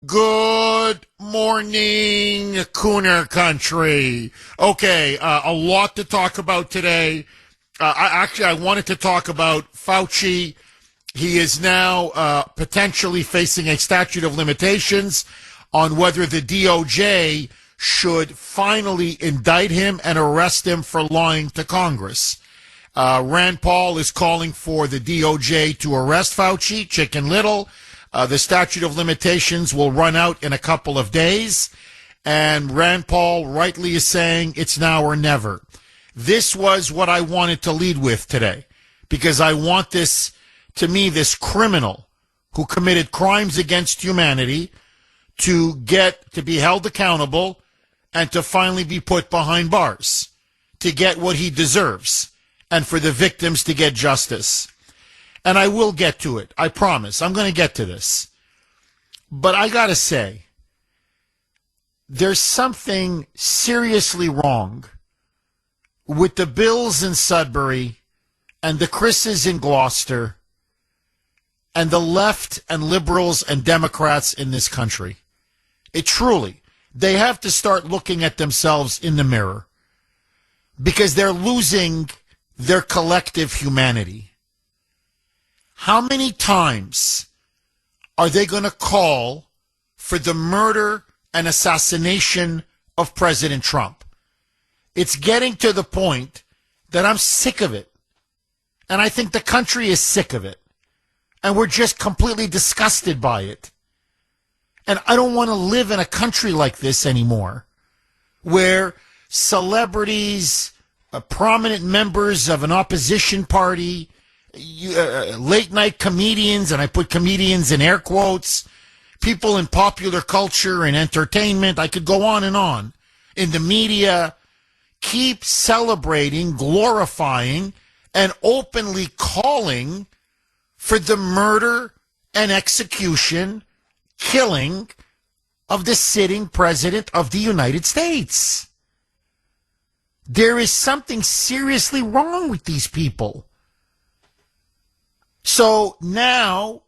Good morning, Kuhner country. Okay, a lot to talk about today. I wanted to talk about Fauci. He is now potentially facing a statute of limitations on whether the DOJ should finally indict him and arrest him for lying to Congress. Rand Paul is calling for the DOJ to arrest Fauci, Chicken Little. The statute of limitations will run out in a couple of days, and Rand Paul rightly is saying it's now or never. This was what I wanted to lead with today, because I want this criminal who committed crimes against humanity to be held accountable and to finally be put behind bars, to get what he deserves, and for the victims to get justice. And I will get to it. I promise. I'm going to get to this. But I got to say, there's something seriously wrong with the Bills in Sudbury and the Chris's in Gloucester and the left and liberals and Democrats in this country. They have to start looking at themselves in the mirror because they're losing their collective humanity. How many times are they going to call for the murder and assassination of President Trump? It's getting to the point that I'm sick of it. And I think the country is sick of it. And we're just completely disgusted by it. And I don't want to live in a country like this anymore, where celebrities, prominent members of an opposition party, late night comedians, and I put comedians in air quotes, people in popular culture and entertainment, I could go on, in the media, keep celebrating, glorifying, and openly calling for the murder and execution, killing of the sitting president of the United States. There is something seriously wrong with these people. So now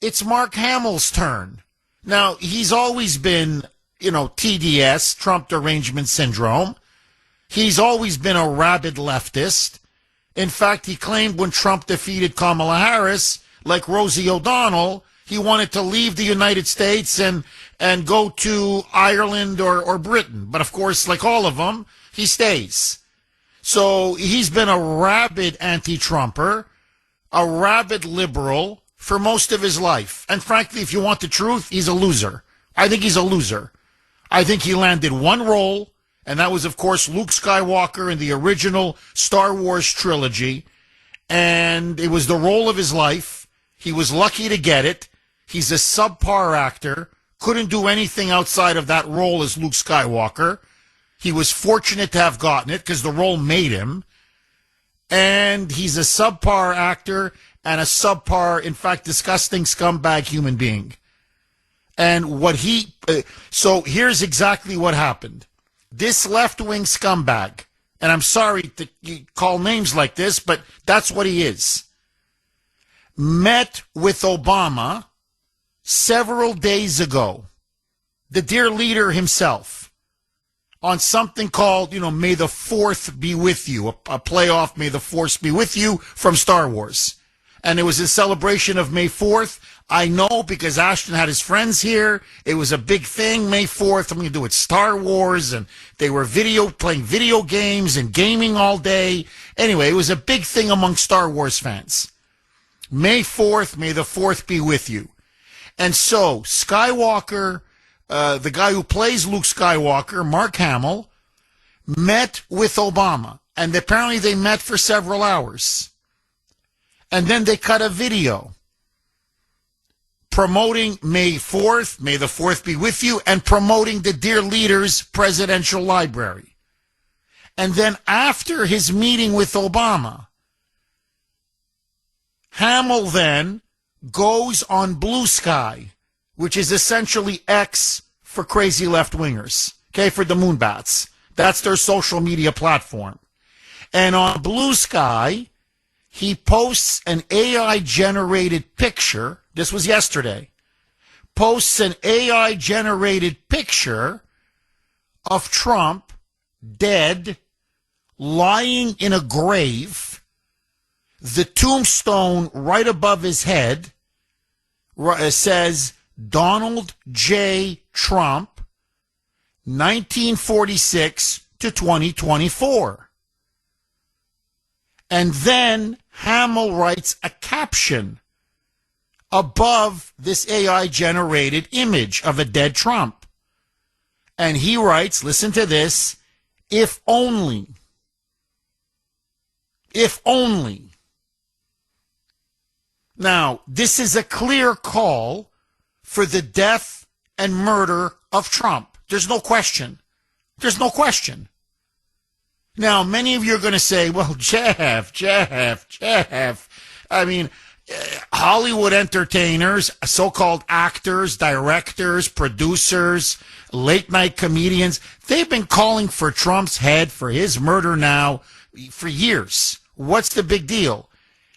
it's Mark Hamill's turn. Now, he's always been, TDS, Trump derangement syndrome. He's always been a rabid leftist. In fact, he claimed when Trump defeated Kamala Harris, like Rosie O'Donnell, he wanted to leave the United States and go to Ireland or Britain. But of course, like all of them, he stays. So he's been a rabid anti-Trumper, a rabid liberal for most of his life. And frankly, if you want the truth, he's a loser. I think he's a loser. I think he landed one role, and that was, of course, Luke Skywalker in the original Star Wars trilogy. And it was the role of his life. He was lucky to get it. He's a subpar actor. Couldn't do anything outside of that role as Luke Skywalker. He was fortunate to have gotten it because the role made him. And he's a subpar actor and a subpar, in fact, disgusting scumbag human being. And so here's exactly what happened. This left-wing scumbag, and I'm sorry to call names like this, but that's what he is, met with Obama several days ago, the dear leader himself, on something called, May the Fourth Be With You, a playoff, May the Force Be With You from Star Wars. And it was a celebration of May 4th. I know because Ashton had his friends here. It was a big thing, May 4th. I'm going to do it Star Wars, and they were playing video games and gaming all day. Anyway, it was a big thing among Star Wars fans. May 4th, May the 4th be with you. And so Skywalker, the guy who plays Luke Skywalker, Mark Hamill, met with Obama. And apparently they met for several hours. And then they cut a video promoting May 4th, May the 4th be with you, and promoting the dear leader's presidential library. And then after his meeting with Obama, Hamill then goes on Blue Sky, which is essentially X for crazy left-wingers, okay, for the Moonbats. That's their social media platform. And on Blue Sky, he posts an AI-generated picture, this was yesterday, posts an AI-generated picture of Trump dead, lying in a grave. The tombstone right above his head says Donald J. Trump, 1946 to 2024. And then Hamill writes a caption above this AI-generated image of a dead Trump. And he writes, listen to this, if only. If only. Now, this is a clear call for the death and murder of Trump. There's no question. There's no question. Now, many of you are going to say, well, Jeff. I mean, Hollywood entertainers, so-called actors, directors, producers, late-night comedians, they've been calling for Trump's head, for his murder now, for years. What's the big deal?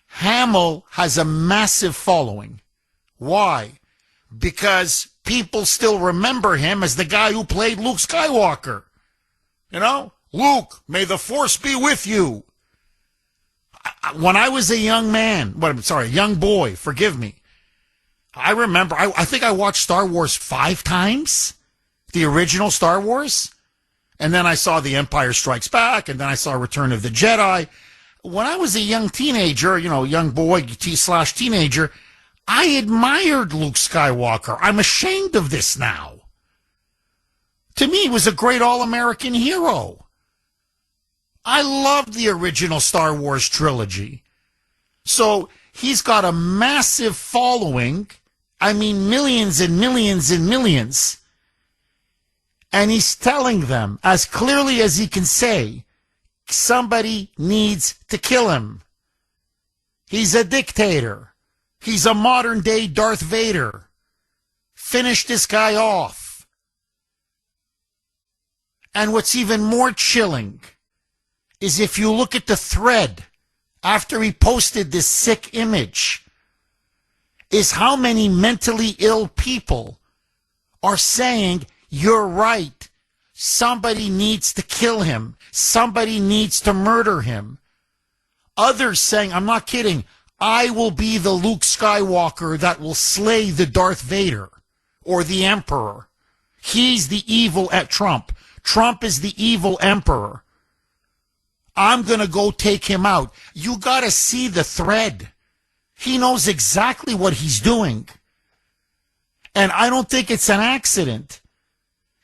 Hamill has a massive following. Why? Because people still remember him as the guy who played Luke Skywalker. You know? Luke, may the Force be with you. When I was a young man, a young boy, forgive me, I remember, I think I watched Star Wars 5 times, the original Star Wars, and then I saw The Empire Strikes Back, and then I saw Return of the Jedi. When I was a young teenager, young boy / teenager, I admired Luke Skywalker. I'm ashamed of this now. To me, he was a great all-American hero. I loved the original Star Wars trilogy. So he's got a massive following. I mean, millions and millions and millions. And he's telling them, as clearly as he can say, somebody needs to kill him. He's a dictator. He's a modern-day Darth Vader. Finish this guy off. And what's even more chilling is if you look at the thread after he posted this sick image, is how many mentally ill people are saying, you're right, somebody needs to kill him, somebody needs to murder him. Others saying, I'm not kidding, I will be the Luke Skywalker that will slay the Darth Vader or the Emperor. He's the evil at Trump. Trump is the evil emperor. I'm going to go take him out. You got to see the thread. He knows exactly what he's doing. And I don't think it's an accident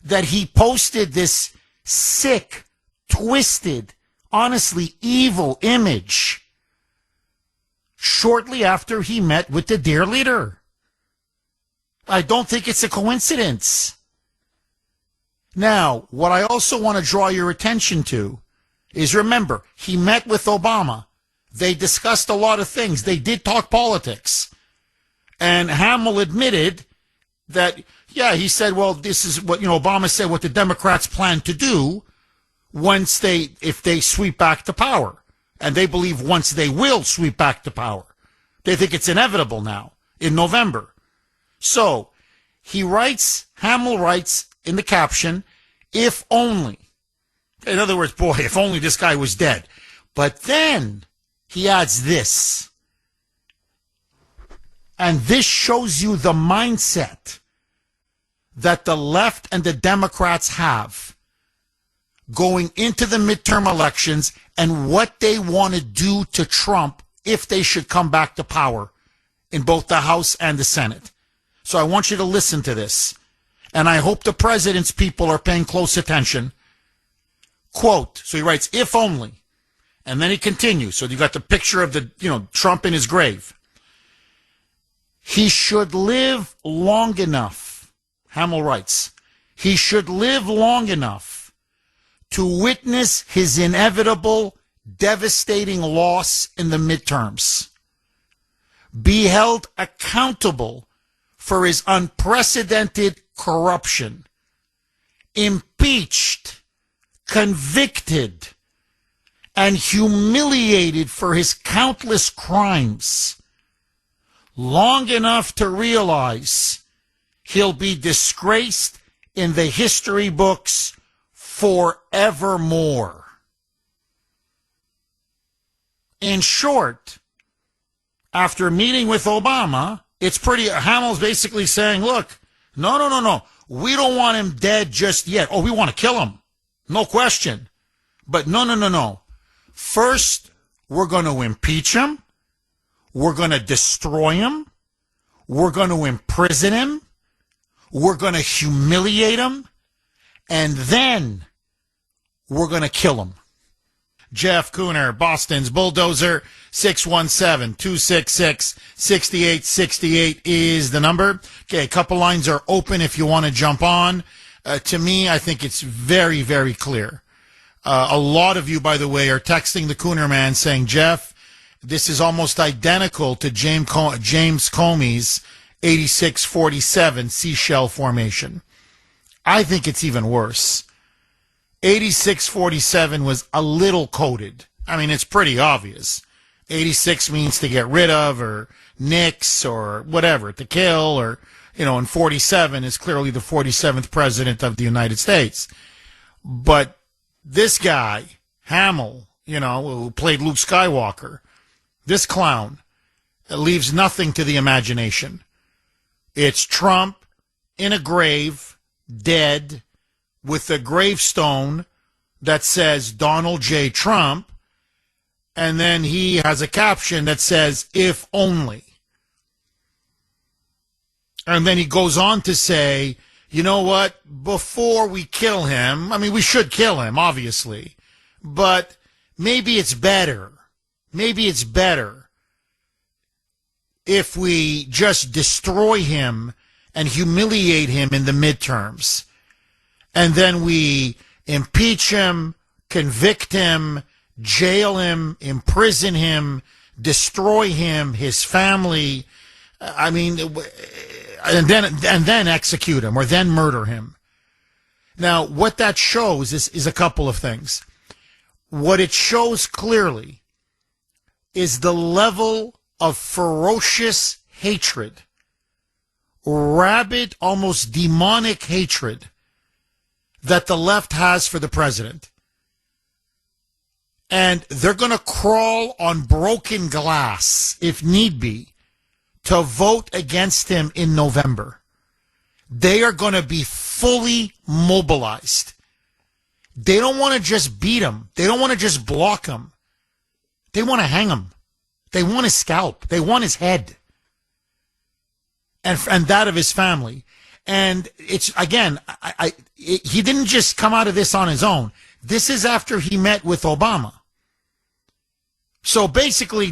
that he posted this sick, twisted, honestly evil image shortly after he met with the dear leader. I don't think it's a coincidence. Now, what I also want to draw your attention to is, remember, he met with Obama. They discussed a lot of things. They did talk politics. And Hamill admitted that, yeah, he said, well, this is what, Obama said what the Democrats plan to do if they sweep back to power. And they believe once they will sweep back to power. They think it's inevitable now in November. So Hamill writes in the caption, if only. In other words, boy, if only this guy was dead. But then he adds this. And this shows you the mindset that the left and the Democrats have going into the midterm elections and what they want to do to Trump if they should come back to power in both the House and the Senate. So I want you to listen to this. And I hope the president's people are paying close attention. Quote, so he writes, if only. And then he continues. So you got the picture of Trump in his grave. He should live long enough, Hamill writes, he should live long enough to witness his inevitable, devastating loss in the midterms, be held accountable for his unprecedented corruption, impeached, convicted, and humiliated for his countless crimes, long enough to realize he'll be disgraced in the history books forevermore. In short, after meeting with Obama, Hamill's basically saying, look, no. We don't want him dead just yet. Oh, we want to kill him. No question. But no. First, we're going to impeach him. We're going to destroy him. We're going to imprison him. We're going to humiliate him. And then we're going to kill him. Jeff Kuhner, Boston's Bulldozer, 617-266-6868 is the number. Okay, a couple lines are open if you want to jump on. To me, I think it's very, very clear. A lot of you, by the way, are texting the Kuhner man saying, Jeff, this is almost identical to James Comey's 86-47 seashell formation. I think it's even worse. 86-47 was a little coded. I mean, it's pretty obvious. 86 means to get rid of or nix or whatever, to kill, or, and 47 is clearly the 47th president of the United States. But this guy, Hamill, who played Luke Skywalker, this clown, leaves nothing to the imagination. It's Trump in a grave, dead, with a gravestone that says Donald J. Trump, and then he has a caption that says, if only. And then he goes on to say, you know what, before we kill him, I mean, we should kill him, obviously, but maybe it's better if we just destroy him and humiliate him in the midterms. And then we impeach him, convict him, jail him, imprison him, destroy him, his family. I mean, and then execute him or then murder him. Now, what that shows is a couple of things. What it shows clearly is the level of ferocious hatred, rabid, almost demonic hatred that the left has for the president. And they're going to crawl on broken glass, if need be, to vote against him in November. They are going to be fully mobilized. They don't want to just beat him. They don't want to just block him. They want to hang him. They want his scalp. They want his head. And that of his family. And it's, again, he didn't just come out of this on his own. This is after he met with Obama. So basically,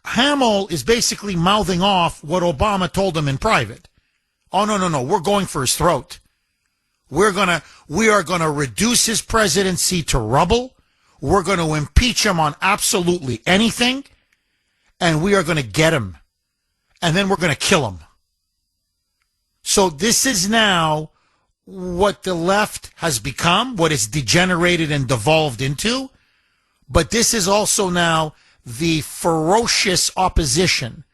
Hamill is basically mouthing off what Obama told him in private. Oh, no, we're going for his throat. We are going to reduce his presidency to rubble. We're going to impeach him on absolutely anything. And we are going to get him. And then we're going to kill him. So this is now what the left has become, what it's degenerated and devolved into. But this is also now the ferocious opposition,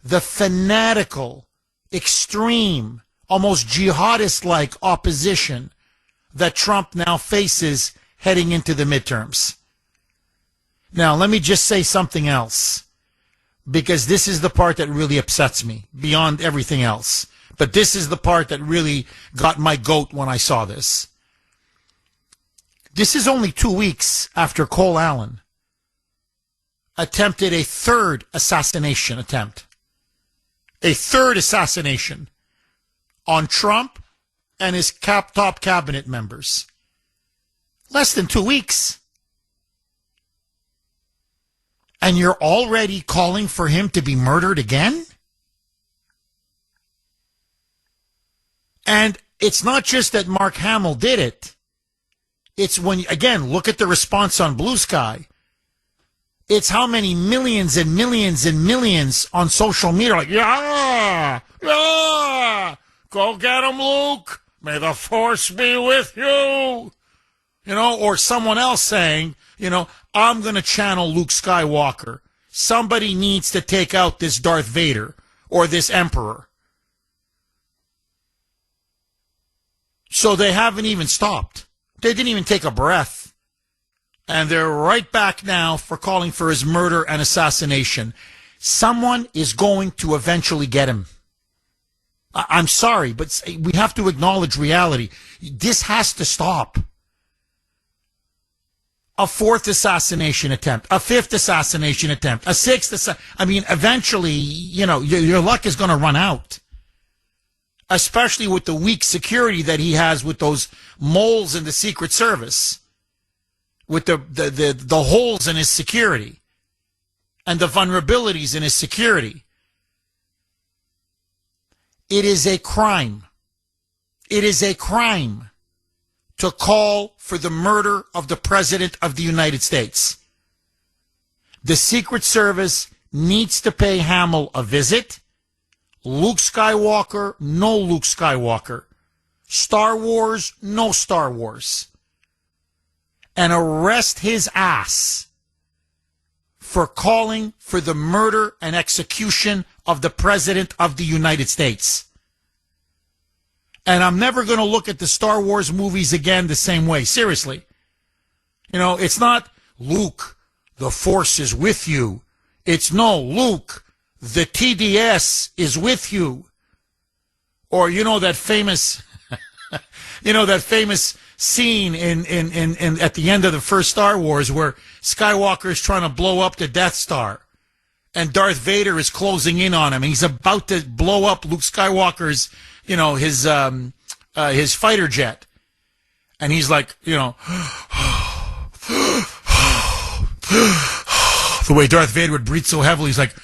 the fanatical, extreme, almost jihadist-like opposition that Trump now faces heading into the midterms. Now, let me just say something else, because this is the part that really upsets me beyond everything else. But this is the part that really got my goat when I saw this. This is only 2 weeks after Cole Allen attempted a third assassination attempt. A third assassination on Trump and his top cabinet members. Less than 2 weeks. And you're already calling for him to be murdered again? And it's not just that Mark Hamill did it. It's when, again, look at the response on Blue Sky. It's how many millions and millions and millions on social media are like, yeah, go get him, Luke. May the force be with you. Or someone else saying, I'm going to channel Luke Skywalker. Somebody needs to take out this Darth Vader or this Emperor. So they haven't even stopped. They didn't even take a breath. And they're right back now for calling for his murder and assassination. Someone is going to eventually get him. I'm sorry, but we have to acknowledge reality. This has to stop. A fourth assassination attempt, a fifth assassination attempt, a sixth. Eventually, your luck is going to run out. Especially with the weak security that he has with those moles in the Secret Service, with the holes in his security, and the vulnerabilities in his security. It is a crime. It is a crime to call for the murder of the President of the United States. The Secret Service needs to pay Hamill a visit. Luke Skywalker, no Luke Skywalker. Star Wars, no Star Wars. And arrest his ass for calling for the murder and execution of the President of the United States. And I'm never going to look at the Star Wars movies again the same way. Seriously. It's not, Luke, the Force is with you. It's, no, Luke, the TDS is with you. Or, that famous, that famous scene in at the end of the first Star Wars where Skywalker is trying to blow up the Death Star. And Darth Vader is closing in on him, and he's about to blow up Luke Skywalker's, his fighter jet. And he's like, the way Darth Vader would breathe so heavily, he's like,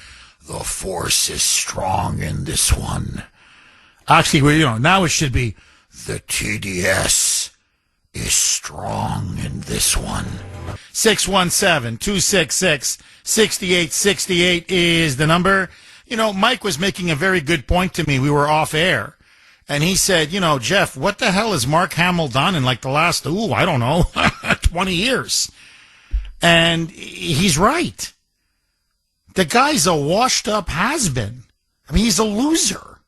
the Force is strong in this one. Actually, now it should be, the TDS is strong in this one. 617-266-6868 is the number. Mike was making a very good point to me. We were off air. And he said, Jeff, what the hell has Mark Hamill done in like the last, 20 years? And he's right. The guy's a washed-up has-been. He's a loser.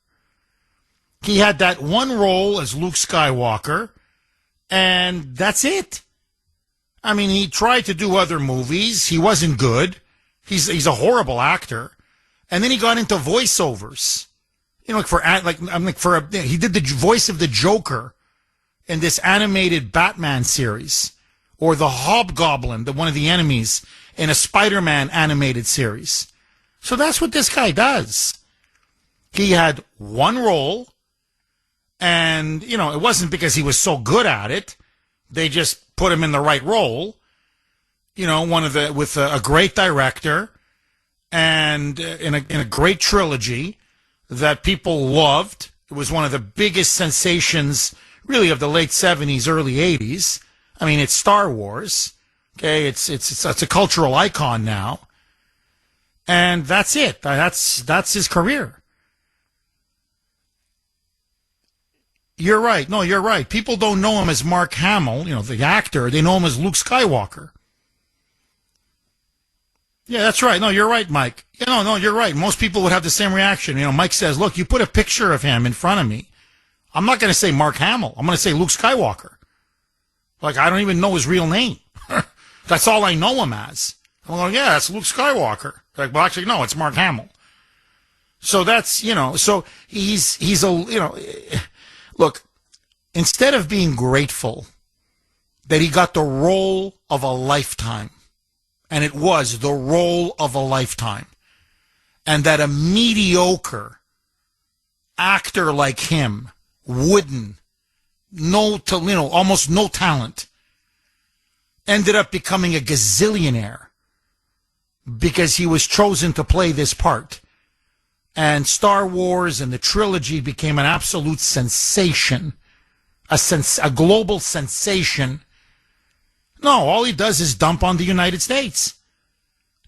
He had that one role as Luke Skywalker, and that's it. He tried to do other movies. He wasn't good. He's a horrible actor. And then he got into voiceovers. He did the voice of the Joker in this animated Batman series, or the Hobgoblin, one of the enemies in a Spider-Man animated series. So that's what this guy does. He had one role, and it wasn't because he was so good at it. They just put him in the right role. With a great director, and in a great trilogy that people loved. It was one of the biggest sensations, really, of the late 70s, early 80s. It's Star Wars. Okay, it's a cultural icon now, and that's it. That's his career. You're right. No, you're right. People don't know him as Mark Hamill, the actor. They know him as Luke Skywalker. Yeah, that's right. No, you're right, Mike. No, you're right. Most people would have the same reaction. Mike says, look, you put a picture of him in front of me. I'm not going to say Mark Hamill. I'm going to say Luke Skywalker. Like, I don't even know his real name. That's all I know him as. I'm going, yeah, that's Luke Skywalker. Like, well, actually, no, it's Mark Hamill. So that's, so he's look, instead of being grateful that he got the role of a lifetime, and it was the role of a lifetime, and that a mediocre actor like him, wooden, almost no talent, ended up becoming a gazillionaire because he was chosen to play this part. And Star Wars and the trilogy became an absolute sensation, a global sensation. No, all he does is dump on the United States.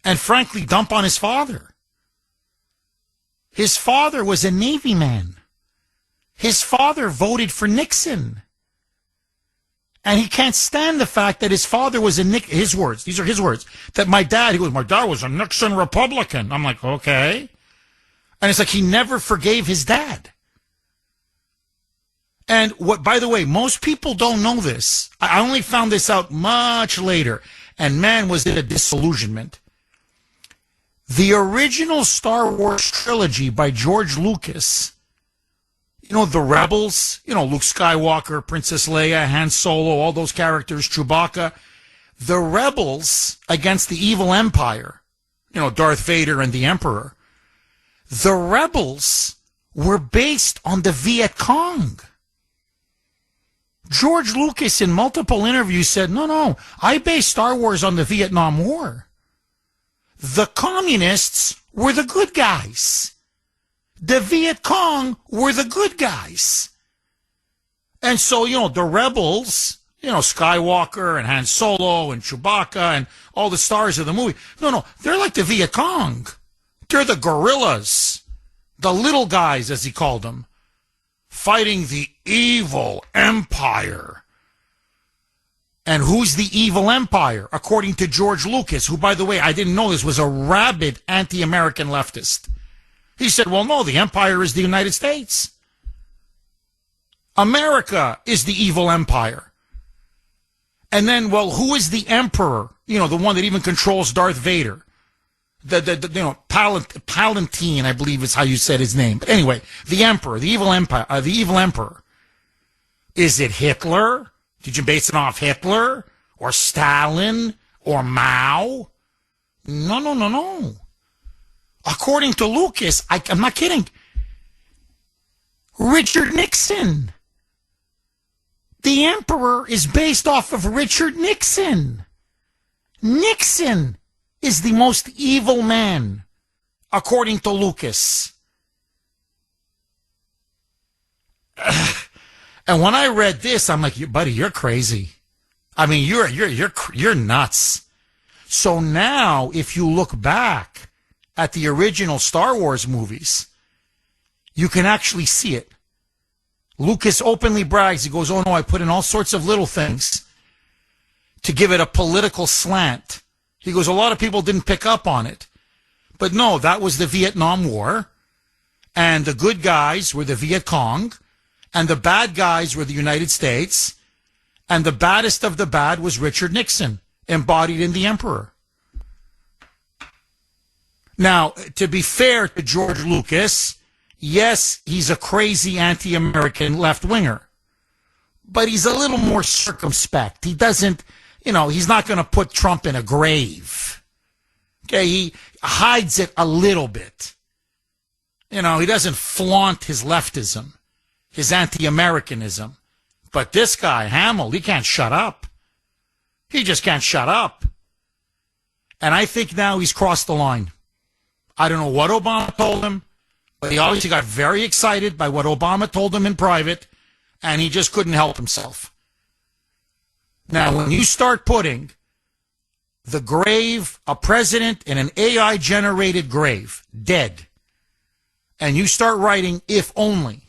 And frankly, dump on his father. His father was a Navy man. His father voted for Nixon. And he can't stand the fact that his father was his words, these are his words, that my dad was a Nixon Republican. I'm like, okay. And it's like he never forgave his dad. And what, by the way, most people don't know this. I only found this out much later. And man, was it a disillusionment. The original Star Wars trilogy by George Lucas, you know, the Rebels, you know, Luke Skywalker, Princess Leia, Han Solo, all those characters, Chewbacca, the Rebels against the evil Empire, you know, Darth Vader and the Emperor, the Rebels were based on the Viet Cong. George Lucas in multiple interviews said, no, I based Star Wars on the Vietnam War. The communists were the good guys. The Viet Cong were the good guys. And so, you know, the rebels, you know, Skywalker and Han Solo and Chewbacca and all the stars of the movie. No, they're like the Viet Cong. They're the guerrillas, the little guys, as he called them, fighting the evil empire. And who's the evil empire? According to George Lucas, who, by the way, I didn't know this, was a rabid anti-American leftist. He said, well, no, the empire is the United States. America is the evil empire. And then, well, who is the emperor? You know, the one that even controls Darth Vader. Palantine, I believe is how you said his name. But anyway, the emperor, the evil emperor. Is it Hitler? Did you base it off Hitler or Stalin or Mao? No. According to Lucas, I'm not kidding. Richard Nixon. The emperor is based off of Richard Nixon. Nixon is the most evil man, according to Lucas. And when I read this, I'm like, buddy, you're crazy. I mean, you're nuts. So now, if you look back at the original Star Wars movies, you can actually see it. Lucas openly brags. He goes, oh no, I put in all sorts of little things to give it a political slant. He goes, a lot of people didn't pick up on it. But no, that was the Vietnam War. And the good guys were the Viet Cong. And the bad guys were the United States. And the baddest of the bad was Richard Nixon, embodied in the emperor. Now, to be fair to George Lucas, yes, he's a crazy anti-American left-winger. But he's a little more circumspect. He doesn't, he's not going to put Trump in a grave. Okay, he hides it a little bit. He doesn't flaunt his leftism, his anti-Americanism. But this guy, Hamill, he can't shut up. He just can't shut up. And I think now he's crossed the line. I don't know what Obama told him, but he obviously got very excited by what Obama told him in private, and he just couldn't help himself. Now, when you start putting the grave, a president in an AI-generated grave, dead, and you start writing, if only,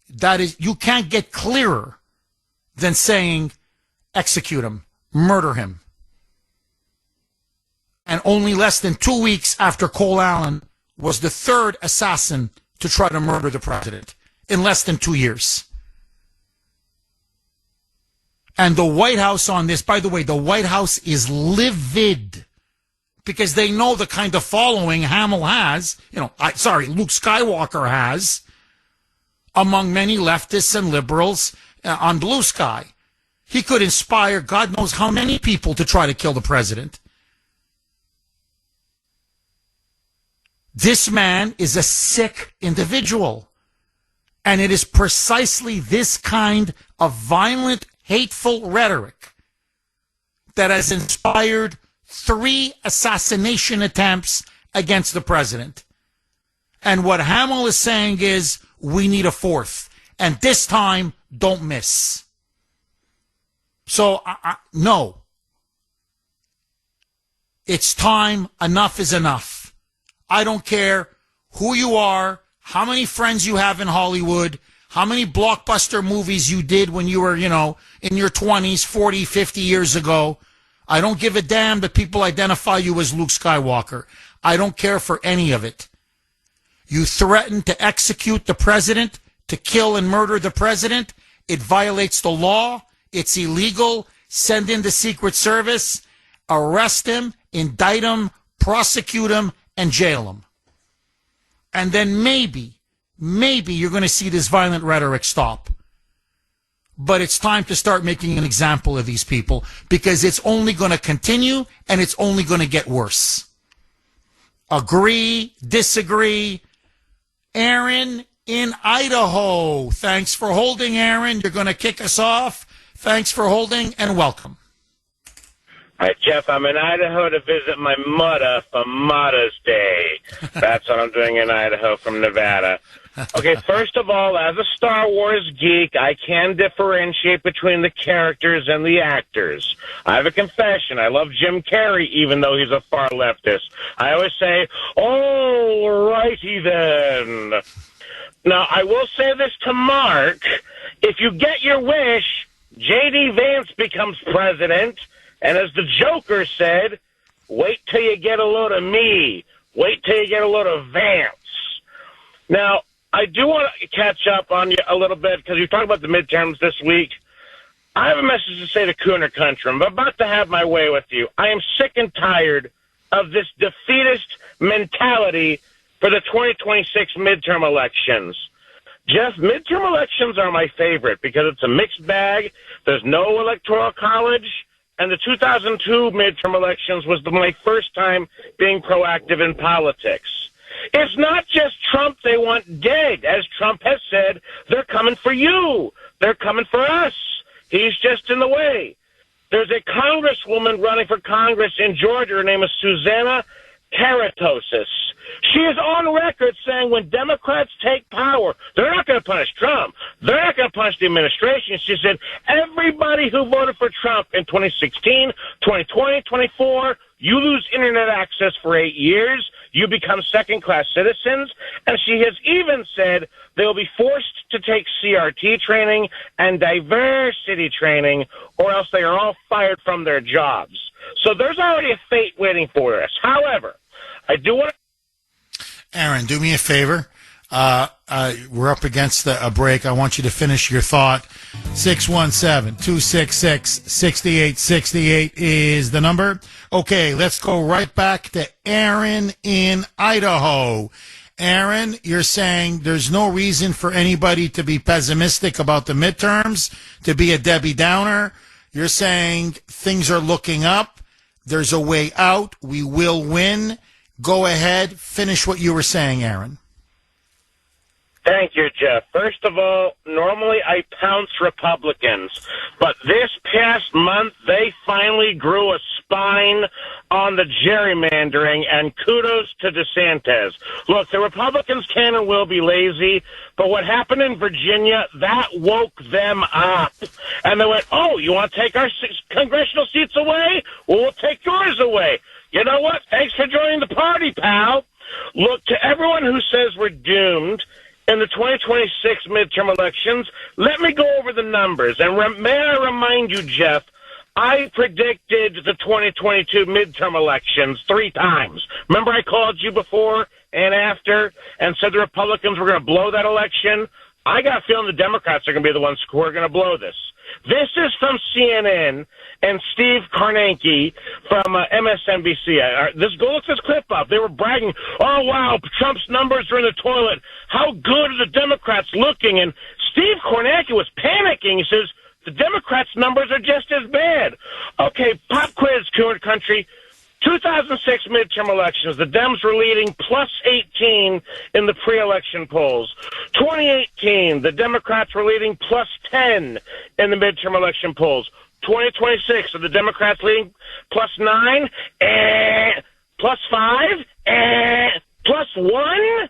that is, you can't get clearer than saying, execute him, murder him. And only less than 2 weeks after Cole Allen was the third assassin to try to murder the president in less than 2 years. And the White House on this, by the way, the White House is livid because they know the kind of following Hamill has, Luke Skywalker has among many leftists and liberals on Blue Sky. He could inspire God knows how many people to try to kill the president. This man is a sick individual. And it is precisely this kind of violent, hateful rhetoric that has inspired 3 assassination attempts against the president. And what Hamill is saying is, we need a 4th. And this time, don't miss. So, no. It's time. Enough is enough. I don't care who you are, how many friends you have in Hollywood, how many blockbuster movies you did when you were, in your 20s, 40, 50 years ago. I don't give a damn that people identify you as Luke Skywalker. I don't care for any of it. You threatened to execute the president to kill and murder the president. It violates the law. It's illegal. Send in the Secret Service, arrest him, indict him, prosecute him, and jail him. And then maybe you're going to see this violent rhetoric stop. But it's time to start making an example of these people, because it's only going to continue and it's only going to get worse. Agree, disagree. Aaron in Idaho. Thanks for holding, Aaron. You're going to kick us off. Thanks for holding and welcome. All right, Jeff, I'm in Idaho to visit my mother for Mother's Day. That's what I'm doing in Idaho from Nevada. Okay, first of all, as a Star Wars geek, I can differentiate between the characters and the actors. I have a confession. I love Jim Carrey, even though he's a far leftist. I always say, all righty then. Now, I will say this to Mark. If you get your wish, J.D. Vance becomes president. And as the Joker said, wait till you get a load of me. Wait till you get a load of Vance. Now, I do want to catch up on you a little bit because you're talking about the midterms this week. I have a message to say to Kuhner Country. I'm about to have my way with you. I am sick and tired of this defeatist mentality for the 2026 midterm elections. Jeff, midterm elections are my favorite because it's a mixed bag. There's no electoral college. And the 2002 midterm elections was my first time being proactive in politics. It's not just Trump they want dead. As Trump has said, they're coming for you. They're coming for us. He's just in the way. There's a congresswoman running for Congress in Georgia. Her name is Susanna Karatosis. She is on record saying when Democrats take power, they're not going to punish Trump. They're not going to punish the administration. She said everybody who voted for Trump in 2016, 2020, 24, you lose internet access for 8 years. You become second-class citizens. And she has even said they'll be forced to take CRT training and diversity training, or else they are all fired from their jobs. So there's already a fate waiting for us. However, I do want to... Aaron, do me a favor. We're up against a break. I want you to finish your thought. 617-266-6868 is the number. Okay, let's go right back to Aaron in Idaho. Aaron, you're saying there's no reason for anybody to be pessimistic about the midterms, to be a Debbie Downer. You're saying things are looking up. There's a way out. We will win. Go ahead. Finish what you were saying, Aaron. Thank you, Jeff. First of all, normally I pounce Republicans, but this past month they finally grew a spine on the gerrymandering, and kudos to DeSantis. Look, the Republicans can and will be lazy, but what happened in Virginia, that woke them up. And they went, oh, you want to take our 6 congressional seats away? Well, we'll take yours away. You know what? Thanks for joining the party, pal. Look, to everyone who says we're doomed in the 2026 midterm elections, let me go over the numbers. And may I remind you, Jeff, I predicted the 2022 midterm elections 3 times. Remember I called you before and after and said the Republicans were going to blow that election? I got a feeling the Democrats are going to be the ones who are going to blow this. This is from CNN and Steve Kornacki from MSNBC. Go look this clip up. They were bragging, oh, wow, Trump's numbers are in the toilet. How good are the Democrats looking? And Steve Kornacki was panicking. He says, the Democrats' numbers are just as bad. Okay, pop quiz, Kuhner Country. 2006 midterm elections, the Dems were leading plus 18 in the pre-election polls. 2018, the Democrats were leading plus 10 in the midterm election polls. 2026, are the Democrats leading plus 9, plus 5, plus 1,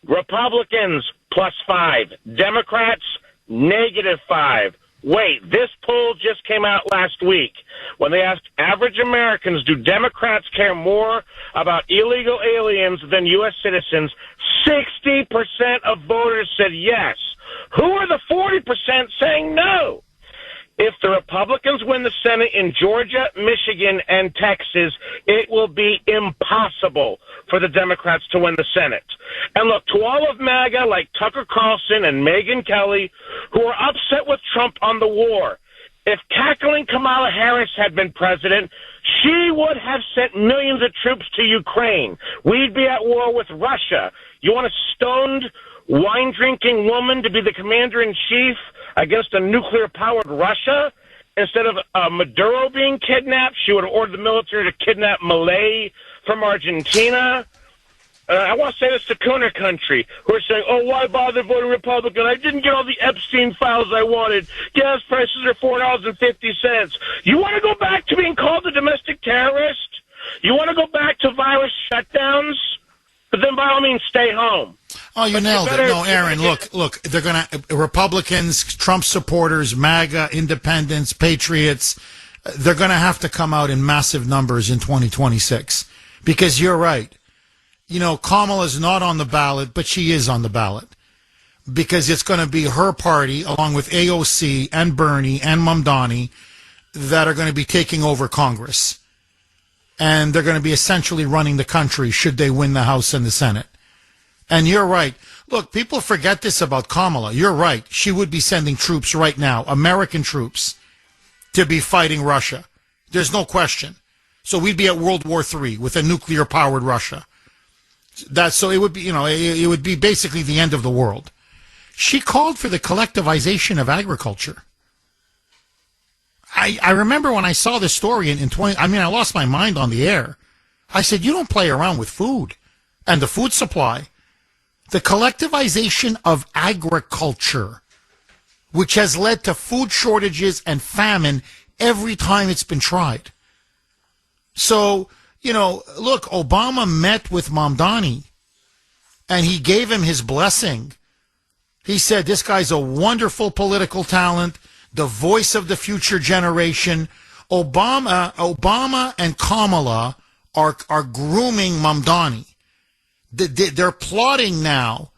Republicans plus 5, Democrats negative 5. Wait, this poll just came out last week. When they asked average Americans, do Democrats care more about illegal aliens than U.S. citizens, 60% of voters said yes. Who are the 40% saying no? If the Republicans win the Senate in Georgia, Michigan, and Texas, it will be impossible for the Democrats to win the Senate. And look, to all of MAGA like Tucker Carlson and Megyn Kelly, who are upset with Trump on the war, if cackling Kamala Harris had been president, she would have sent millions of troops to Ukraine. We'd be at war with Russia. You want a stoned, wine-drinking woman to be the commander-in-chief against a nuclear-powered Russia? Instead of Maduro being kidnapped, she would have ordered the military to kidnap Malay from Argentina. I want to say this to Kuhner country, who are saying, oh, why bother voting Republican? I didn't get all the Epstein files I wanted. Gas prices are $4.50. You want to go back to being called a domestic terrorist? You want to go back to virus shutdowns? But then by all means, stay home. Oh, you nailed it. No, Aaron, look, they're going to, Republicans, Trump supporters, MAGA, independents, patriots, they're going to have to come out in massive numbers in 2026. Because you're right. You know, Kamala's not on the ballot, but she is on the ballot. Because it's going to be her party, along with AOC and Bernie and Mamdani, that are going to be taking over Congress. And they're going to be essentially running the country should they win the House and the Senate. And you're right. Look, people forget this about Kamala. You're right. She would be sending troops right now, American troops, to be fighting Russia. There's no question. So we'd be at World War III with a nuclear-powered Russia. So it would be, it would be basically the end of the world. She called for the collectivization of agriculture. I remember when I saw this story in I lost my mind on the air. I said, you don't play around with food and the food supply. The collectivization of agriculture, which has led to food shortages and famine every time it's been tried. So, look, Obama met with Mamdani and he gave him his blessing. He said, this guy's a wonderful political talent, the voice of the future generation. Obama and Kamala are grooming Mamdani. They're plotting now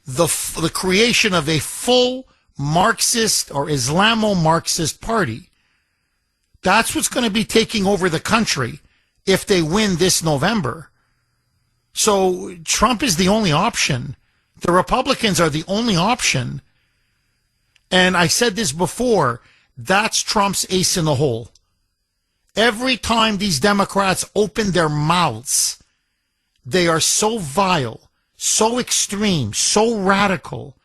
the creation of a full Marxist or Islamo-Marxist party. That's what's going to be taking over the country if they win this November. So Trump is the only option. The Republicans are the only option. And I said this before, that's Trump's ace in the hole. Every time these Democrats open their mouths, they are so vile, so extreme, so radical,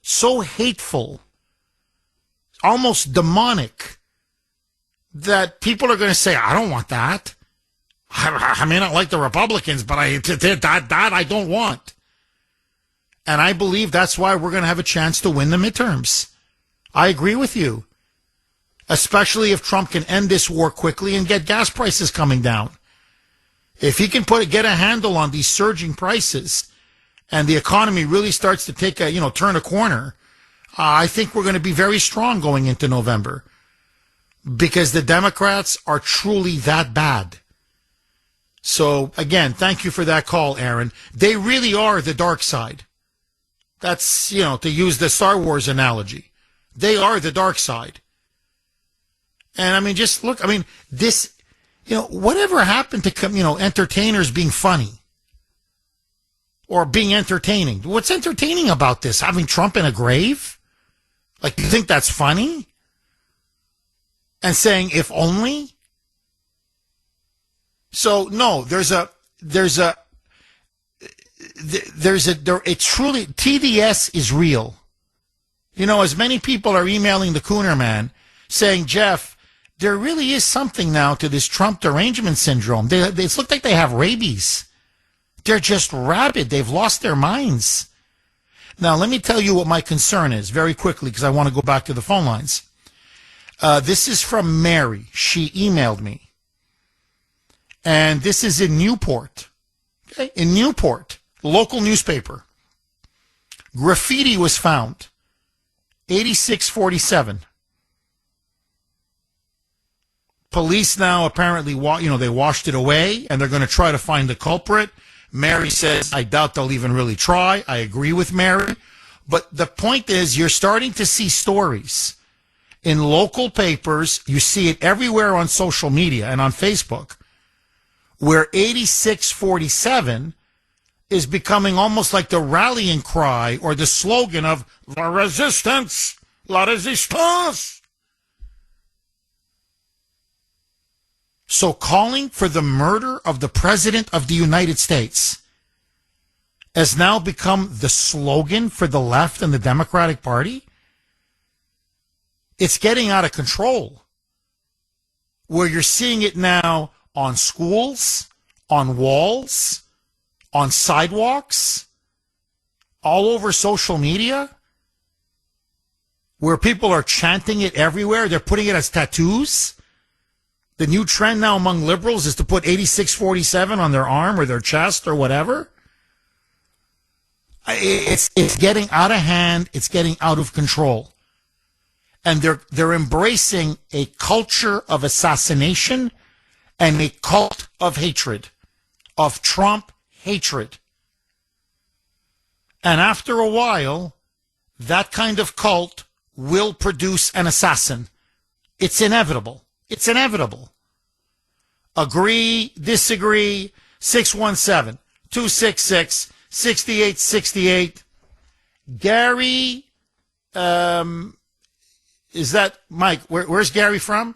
so hateful, almost demonic, that people are going to say, I don't want that. I may not like the Republicans, but that I don't want. And I believe that's why we're going to have a chance to win the midterms. I agree with you. Especially if Trump can end this war quickly and get gas prices coming down. If he can get a handle on these surging prices and the economy really starts to turn a corner, I think we're going to be very strong going into November. Because the Democrats are truly that bad. So, again, thank you for that call, Aaron. They really are the dark side. That's, to use the Star Wars analogy. They are the dark side. And, just look, this, whatever happened to, entertainers being funny? Or being entertaining? What's entertaining about this? Having Trump in a grave? Like, you think that's funny? And saying, if only? So, no, it's truly, TDS is real. As many people are emailing the Kuhner man saying, Jeff, there really is something now to this Trump derangement syndrome. It's looked like they have rabies. They're just rabid. They've lost their minds. Now, let me tell you what my concern is very quickly because I want to go back to the phone lines. This is from Mary. She emailed me. And this is in Newport. Okay? In Newport, local newspaper. Graffiti was found. 8647. Police now apparently, they washed it away, and they're going to try to find the culprit. Mary says, I doubt they'll even really try. I agree with Mary. But the point is, you're starting to see stories. in local papers. You see it everywhere on social media and on Facebook, where 8647 is becoming almost like the rallying cry or the slogan of la resistance, la resistance. So calling for the murder of the President of the United States has now become the slogan for the left and the Democratic Party. It's getting out of control, where you're seeing it now on schools, on walls, on sidewalks, all over social media, where people are chanting it everywhere. They're putting it as tattoos. The new trend now among liberals is to put 8647 on their arm or their chest or whatever. It's getting out of hand. It's getting out of control. And they're embracing a culture of assassination and a cult of hatred, of Trump hatred. And after a while, that kind of cult will produce an assassin. It's inevitable. It's inevitable. Agree, disagree, 617-266-6868. Gary, is that Mike? Where's Gary from?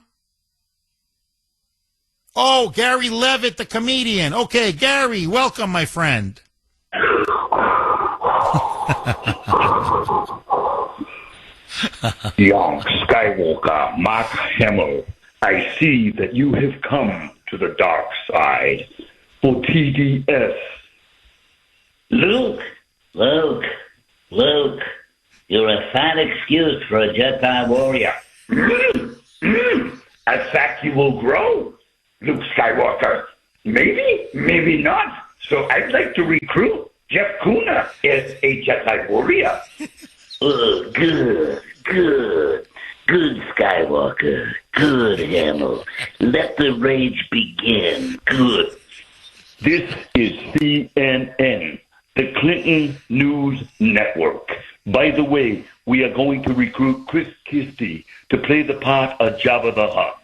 Oh, Gary Levitt, the comedian. Okay, Gary, welcome, my friend. Young Skywalker, Mark Hamill, I see that you have come to the dark side for TDS. Luke, you're a fine excuse for a Jedi warrior. A fact you will grow, Luke Skywalker. Maybe, maybe not. So I'd like to recruit Jeff Kuhner as a Jedi warrior. Oh, good, Skywalker. Good, Hamill. Let the rage begin. Good. This is CNN, the Clinton News Network. By the way, we are going to recruit Chris Christie to play the part of Jabba the Hutt.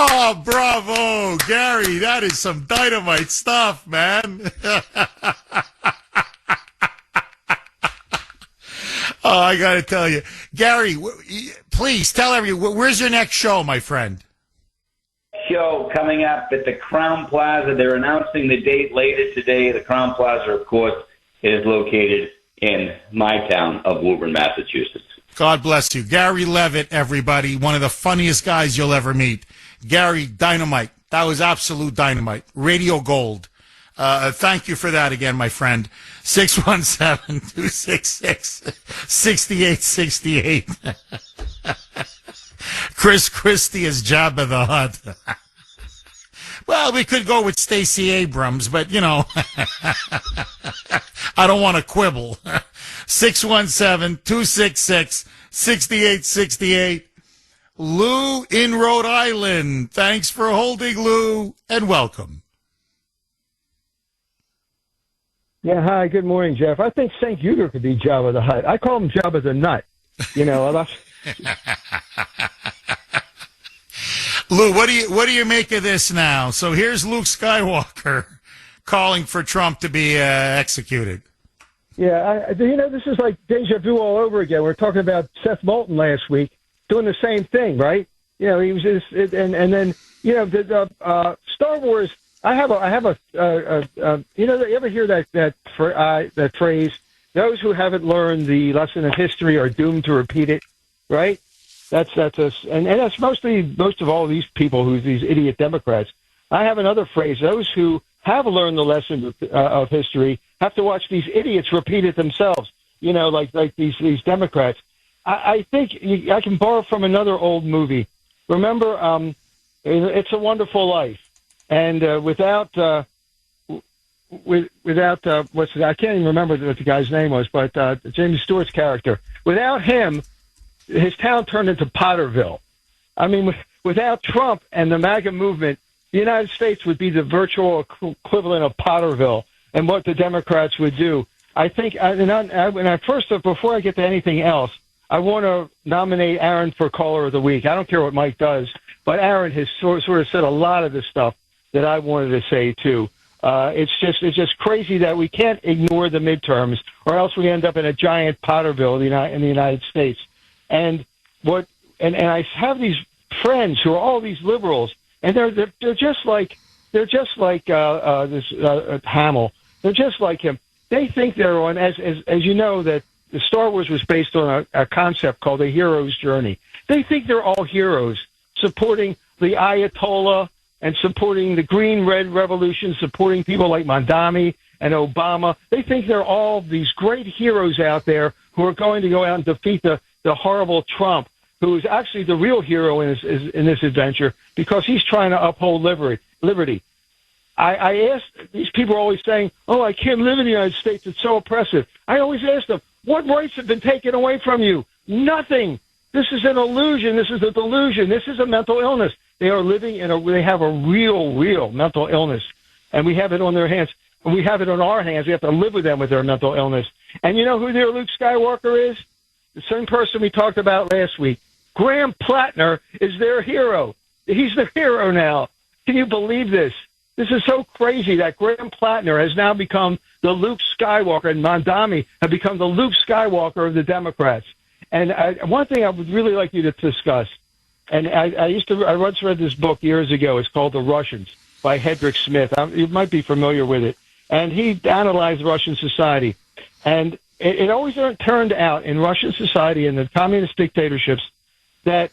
Oh, bravo, Gary. That is some dynamite stuff, man. Oh, I got to tell you. Gary, please tell everyone, where's your next show, my friend? Show coming up at the Crown Plaza. They're announcing the date later today. The Crown Plaza, of course, is located in my town of Woburn, Massachusetts. God bless you. Gary Levitt, everybody, one of the funniest guys you'll ever meet. Gary, dynamite. That was absolute dynamite. Radio gold. Thank you for that again, my friend. 617-266-6868. Chris Christie is Jabba the Hutt. Well, we could go with Stacey Abrams, but, you know, I don't want to quibble. 617-266-6868. Lou in Rhode Island. Thanks for holding, Lou, and welcome. Yeah, hi, good morning, Jeff. I think St. Uter could be Jabba the Hutt. I call him Jabba the Nut. You know, Lou, what do you make of this now? So here's Luke Skywalker calling for Trump to be executed. Yeah, this is like deja vu all over again. We were talking about Seth Moulton last week doing the same thing, right? You know, he was just, and then the Star Wars. I have a you ever hear that phrase? Those who haven't learned the lesson of history are doomed to repeat it, right? That's us, and that's most of all these people these idiot Democrats. I have another phrase: those who have learned the lesson of history have to watch these idiots repeat it themselves. You know, like these Democrats. I think I can borrow from another old movie. Remember, It's a Wonderful Life, and without I can't even remember what the guy's name was, but James Stewart's character. Without him, his town turned into Potterville. I mean, without Trump and the MAGA movement, the United States would be the virtual equivalent of Potterville. and what the Democrats would do. I think, before I get to anything else, I want to nominate Aaron for Caller of the Week. I don't care what Mike does, but Aaron has sort of said a lot of the stuff that I wanted to say too. It's just crazy that we can't ignore the midterms, or else we end up in a giant Potterville in the United States. And I have these friends who are all these liberals, and they're just like Hamill. They're just like him. They think they're on, as you know, that the Star Wars was based on a concept called a hero's journey. They think they're all heroes, supporting the Ayatollah and supporting the Green-Red Revolution, supporting people like Mandami and Obama. They think they're all these great heroes out there who are going to go out and defeat the horrible Trump, who is actually the real hero in this adventure because he's trying to uphold liberty. I asked, these people are always saying, oh, I can't live in the United States. It's so oppressive. I always ask them, what rights have been taken away from you? Nothing. This is an illusion. This is a delusion. This is a mental illness. They are living they have a real mental illness, and we have it on their hands. And we have it on our hands. We have to live with them with their mental illness. And you know who their Luke Skywalker is? The same person we talked about last week. Graham Plattner is their hero. He's the hero now. Can you believe this? This is so crazy that Graham Plattner has now become the Luke Skywalker, and Mandami have become the Luke Skywalker of the Democrats. And one thing I would really like you to discuss, and I once read this book years ago. It's called The Russians by Hedrick Smith. You might be familiar with it. And he analyzed Russian society. And it always turned out in Russian society and the communist dictatorships that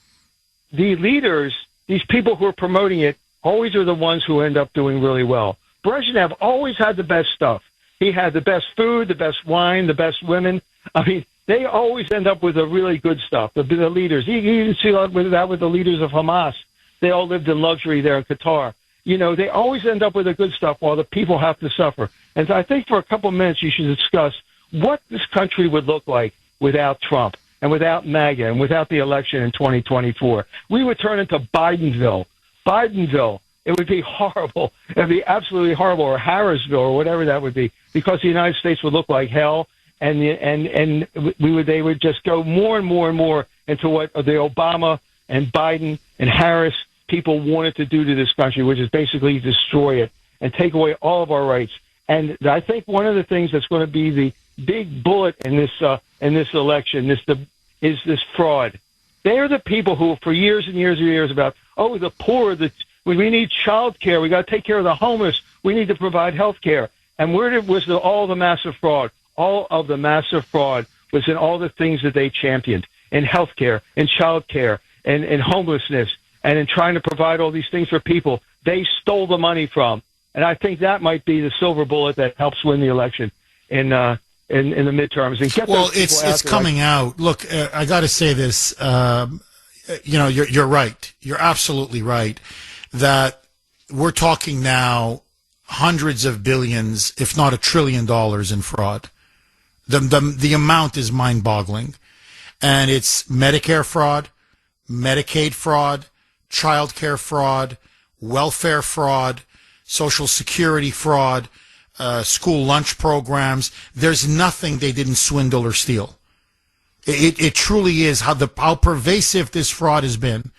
the leaders, these people who are promoting it, always are the ones who end up doing really well. Brezhnev always had the best stuff. He had the best food, the best wine, the best women. I mean, they always end up with the really good stuff, the leaders. You even see that with the leaders of Hamas. They all lived in luxury there in Qatar. You know, they always end up with the good stuff while the people have to suffer. And so I think for a couple of minutes you should discuss what this country would look like without Trump and without MAGA and without the election in 2024. We would turn into Bidenville. It would be horrible. It would be absolutely horrible, or Harrisville, or whatever that would be, because the United States would look like hell, and they would just go more and more and more into what the Obama and Biden and Harris people wanted to do to this country, which is basically destroy it and take away all of our rights. And I think one of the things that's going to be the big bullet in this election is this fraud. They are the people who, for years and years and years, about the poor, we need child care, we got to take care of the homeless, we need to provide health care. And where was all the massive fraud? All of the massive fraud was in all the things that they championed, in health care, in child care, and in homelessness, and in trying to provide all these things for people they stole the money from. And I think that might be the silver bullet that helps win the election in the midterms. And get it's coming out. Look, I got to say this. You're right. You're absolutely right that we're talking now hundreds of billions, if not $1 trillion in fraud. The amount is mind-boggling. And it's Medicare fraud, Medicaid fraud, child care fraud, welfare fraud, Social Security fraud, school lunch programs. There's nothing they didn't swindle or steal. It truly is how pervasive this fraud has been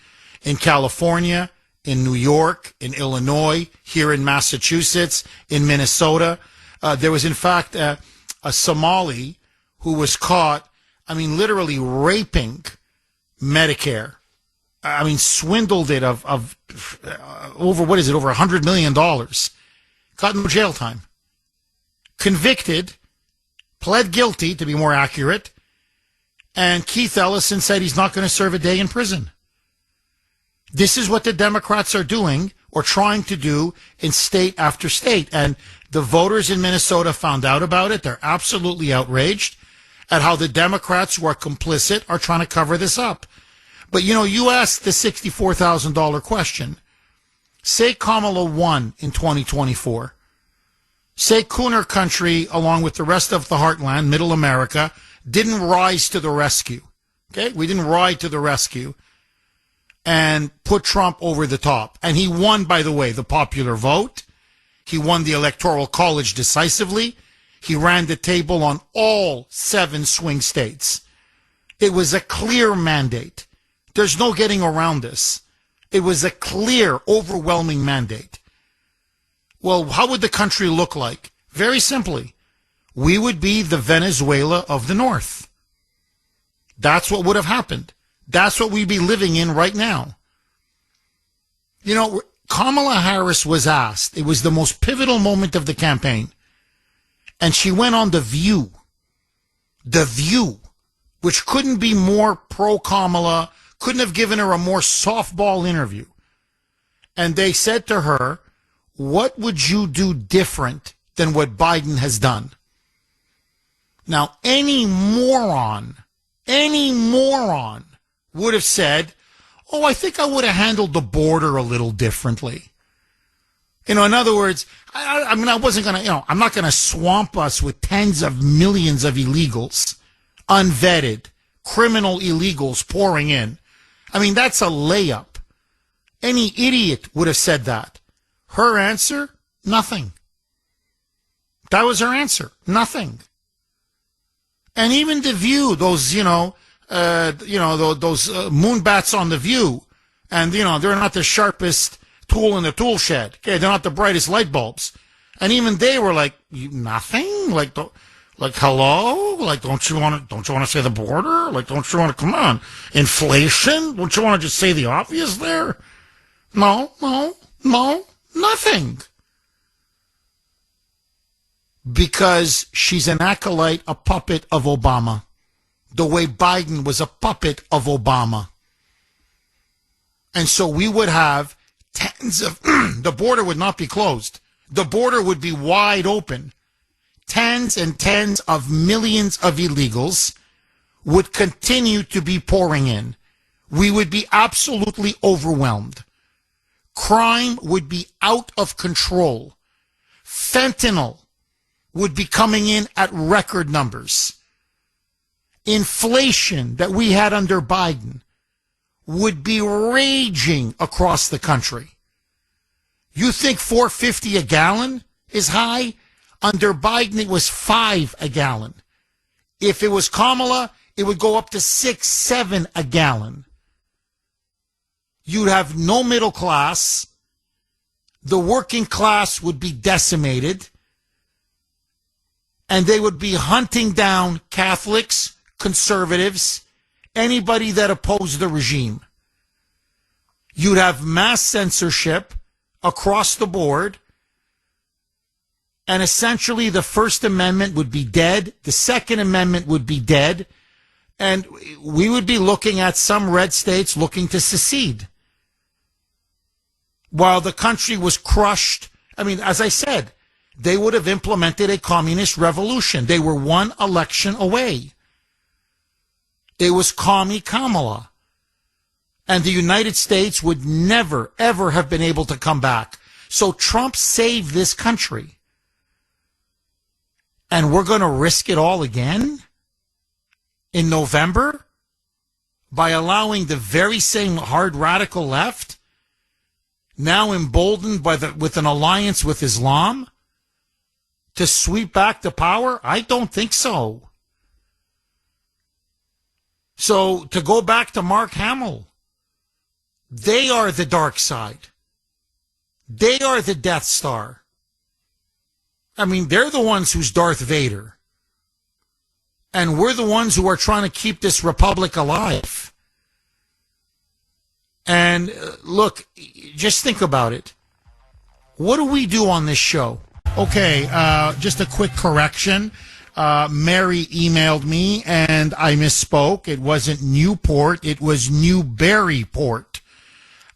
in California, in New York, in Illinois, here in Massachusetts, in Minnesota. There was, in fact, a Somali who was caught, literally raping Medicare. Swindled it of over $100 million. Got no jail time. Convicted, pled guilty, to be more accurate, and Keith Ellison said he's not going to serve a day in prison. This is what the Democrats are doing or trying to do in state after state. And the voters in Minnesota found out about it. They're absolutely outraged at how the Democrats who are complicit are trying to cover this up. But, you asked the $64,000 question. Say Kamala won in 2024. Say Kuhner country, along with the rest of the heartland, middle America, didn't rise to the rescue. Okay? We didn't rise to the rescue and put Trump over the top. And he won, by the way, the popular vote. He won the Electoral College decisively. He ran the table on all 7 swing states. It was a clear mandate. There's no getting around this. It was a clear, overwhelming mandate. Well, how would the country look like? Very simply, we would be the Venezuela of the North. That's what would have happened. That's what we'd be living in right now. You know, Kamala Harris was asked, it was the most pivotal moment of the campaign, and she went on The View, which couldn't be more pro-Kamala, couldn't have given her a more softball interview. And they said to her, what would you do different than what Biden has done? Now, any moron would have said, oh, I think I would have handled the border a little differently. You know, in other words, I mean, I wasn't going to, I'm not going to swamp us with tens of millions of illegals, unvetted, criminal illegals pouring in. I mean, that's a layup. Any idiot would have said that. Her answer, nothing. That was her answer, nothing. And even The View, those, those moonbats on The View, and, they're not the sharpest tool in the tool shed. Okay, they're not the brightest light bulbs. And even they were like, nothing? Like hello? Like, don't you want to say the border? Like, don't you want to, come on, inflation? Don't you want to just say the obvious there? No, nothing. Because she's an acolyte, a puppet of Obama. The way Biden was a puppet of Obama. And so we would have tens of, the border would not be closed. The border would be wide open. Tens and tens of millions of illegals would continue to be pouring in. We would be absolutely overwhelmed. Crime would be out of control. Fentanyl would be coming in at record numbers. Inflation that we had under Biden would be raging across the country. You think $4.50 a gallon is high? Under Biden, it was $5 a gallon. If it was Kamala, it would go up to $6, $7 a gallon. You'd have no middle class. The working class would be decimated. And they would be hunting down Catholics, conservatives, anybody that opposed the regime. You'd have mass censorship across the board. And essentially the First Amendment would be dead. The Second Amendment would be dead. And we would be looking at some red states looking to secede. While the country was crushed, I mean, as I said, they would have implemented a communist revolution. They were one election away. It was Commie Kamala. And the United States would never, ever have been able to come back. So Trump saved this country. And we're going to risk it all again in November by allowing the very same hard radical left, now emboldened by with an alliance with Islam, to sweep back the power? I don't think so. So to go back to Mark Hamill, they are the dark side. They are the Death Star. I mean, they're the ones who's Darth Vader. And we're the ones who are trying to keep this republic alive. And look, just think about it. What do we do on this show? Okay, just a quick correction. Mary emailed me and I misspoke. It wasn't Newport, it was Newburyport.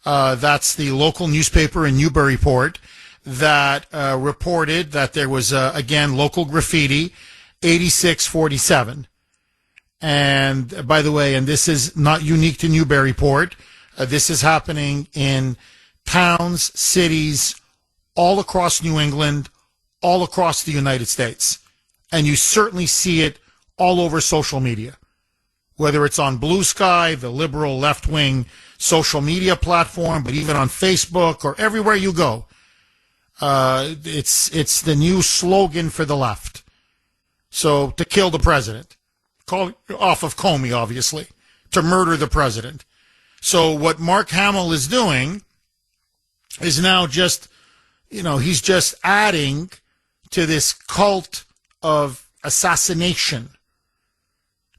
That's the local newspaper in Newburyport that reported that there was, again, local graffiti, 8647. And by the way, and this is not unique to Newburyport, this is happening in towns, cities, all across New England, all across the United States. And you certainly see it all over social media, whether it's on Blue Sky, the liberal left-wing social media platform, but even on Facebook or everywhere you go. It's the new slogan for the left. So to kill the president, call off of Comey, obviously, to murder the president. So what Mark Hamill is doing is now just, he's just adding to this cult of assassination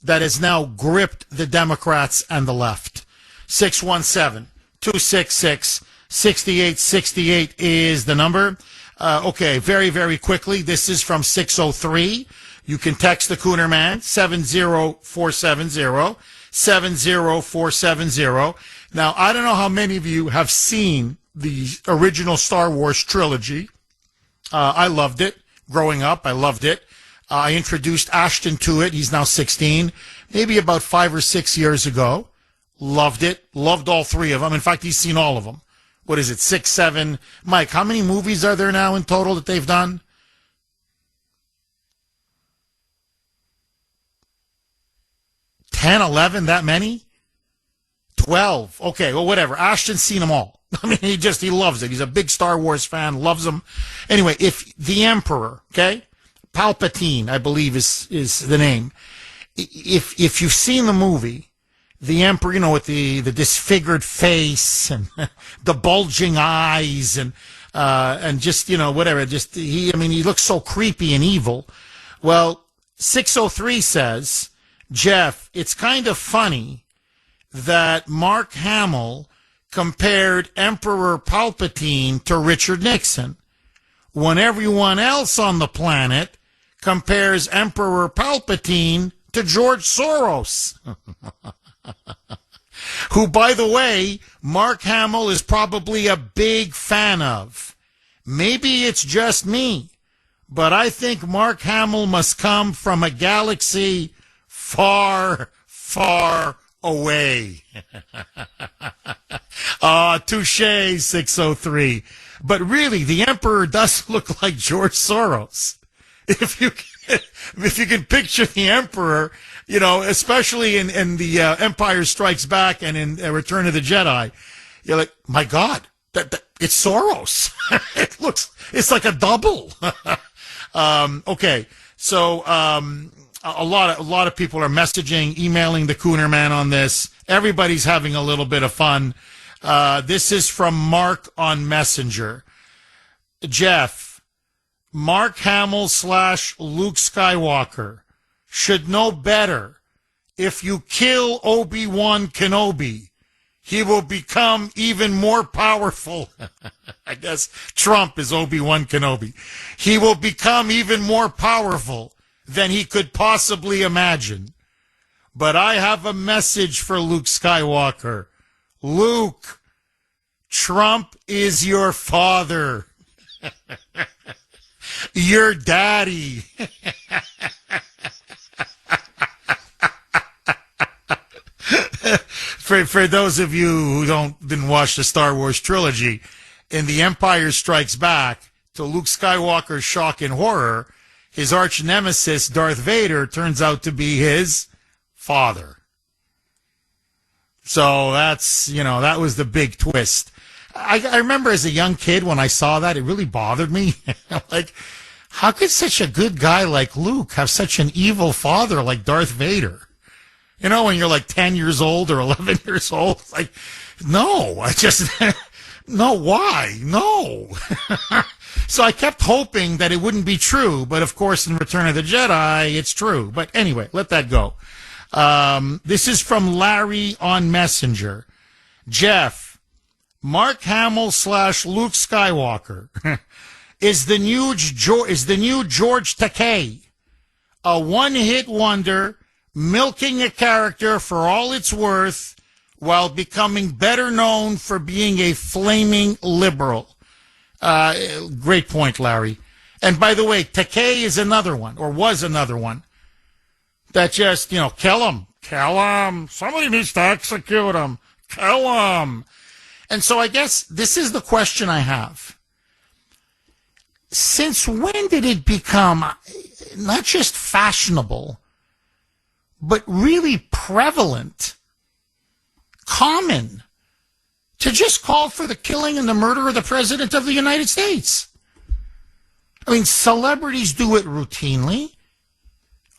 that has now gripped the Democrats and the left. 617-266-6868 is the number. Okay, very, very quickly. This is from 603. You can text the Kuhner Man, 70470, 70470. Now, I don't know how many of you have seen the original Star Wars trilogy. I loved it. Growing up, I loved it. I introduced Ashton to it. He's now 16, maybe about 5 or 6 years ago. Loved it. Loved all three of them. In fact, he's seen all of them. What is it, 6, 7? Mike, how many movies are there now in total that they've done? 10, 11, that many? 12. Okay, well, whatever. Ashton's seen them all. I mean, he loves it. He's a big Star Wars fan, loves them. Anyway, if the Emperor, okay, Palpatine, I believe is the name. If you've seen the movie, the Emperor, with the disfigured face and the bulging eyes and just, whatever, he looks so creepy and evil. Well, 603 says, Jeff, it's kind of funny that Mark Hamill compared Emperor Palpatine to Richard Nixon when everyone else on the planet compares Emperor Palpatine to George Soros, who, by the way, Mark Hamill is probably a big fan of. Maybe it's just me, but I think Mark Hamill must come from a galaxy far, far away. Touche, 603. But really, the Emperor does look like George Soros. If you can picture the Emperor, especially in the Empire Strikes Back and in Return of the Jedi, you're like, my God, it's Soros. It's like a double. Okay, so a lot of people are messaging, emailing the Kuhner Man on this. Everybody's having a little bit of fun. This is from Mark on Messenger. Jeff, Mark Hamill / Luke Skywalker should know better. If you kill Obi-Wan Kenobi, he will become even more powerful. I guess Trump is Obi-Wan Kenobi. He will become even more powerful than he could possibly imagine. But I have a message for Luke Skywalker. Luke, Trump is your father. Your daddy. For those of you who didn't watch the Star Wars trilogy, in The Empire Strikes Back, to Luke Skywalker's shock and horror, his arch nemesis, Darth Vader, turns out to be his father. So that was the big twist. I remember as a young kid when I saw that, it really bothered me. Like, how could such a good guy like Luke have such an evil father like Darth Vader? When you're like 10 years old or 11 years old, like, no, no, why? No. So I kept hoping that it wouldn't be true, but of course in Return of the Jedi, it's true. But anyway, let that go. This is from Larry on Messenger. Jeff, Mark Hamill / Luke Skywalker is the new George Takei, a one-hit wonder, milking a character for all it's worth while becoming better known for being a flaming liberal. Great point, Larry. And by the way, Takei is another one, or was another one, that just, kill him. Somebody needs to execute him. Kill him. And so I guess this is the question I have. Since when did it become not just fashionable, but really prevalent, common, to just call for the killing and the murder of the President of the United States? I mean, celebrities do it routinely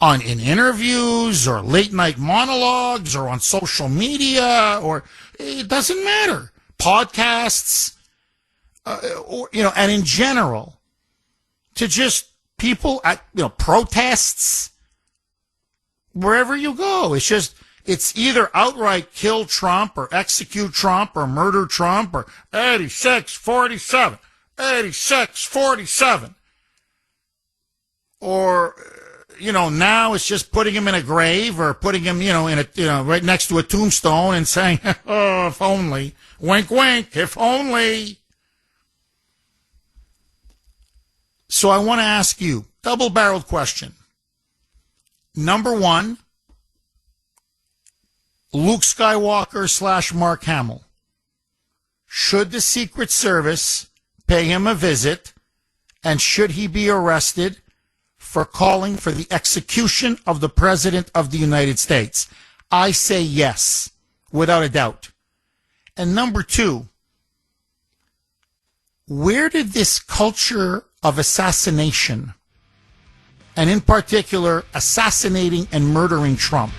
in interviews or late night monologues or on social media, or it doesn't matter. Podcasts, and in general, to just people at, protests, wherever you go. It's either outright kill Trump or execute Trump or murder Trump or 86-47, 86-47. Or, now it's just putting him in a grave or putting him, right next to a tombstone and saying, oh, if only, wink, wink, if only. So I want to ask you, double-barreled question. Number one, Luke Skywalker / Mark Hamill. Should the Secret Service pay him a visit, and should he be arrested for calling for the execution of the President of the United States? I say yes, without a doubt. And number two, where did this culture of assassination, and in particular, assassinating and murdering Trump?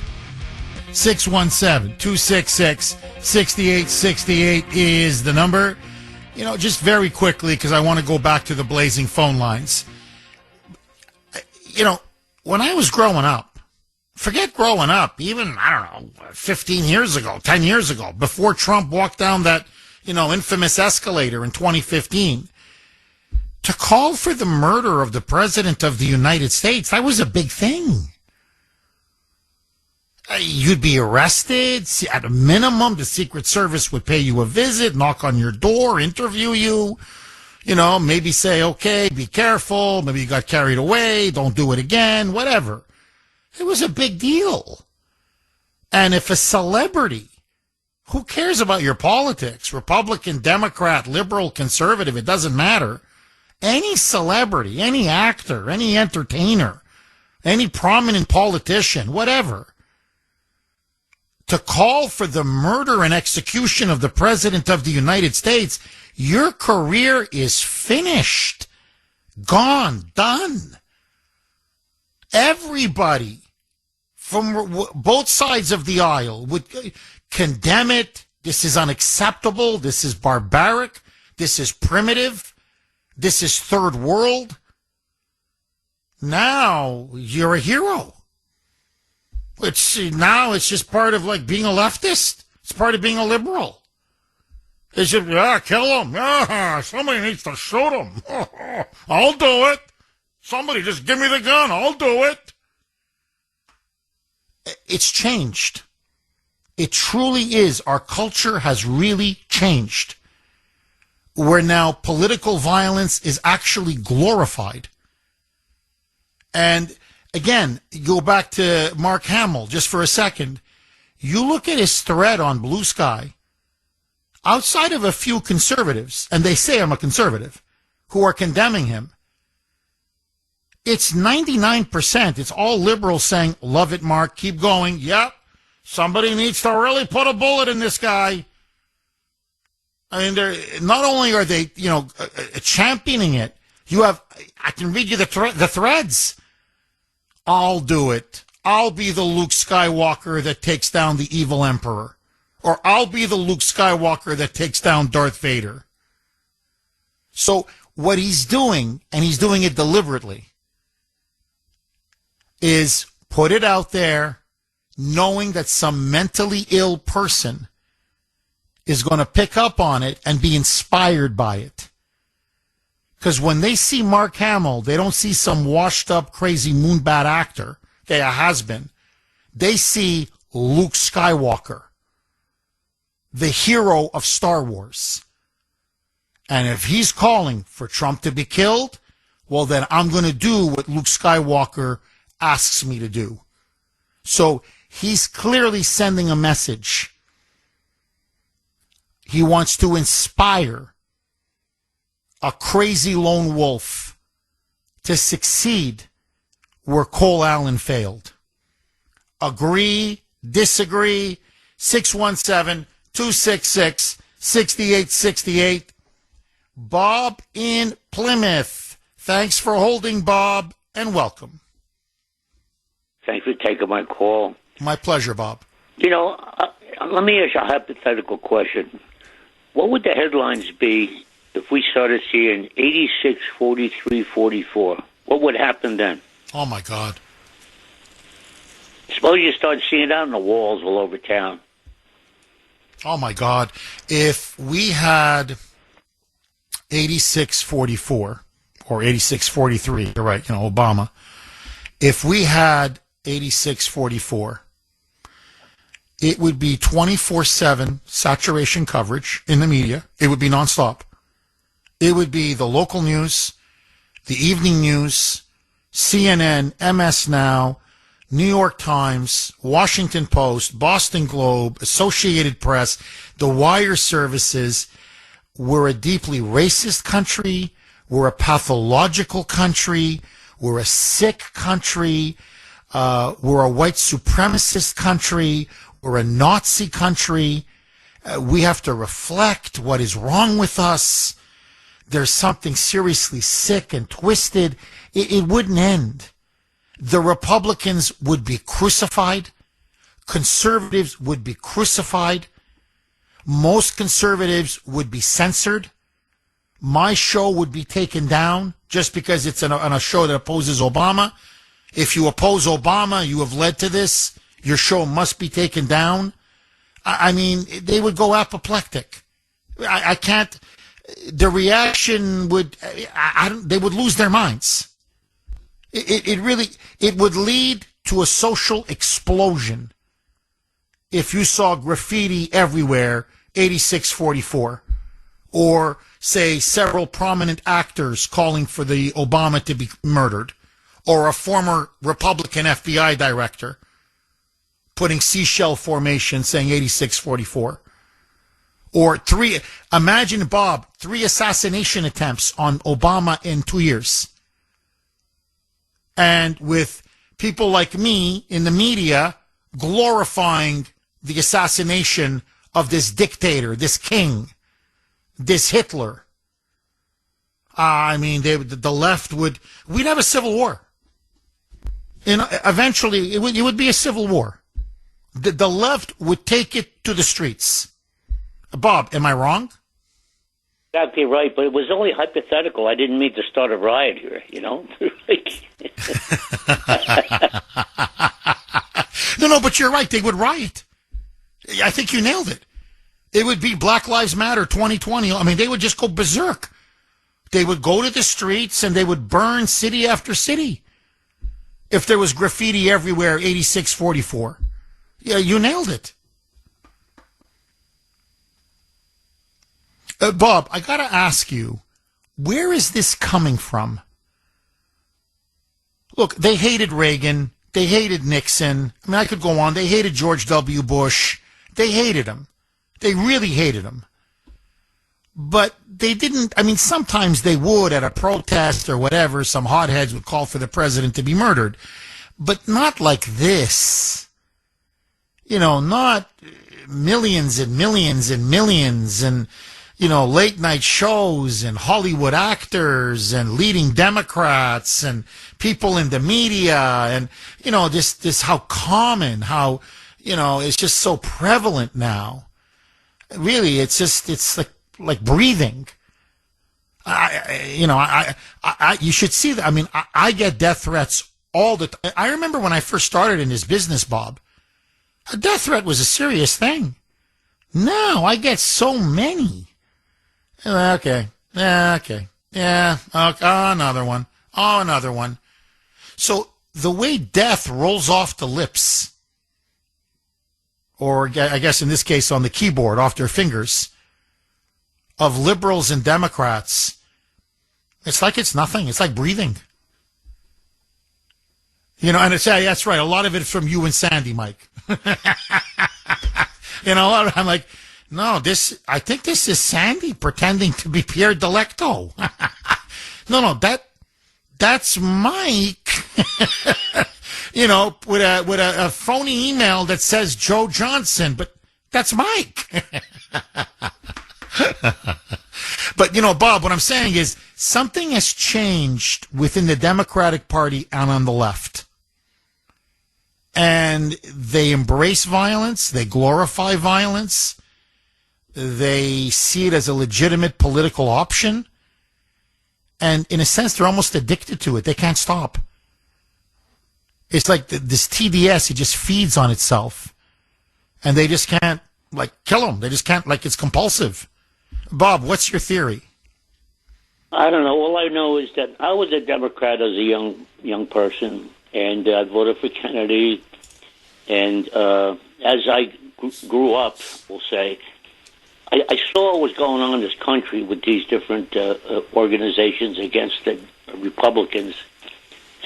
617-266-6868 is the number. Just very quickly, because I want to go back to the blazing phone lines. When I was growing up, forget growing up, even, 15 years ago, 10 years ago, before Trump walked down that, infamous escalator in 2015, to call for the murder of the President of the United States, that was a big thing. You'd be arrested. At a minimum, the Secret Service would pay you a visit, knock on your door, interview you, maybe say, okay, be careful. Maybe you got carried away. Don't do it again, whatever. It was a big deal. And if a celebrity, who cares about your politics, Republican, Democrat, liberal, conservative, it doesn't matter. Any celebrity, any actor, any entertainer, any prominent politician, whatever, to call for the murder and execution of the President of the United States, your career is finished, gone, done. Everybody from both sides of the aisle would condemn it. This is unacceptable. This is barbaric. This is primitive. This is third world. Now you're a hero. Now it's just part of being a leftist. It's part of being a liberal. They should, kill him. Somebody needs to shoot him. I'll do it. Somebody just give me the gun. I'll do it. It's changed. It truly is. Our culture has really changed. Where now political violence is actually glorified. And again, go back to Mark Hamill just for a second. You look at his thread on Blue Sky, outside of a few conservatives, and they say I'm a conservative, who are condemning him, it's 99%. It's all liberals saying, love it, Mark, keep going. Yep, somebody needs to really put a bullet in this guy. I mean, not only are they, championing it, I can read you the threads. I'll do it. I'll be the Luke Skywalker that takes down the evil emperor. Or I'll be the Luke Skywalker that takes down Darth Vader. So what he's doing, and he's doing it deliberately, is put it out there knowing that some mentally ill person is going to pick up on it and be inspired by it. Because when they see Mark Hamill, they don't see some washed up, crazy moonbat actor. Okay, a has-been. They see Luke Skywalker, the hero of Star Wars. And if he's calling for Trump to be killed, well, then I'm going to do what Luke Skywalker asks me to do. So he's clearly sending a message. He wants to inspire a crazy lone wolf to succeed where Cole Allen failed. Agree, disagree, 617-266-6868. Bob in Plymouth. Thanks for holding, Bob, and welcome. Thanks for taking my call. My pleasure, Bob. You know, let me ask you a hypothetical question. What would the headlines be if we started seeing 86, 43, 44? What would happen then? Oh, my God. Suppose you start seeing it on the walls all over town. Oh, my God. If we had 86-44 or 86-43, you're right, Obama. If we had 86-44, it would be 24/7 saturation coverage in the media. It would be nonstop. It would be the local news, the evening news, CNN, MS Now, New York Times, Washington Post, Boston Globe, Associated Press, the wire services. We're a deeply racist country. We're a pathological country. We're a sick country. We're a white supremacist country. We're a Nazi country. We have to reflect what is wrong with us. There's something seriously sick and twisted. It wouldn't end. The Republicans would be crucified. Conservatives would be crucified. Most conservatives would be censored. My show would be taken down just because it's on a show that opposes Obama. If you oppose Obama, you have led to this. Your show must be taken down. I mean, they would go apoplectic. I can't. The reaction would. They would lose their minds. It would lead to a social explosion if you saw graffiti everywhere, 86-44, or say several prominent actors calling for the Obama to be murdered, or a former Republican FBI director putting seashell formation saying 86-44. Or imagine, Bob, 3 assassination attempts on Obama in 2 years. And with people like me in the media glorifying the assassination of this dictator, this king, this Hitler. I mean, the left we'd have a civil war. Eventually, it would be a civil war. The left would take it to the streets. Bob, am I wrong? Exactly right, but it was only hypothetical. I didn't mean to start a riot here, No, but you're right. They would riot. I think you nailed it. It would be Black Lives Matter 2020. I mean, they would just go berserk. They would go to the streets and they would burn city after city. If there was graffiti everywhere, 86-44. Yeah, you nailed it. Bob, I got to ask you, where is this coming from? Look, they hated Reagan. They hated Nixon. I mean, I could go on. They hated George W. Bush. They hated him. They really hated him. But they didn't, I mean, sometimes they would at a protest or whatever. Some hotheads would call for the president to be murdered. But not like this. Not millions and millions and millions and late night shows and Hollywood actors and leading Democrats and people in the media and, this how common, how, it's just so prevalent now. Really, it's like breathing. You should see that. I mean, I get death threats all the time. I remember when I first started in this business, Bob, a death threat was a serious thing. Now I get so many. Okay. Yeah. Okay. Oh, another one. Oh, another one. So the way death rolls off the lips, or I guess in this case on the keyboard, off their fingers, of liberals and Democrats, it's like it's nothing. It's like breathing. And it's, yeah, that's right. A lot of it is from you and Sandy, Mike. I'm like, no, I think this is Sandy pretending to be Pierre Delecto. No, that's Mike. With a phony email that says Joe Johnson, but that's Mike. But, Bob, what I'm saying is something has changed within the Democratic Party and on the left. And they embrace violence. They glorify violence. They see it as a legitimate political option. And in a sense, they're almost addicted to it. They can't stop. It's like this TDS, it just feeds on itself. And they just can't, kill them. They just can't, it's compulsive. Bob, what's your theory? I don't know. All I know is that I was a Democrat as a young person, and I voted for Kennedy. And as I grew up, we'll say, I saw what was going on in this country with these different organizations against the Republicans.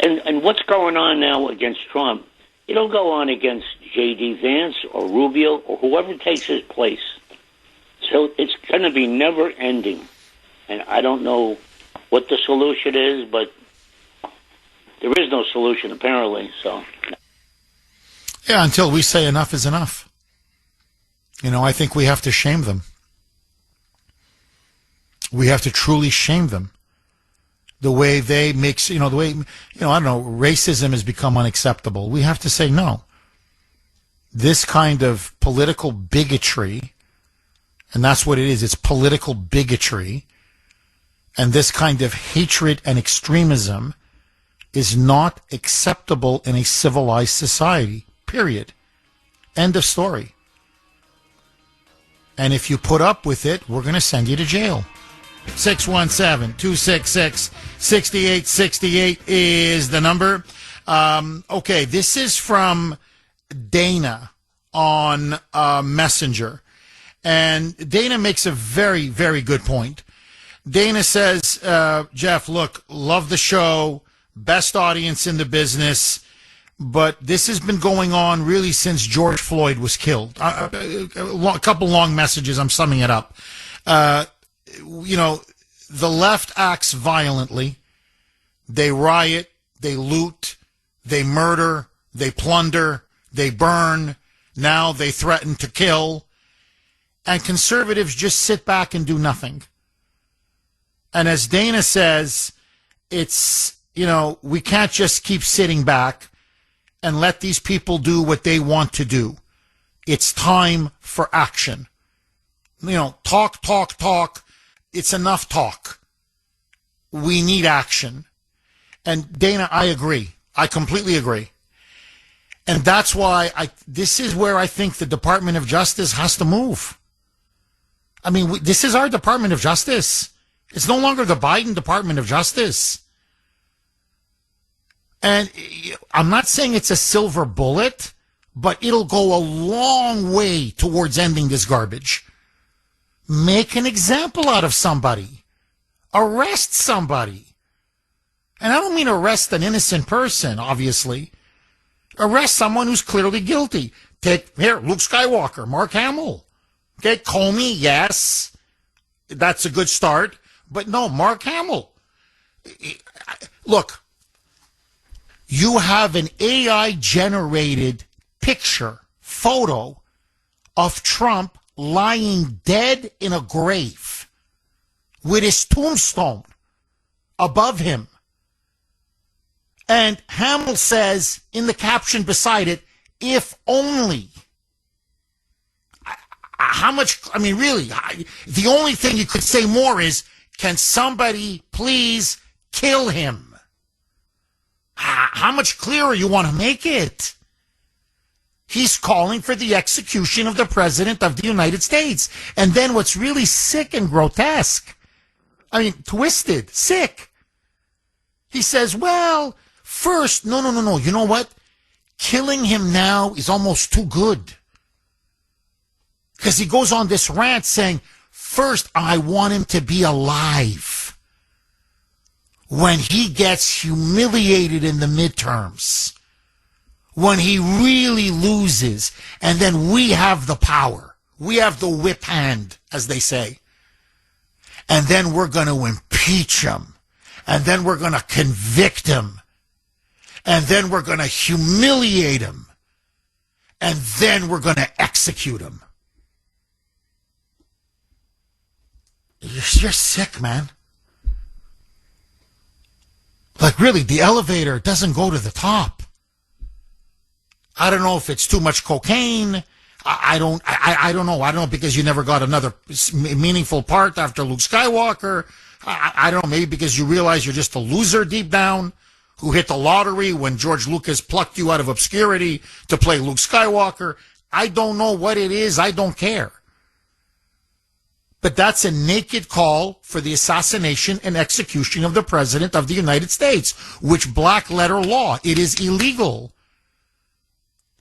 And what's going on now against Trump, you don't go on against J.D. Vance or Rubio or whoever takes his place. So it's going to be never ending. And I don't know what the solution is, but there is no solution apparently. So, yeah, until we say enough is enough. I think we have to shame them. We have to truly shame them. The way they mix, I don't know, racism has become unacceptable. We have to say no. This kind of political bigotry, and that's what it is, it's political bigotry, and this kind of hatred and extremism is not acceptable in a civilized society, period. End of story. And if you put up with it, we're going to send you to jail. 617-266-6868 is the number. Okay, this is from Dana on Messenger. And Dana makes a very, very good point. Dana says, Jeff, look, love the show, best audience in the business, but this has been going on really since George Floyd was killed. A couple long messages, I'm summing it up. The left acts violently. They riot, they loot, they murder, they plunder, they burn. Now they threaten to kill. And conservatives just sit back and do nothing. And as Dana says, it's, we can't just keep sitting back and let these people do what they want to do. It's time for action. Talk. It's enough talk. We need action. And Dana, I agree. I completely agree. And that's why this is where I think the Department of Justice has to move. I mean, this is our Department of Justice. It's no longer the Biden Department of Justice. And I'm not saying it's a silver bullet, but it'll go a long way towards ending this garbage. Make an example out of somebody. Arrest somebody. And I don't mean arrest an innocent person, obviously. Arrest someone who's clearly guilty. Luke Skywalker, Mark Hamill. Okay, Comey, yes. That's a good start. But no, Mark Hamill. Look, you have an AI-generated photo of Trump lying dead in a grave with his tombstone above him. And Hamill says in the caption beside it, if only. The only thing you could say more is, can somebody please kill him? How much clearer you want to make it? He's calling for the execution of the President of the United States. And then what's really sick and grotesque, twisted, sick. He says, well, first, no. You know what? Killing him now is almost too good. Because he goes on this rant saying, first, I want him to be alive when he gets humiliated in the midterms. When he really loses, and then we have the power. We have the whip hand, as they say. And then we're going to impeach him. And then we're going to convict him. And then we're going to humiliate him. And then we're going to execute him. You're sick, man. Like, really, the elevator doesn't go to the top. I don't know if it's too much cocaine. I don't know. I don't know because you never got another meaningful part after Luke Skywalker. I don't know. Maybe because you realize you're just a loser deep down who hit the lottery when George Lucas plucked you out of obscurity to play Luke Skywalker. I don't know what it is. I don't care. But that's a naked call for the assassination and execution of the President of the United States, which black letter law. It is illegal.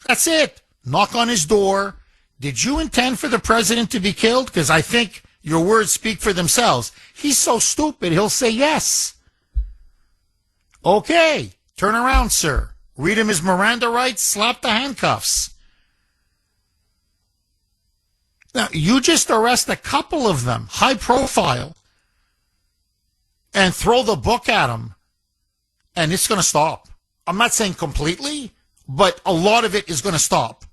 That's it. Knock on his door. Did you intend for the President to be killed? Because I think your words speak for themselves. He's so stupid, he'll say yes. Okay, turn around, sir. Read him his Miranda rights, slap the handcuffs. Now, you just arrest a couple of them, high profile, and throw the book at them, and it's going to stop. I'm not saying completely, but a lot of it is going to stop.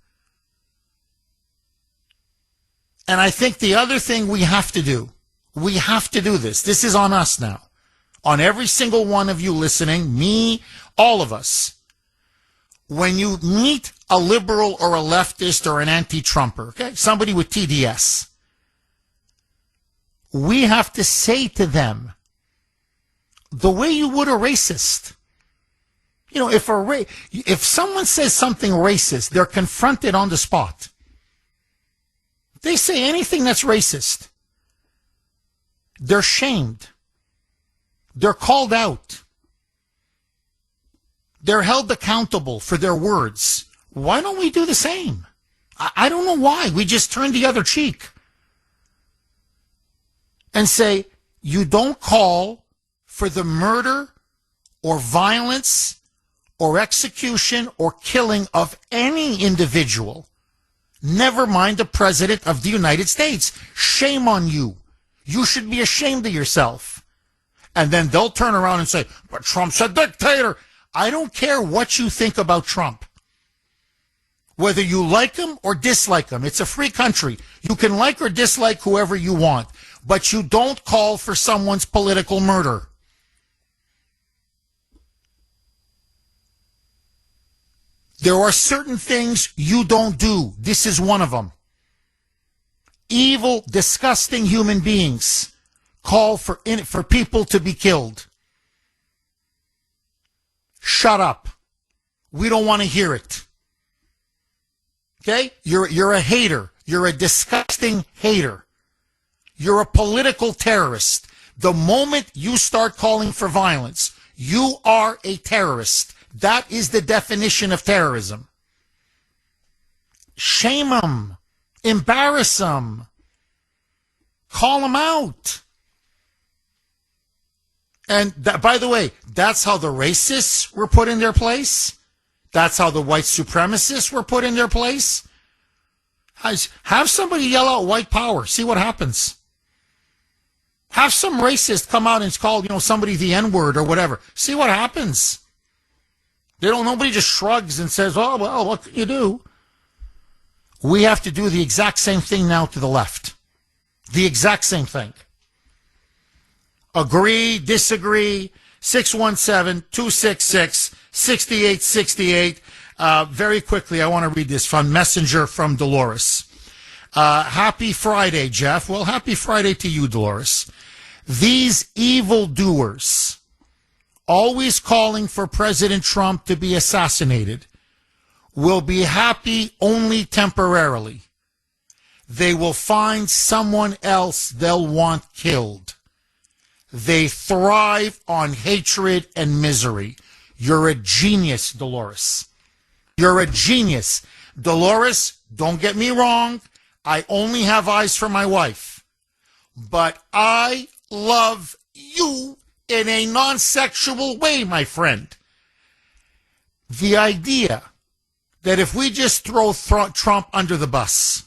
And I think the other thing we have to do this. This is on us now. On every single one of you listening, me, all of us. When you meet a liberal or a leftist or an anti-Trumper, okay, somebody with TDS, we have to say to them the way you would a racist. You know, if someone says something racist, they're confronted on the spot. They say anything that's racist, they're shamed. They're called out. They're held accountable for their words. Why don't we do the same? I don't know why. We just turn the other cheek and say, you don't call for the murder or violence or execution or killing of any individual. Never mind the President of the United States. Shame on you. You should be ashamed of yourself. And then they'll turn around and say, but Trump's a dictator. I don't care what you think about Trump. Whether you like him or dislike him. It's a free country. You can like or dislike whoever you want. But you don't call for someone's political murder. There are certain things you don't do. This is one of them. Evil, disgusting human beings call for people to be killed. Shut up. We don't want to hear it. Okay? You're a hater. You're a disgusting hater. You're a political terrorist. The moment you start calling for violence, you are a terrorist. That is the definition of terrorism. Shame them. Embarrass them. Call them out. And by the way, that's how the racists were put in their place. That's how the white supremacists were put in their place. Have somebody yell out white power. See what happens. Have some racist come out and call, somebody the N-word or whatever. See what happens. Nobody just shrugs and says, oh, well, what can you do? We have to do the exact same thing now to the left. The exact same thing. Agree, disagree, 617-266-6868. Very quickly, I want to read this from Messenger from Dolores. Happy Friday, Jeff. Well, happy Friday to you, Dolores. These evildoers, always calling for President Trump to be assassinated, will be happy only temporarily. They will find someone else they'll want killed. They thrive on hatred and misery. You're a genius, Dolores. You're a genius. Dolores, don't get me wrong. I only have eyes for my wife. But I love you in a non-sexual way, my friend. The idea that if we just throw Trump under the bus,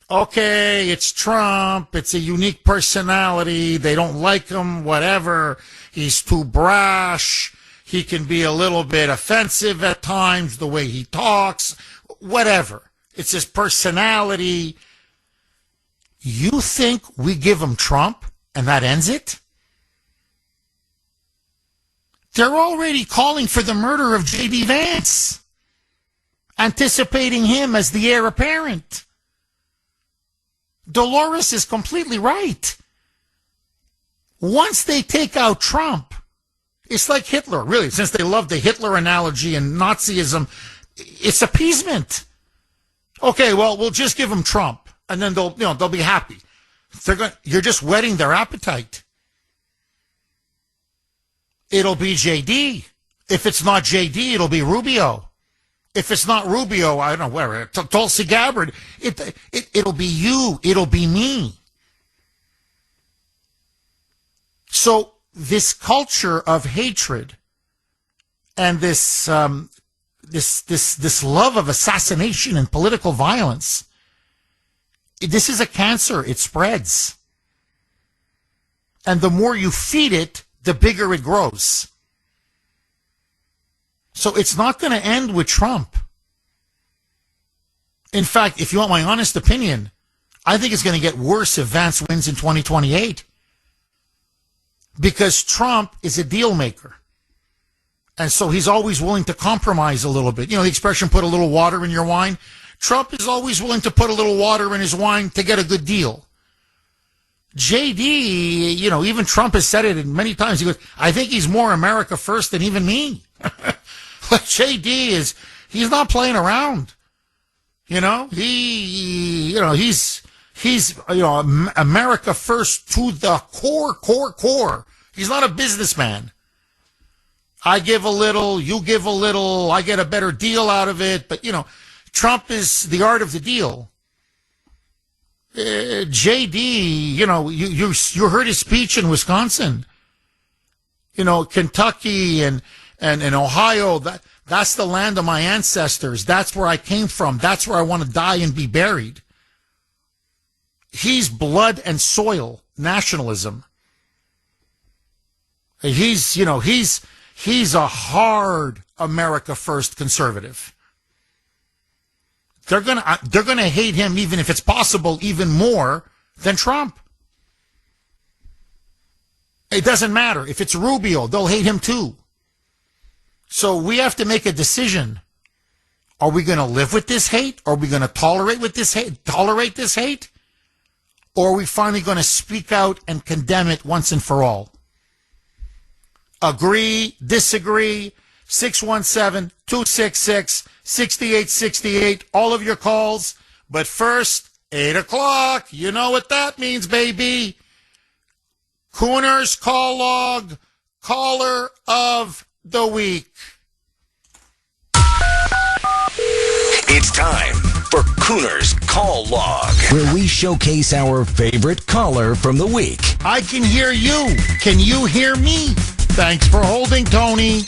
okay, it's Trump, it's a unique personality, they don't like him, whatever, he's too brash, he can be a little bit offensive at times, the way he talks, whatever. It's his personality. You think we give them Trump and that ends it? They're already calling for the murder of J.D. Vance, anticipating him as the heir apparent. Dolores is completely right. Once they take out Trump, it's like Hitler, really, since they love the Hitler analogy and Nazism, it's appeasement. Okay, well, we'll just give them Trump, and then they'll be happy. You're just whetting their appetite. It'll be JD. If it's not JD, it'll be Rubio. If it's not Rubio, I don't know where. Tulsi Gabbard. It'll be you. It'll be me. So this culture of hatred and this love of assassination and political violence, this is a cancer. It spreads. And the more you feed it, the bigger it grows. So it's not going to end with Trump. In fact, if you want my honest opinion, I think it's going to get worse if Vance wins in 2028. Because Trump is a deal maker. And so he's always willing to compromise a little bit. You know the expression, put a little water in your wine? Trump is always willing to put a little water in his wine to get a good deal. JD, even Trump has said it many times. He goes, I think he's more America first than even me. Like JD he's not playing around. He's America first to the core. He's not a businessman. I give a little, you give a little, I get a better deal out of it. But, Trump is the art of the deal. JD, you heard his speech in Wisconsin. Kentucky and Ohio, that's the land of my ancestors. That's where I came from. That's where I want to die and be buried. He's blood and soil nationalism. He's a hard America first conservative. They're gonna hate him, even if it's possible, even more than Trump. It doesn't matter. If it's Rubio, they'll hate him too. So we have to make a decision. Are we going to live with this hate? Are we going to tolerate this hate? Or are we finally going to speak out and condemn it once and for all? Agree, disagree, 617-266-6868, all of your calls. But first, 8 o'clock, you know what that means, baby. Kuhner's call log, caller of the week. It's time for Kuhner's Call Log, where we showcase our favorite caller from the week. I can hear you. Can you hear me? Thanks for holding, Tony.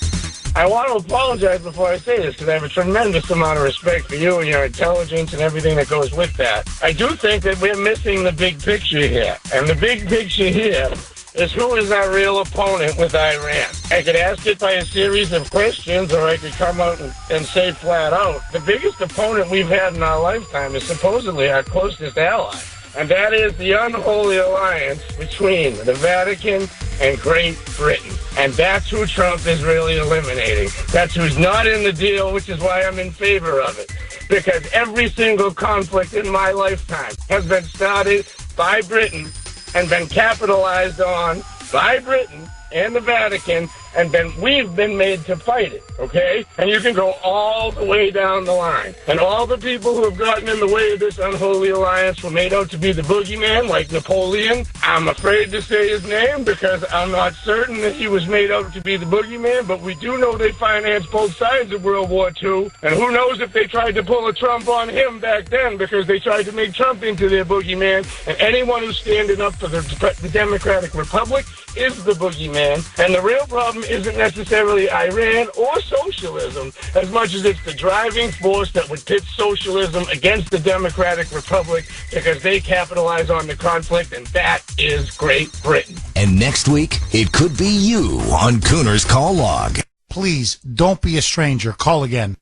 I want to apologize before I say this because I have a tremendous amount of respect for you and your intelligence and everything that goes with that. I do think that we're missing the big picture here. And the big picture here is who is our real opponent with Iran. I could ask it by a series of questions, or I could come out and say flat out, the biggest opponent we've had in our lifetime is supposedly our closest ally. And that is the unholy alliance between the Vatican and Great Britain. And that's who Trump is really eliminating. That's who's not in the deal, which is why I'm in favor of it. Because every single conflict in my lifetime has been started by Britain and been capitalized on by Britain and the Vatican, and then we've been made to fight it, okay? And you can go all the way down the line. And all the people who have gotten in the way of this unholy alliance were made out to be the boogeyman, like Napoleon. I'm afraid to say his name because I'm not certain that he was made out to be the boogeyman, but we do know they financed both sides of World War II. And who knows if they tried to pull a Trump on him back then because they tried to make Trump into their boogeyman. And anyone who's standing up for the Democratic Republic is the boogeyman. And the real problem isn't necessarily Iran or socialism as much as it's the driving force that would pit socialism against the Democratic Republic because they capitalize on the conflict, and that is Great Britain. And next week, it could be you on Kuhner's Call Log. Please, don't be a stranger. Call again.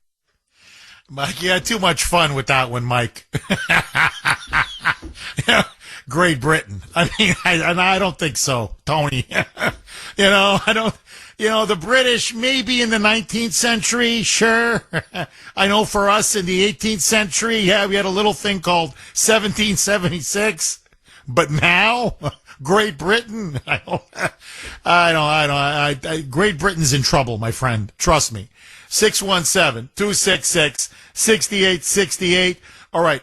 Mike, you had too much fun with that one, Mike. Great Britain. I mean, I don't think so, Tony. I don't. The British, maybe in the 19th century, sure. I know for us in the 18th century, yeah, we had a little thing called 1776. But now, Great Britain, Great Britain's in trouble, my friend. Trust me. 617-266-6868. All right.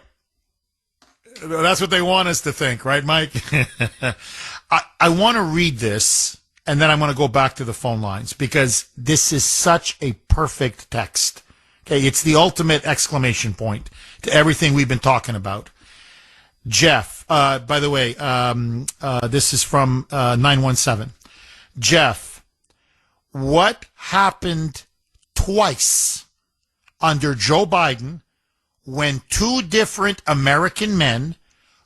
That's what they want us to think, right, Mike? I want to read this, and then I'm going to go back to the phone lines, because this is such a perfect text. Okay, it's the ultimate exclamation point to everything we've been talking about. Jeff, by the way, this is from 917. Jeff, what happened twice under Joe Biden when two different American men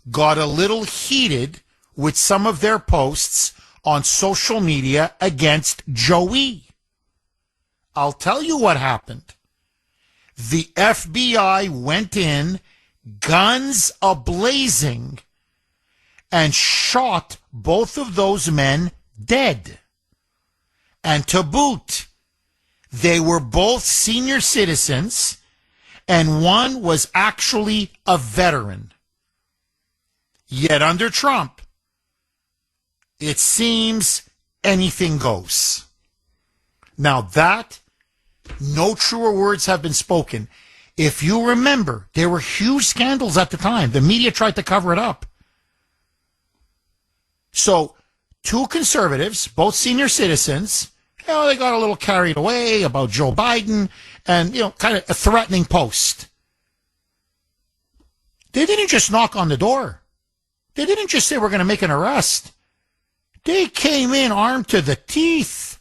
got a little heated with some of their posts on social media against Joey? I'll tell you what happened. The FBI went in, guns a-blazing, and shot both of those men dead. And to boot, they were both senior citizens, and one was actually a veteran. Yet under Trump, it seems anything goes. Now that, no truer words have been spoken. If you remember, there were huge scandals at the time. The media tried to cover it up. So, two conservatives, both senior citizens, they got a little carried away about Joe Biden and, kind of a threatening post. They didn't just knock on the door. They didn't just say, we're going to make an arrest. They came in armed to the teeth,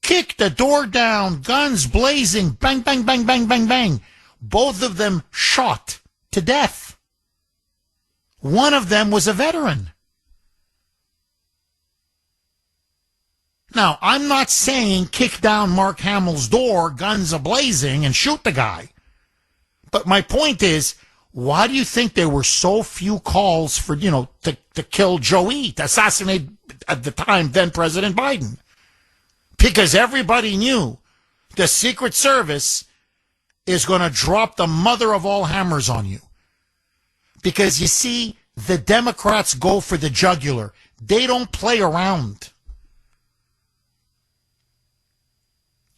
kicked the door down, guns blazing, bang, bang, bang, bang, bang, bang. Both of them shot to death. One of them was a veteran. Now, I'm not saying kick down Mark Hamill's door, guns a-blazing, and shoot the guy. But my point is, why do you think there were so few calls for, to kill Joey, to assassinate, at the time, then President Biden? Because everybody knew the Secret Service is going to drop the mother of all hammers on you. Because you see, the Democrats go for the jugular. They don't play around.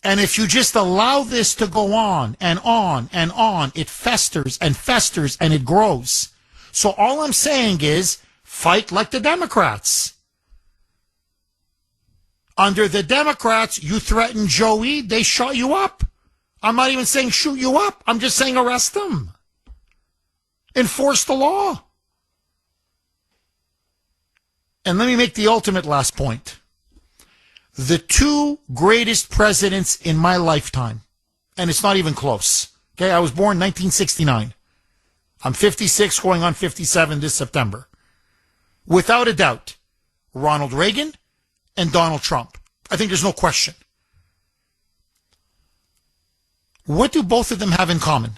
And if you just allow this to go on and on and on, it festers and festers and it grows. So all I'm saying is, fight like the Democrats. Under the Democrats, you threatened Joey, they shot you up. I'm not even saying shoot you up. I'm just saying arrest them. Enforce the law. And let me make the ultimate last point. The two greatest presidents in my lifetime, and it's not even close. Okay, I was born in 1969. I'm 56, going on 57 this September. Without a doubt, Ronald Reagan and Donald Trump. I think there's no question. What do both of them have in common?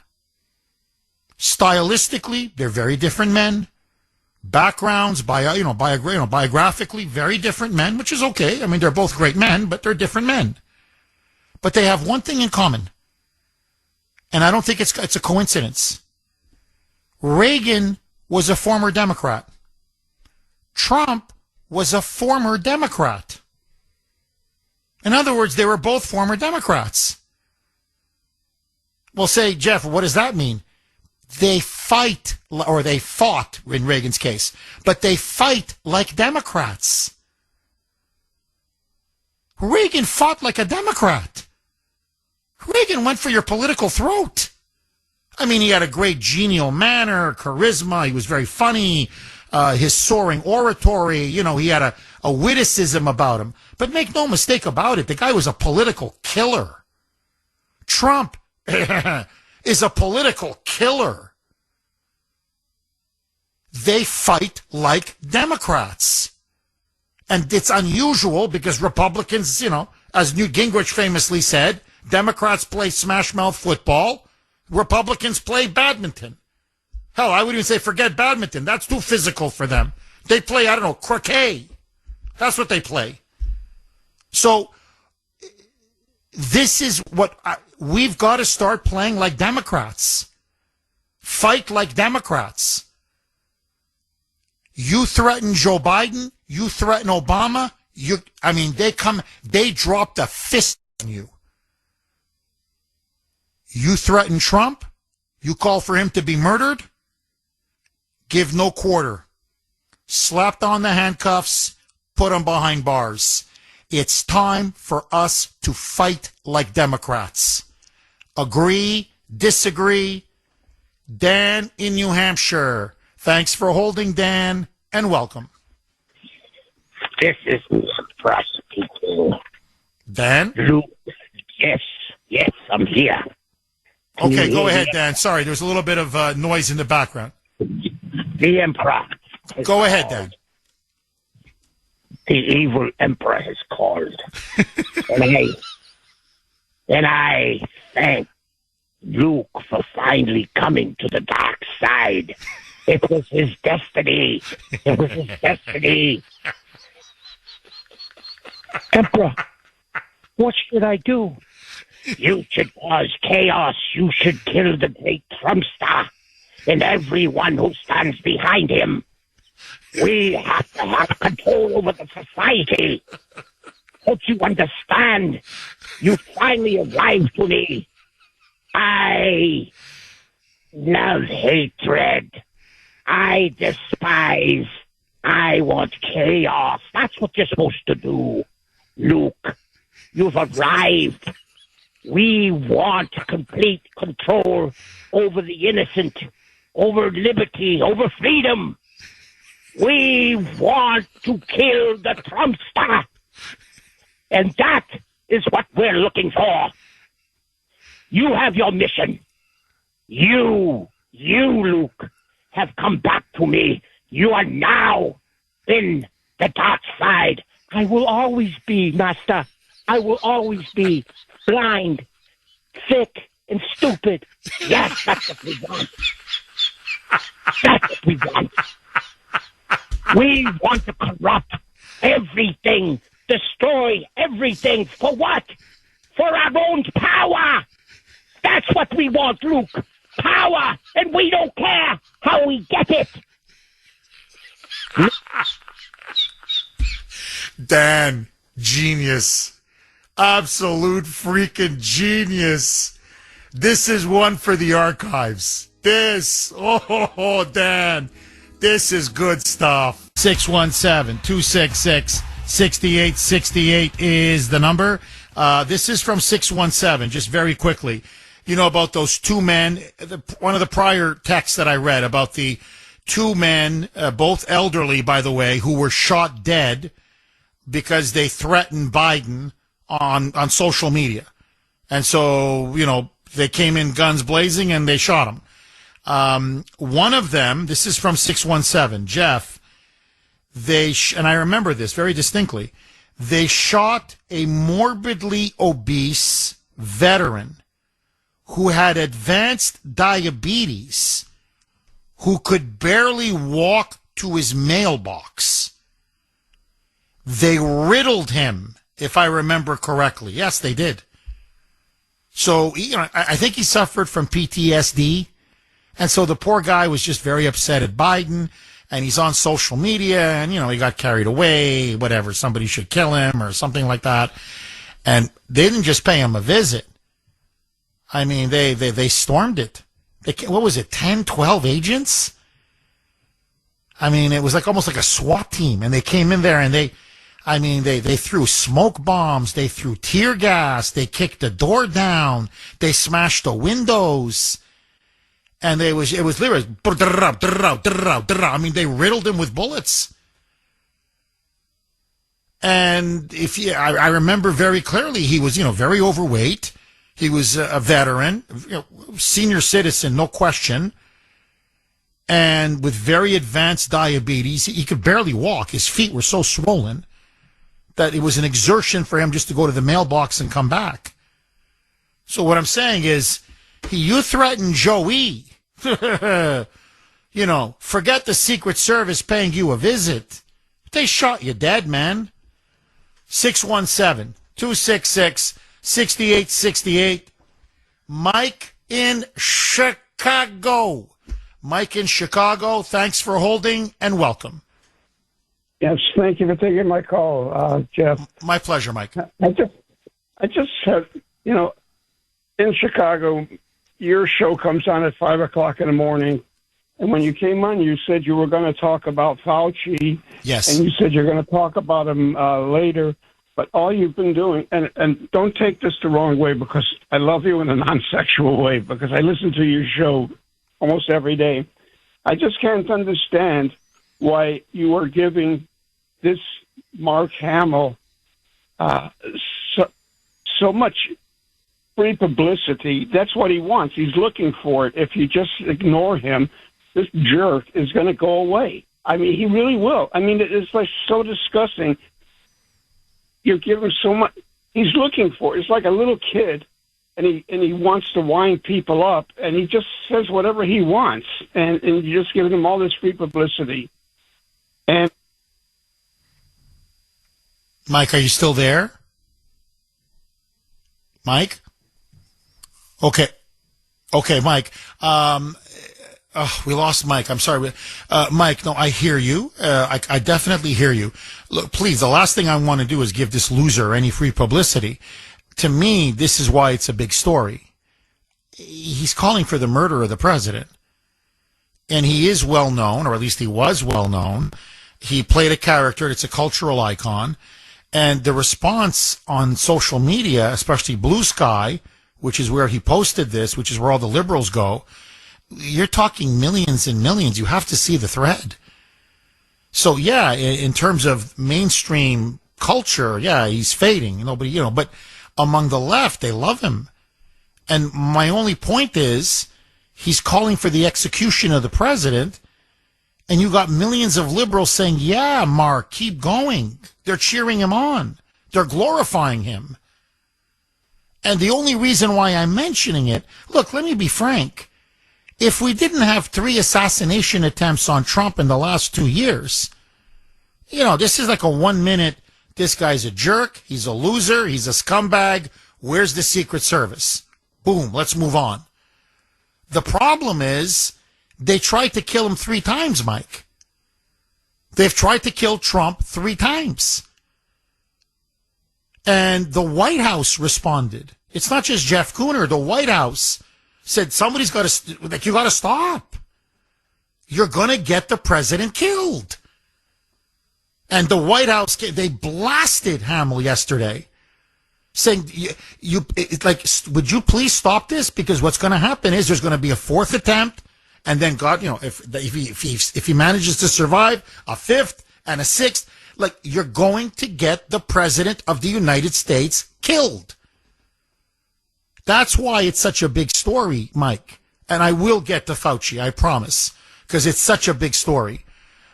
Stylistically, they're very different men. Backgrounds, biographically, very different men, which is okay. I mean, they're both great men, but they're different men. But they have one thing in common. And I don't think it's a coincidence. Reagan was a former Democrat. Trump was a former Democrat. In other words, they were both former Democrats. Well, say, Jeff, what does that mean? They fight, or they fought in Reagan's case, but they fight like Democrats. Reagan fought like a Democrat. Reagan went for your political throat. I mean, he had a great genial manner, charisma, he was very funny, his soaring oratory, he had a witticism about him. But make no mistake about it, the guy was a political killer. Trump is a political killer. They fight like Democrats. And it's unusual because Republicans, as Newt Gingrich famously said, Democrats play smash mouth football, Republicans play badminton. Hell, I would even say forget badminton. That's too physical for them. They play, I don't know, croquet. That's what they play. So this is what we've got to start playing like Democrats. Fight like Democrats. You threaten Joe Biden, you threaten Obama, they dropped a fist on you. You threaten Trump, you call for him to be murdered, give no quarter. Slapped on the handcuffs, put him behind bars. It's time for us to fight like Democrats. Agree, disagree. Dan in New Hampshire. Thanks for holding, Dan, and welcome. This is prosecuting. Dan? Luke. Yes, I'm here. Okay, go ahead, Dan. Sorry, there's a little bit of noise in the background. The Emperor. Go ahead, Dan. The evil Emperor has called. and I thank Luke for finally coming to the dark side. It was his destiny. It was his destiny. Emperor, what should I do? You should cause chaos. You should kill the great Trumpster and everyone who stands behind him. We have to have control over the society. Don't you understand? You finally arrived to me. I love hatred. I despise. I want chaos. That's what you're supposed to do. Luke, you've arrived. We want complete control over the innocent, over liberty, over freedom. We want to kill the Trumpster. And that is what we're looking for. You have your mission. You, Luke, have come back to me. You are now in the dark side. I will always be, Master. I will always be blind, sick, and stupid. Yes, that's what we want. That's what we want. We want to corrupt everything, destroy everything. For what? For our own power. That's what we want, Luke. Power, and we don't care how we get it. Dan, genius. Absolute freaking genius. This is one for the archives. Dan, this is good stuff. 617-266-6868 is the number. This is from 617, just very quickly. You know about those two men, one of the prior texts that I read about the two men, both elderly, by the way, who were shot dead because they threatened Biden on social media. And so, they came in guns blazing and they shot him. One of them, this is from 617, Jeff, and I remember this very distinctly, they shot a morbidly obese veteran who had advanced diabetes, who could barely walk to his mailbox. They riddled him, if I remember correctly. Yes, they did. So, I think he suffered from PTSD. And so the poor guy was just very upset at Biden, and he's on social media, and, he got carried away, whatever, somebody should kill him or something like that. And they didn't just pay him a visit. I mean, they stormed it. What was it, 10, 12 agents? I mean, it was almost like a SWAT team, and they came in there and they threw smoke bombs, they threw tear gas, they kicked the door down, they smashed the windows, and it was literally, I mean, they riddled him with bullets. And I remember very clearly, he was, very overweight. He was a veteran, senior citizen, no question. And with very advanced diabetes, he could barely walk. His feet were so swollen that it was an exertion for him just to go to the mailbox and come back. So what I'm saying is, you threaten Joey. Forget the Secret Service paying you a visit. They shot you dead, man. 617-266-6868. Mike in Chicago. Mike in Chicago, thanks for holding and welcome. Yes, thank you for taking my call, Jeff. My pleasure, Mike. I just said, in Chicago, your show comes on at 5 o'clock in the morning. And when you came on, you said you were going to talk about Fauci. Yes. And you said you're going to talk about him later. But all you've been doing, and don't take this the wrong way, because I love you in a non-sexual way, because I listen to your show almost every day. I just can't understand why you are giving this Mark Hamill so much free publicity. That's what he wants. He's looking for it. If you just ignore him, this jerk is going to go away. I mean, he really will. I mean, it's like so disgusting. You're giving so much. He's looking for it. It's like a little kid, and he wants to wind people up, and he just says whatever he wants, and you're just giving him all this free publicity. And Mike, are you still there? Mike? Okay, Mike. We lost Mike. I'm sorry. Mike, no, I hear you. I definitely hear you. Look, please, the last thing I want to do is give this loser any free publicity. To me, this is why it's a big story. He's calling for the murder of the president. And he is well known, or at least he was well known. He played a character. It's a cultural icon. And the response on social media, especially Blue Sky, which is where he posted this, which is where all the liberals go, you're talking millions and millions. You have to see the thread. So, yeah, in terms of mainstream culture, yeah, he's fading. Nobody, but among the left, they love him. And my only point is he's calling for the execution of the president. And you got millions of liberals saying, yeah, Mark, keep going. They're cheering him on. They're glorifying him. And the only reason why I'm mentioning it, look, let me be frank. If we didn't have 3 assassination attempts on Trump in the last 2 years, this is like a 1 minute, this guy's a jerk, he's a loser, he's a scumbag, where's the Secret Service? Boom, let's move on. The problem is they tried to kill him 3 times, Mike. They've tried to kill Trump 3 times. And the White House responded. It's not just Jeff Kuhner, the White House said somebody's got to, you got to stop. You're going to get the president killed. And the White House, they blasted Hamill yesterday, saying, would you please stop this? Because what's going to happen is there's going to be a 4th attempt, and then God, if he manages to survive, a 5th and a 6th, you're going to get the president of the United States killed. That's why it's such a big story, Mike. And I will get to Fauci, I promise, because it's such a big story.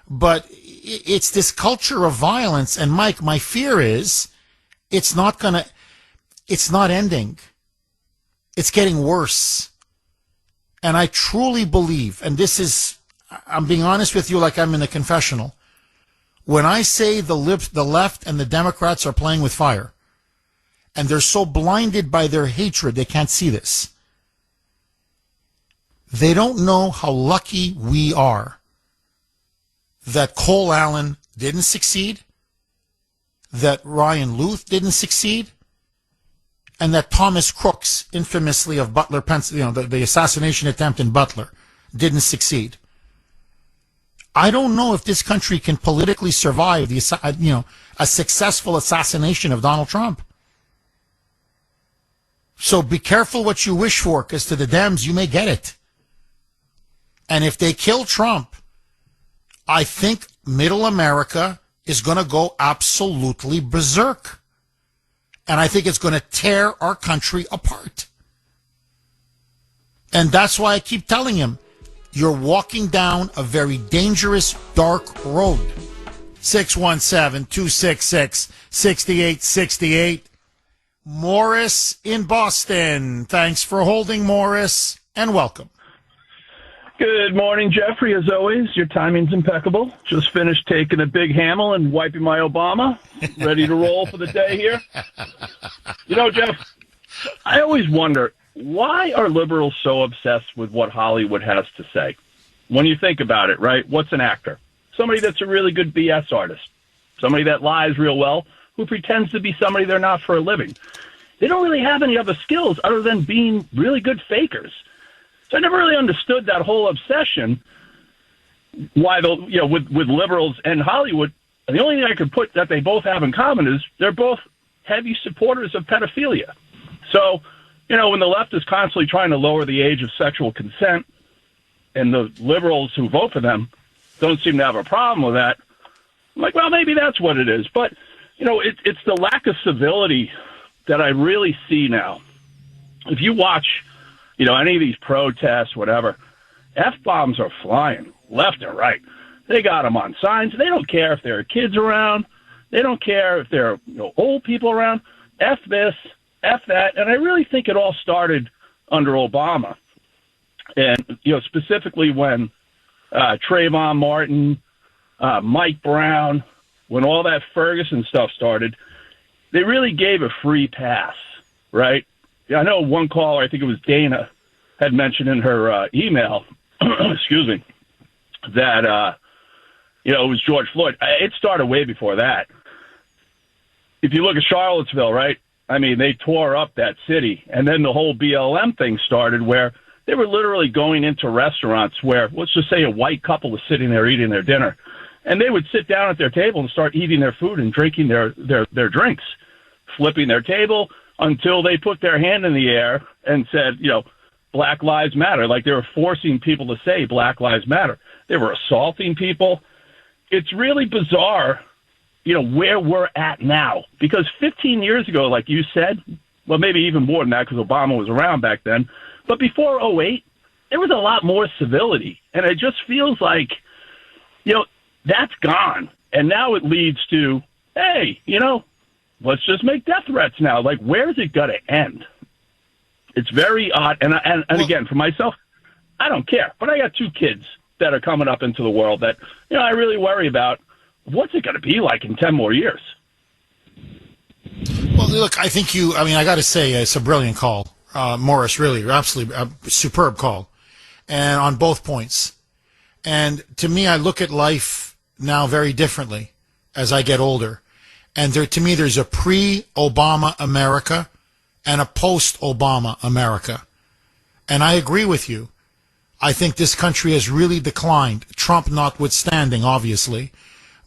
But it's this culture of violence. And Mike, my fear is it's not ending. It's getting worse. And I truly believe, and I'm being honest with you like I'm in a confessional. When I say the left and the Democrats are playing with fire, and they're so blinded by their hatred, they can't see this. They don't know how lucky we are that Cole Allen didn't succeed, that Ryan Luth didn't succeed, and that Thomas Crooks, infamously of Butler, Pennsylvania, the assassination attempt in Butler, didn't succeed. I don't know if this country can politically survive a successful assassination of Donald Trump. So be careful what you wish for, because to the Dems, you may get it. And if they kill Trump, I think middle America is going to go absolutely berserk. And I think it's going to tear our country apart. And that's why I keep telling him, you're walking down a very dangerous, dark road. 617-266-6868. Morris in Boston. Thanks for holding, Morris, and welcome. Good morning, Jeffrey. As always, your timing's impeccable. Just finished taking a big Hamill and wiping my Obama. Ready to roll for the day here. You know, Jeff, I always wonder, why are liberals so obsessed with what Hollywood has to say? When you think about it, right? What's an actor? Somebody that's a really good BS artist. Somebody that lies real well, who pretends to be somebody they're not for a living. They don't really have any other skills other than being really good fakers. So I never really understood that whole obsession. Why with liberals and Hollywood, and the only thing I could put that they both have in common is they're both heavy supporters of pedophilia. So, when the left is constantly trying to lower the age of sexual consent, and the liberals who vote for them don't seem to have a problem with that, I'm like, well, maybe that's what it is. But it's the lack of civility that I really see now. If you watch any of these protests, whatever, F-bombs are flying left and right. They got them on signs. They don't care if there are kids around. They don't care if there are old people around. F this, F that. And I really think it all started under Obama. And, specifically when Trayvon Martin, Mike Brown, when all that Ferguson stuff started, they really gave a free pass, right? I know one caller, I think it was Dana, had mentioned in her email, excuse me, that, it was George Floyd. It started way before that. If you look at Charlottesville, right, I mean, they tore up that city. And then the whole BLM thing started where they were literally going into restaurants where, let's just say a white couple was sitting there eating their dinner. And they would sit down at their table and start eating their food and drinking their drinks, flipping their table, until they put their hand in the air and said, Black Lives Matter. Like they were forcing people to say Black Lives Matter. They were assaulting people. It's really bizarre, where we're at now. Because 15 years ago, like you said, well, maybe even more than that because Obama was around back then. But before '08, there was a lot more civility. And it just feels like, that's gone. And now it leads to, hey, let's just make death threats now. Like, where's it going to end? It's very odd. And again, for myself, I don't care. But I got 2 kids that are coming up into the world that, I really worry about. What's it going to be like in 10 more years? Well, look, I think I got to say, it's a brilliant call. Morris, really, absolutely a superb call. And on both points. And to me, I look at life now very differently as I get older. And to me, there's a pre-Obama America and a post-Obama America. And I agree with you. I think this country has really declined, Trump notwithstanding, obviously.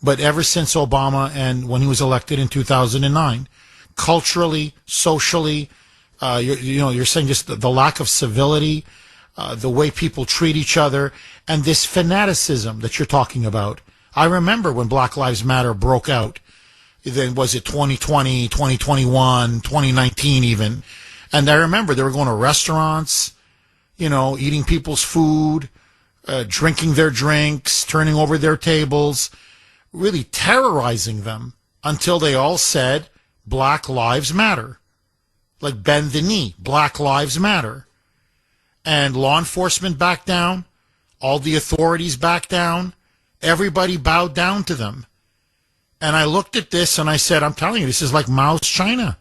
But ever since Obama and when he was elected in 2009, culturally, socially, you're saying just the lack of civility, the way people treat each other, and this fanaticism that you're talking about. I remember when Black Lives Matter broke out. Then was it 2020, 2021, 2019 even. And I remember they were going to restaurants, eating people's food, drinking their drinks, turning over their tables, really terrorizing them until they all said, Black Lives Matter. Like bend the knee, Black Lives Matter. And law enforcement backed down, all the authorities backed down, everybody bowed down to them. And I looked at this and I said, I'm telling you, this is like Mao's China.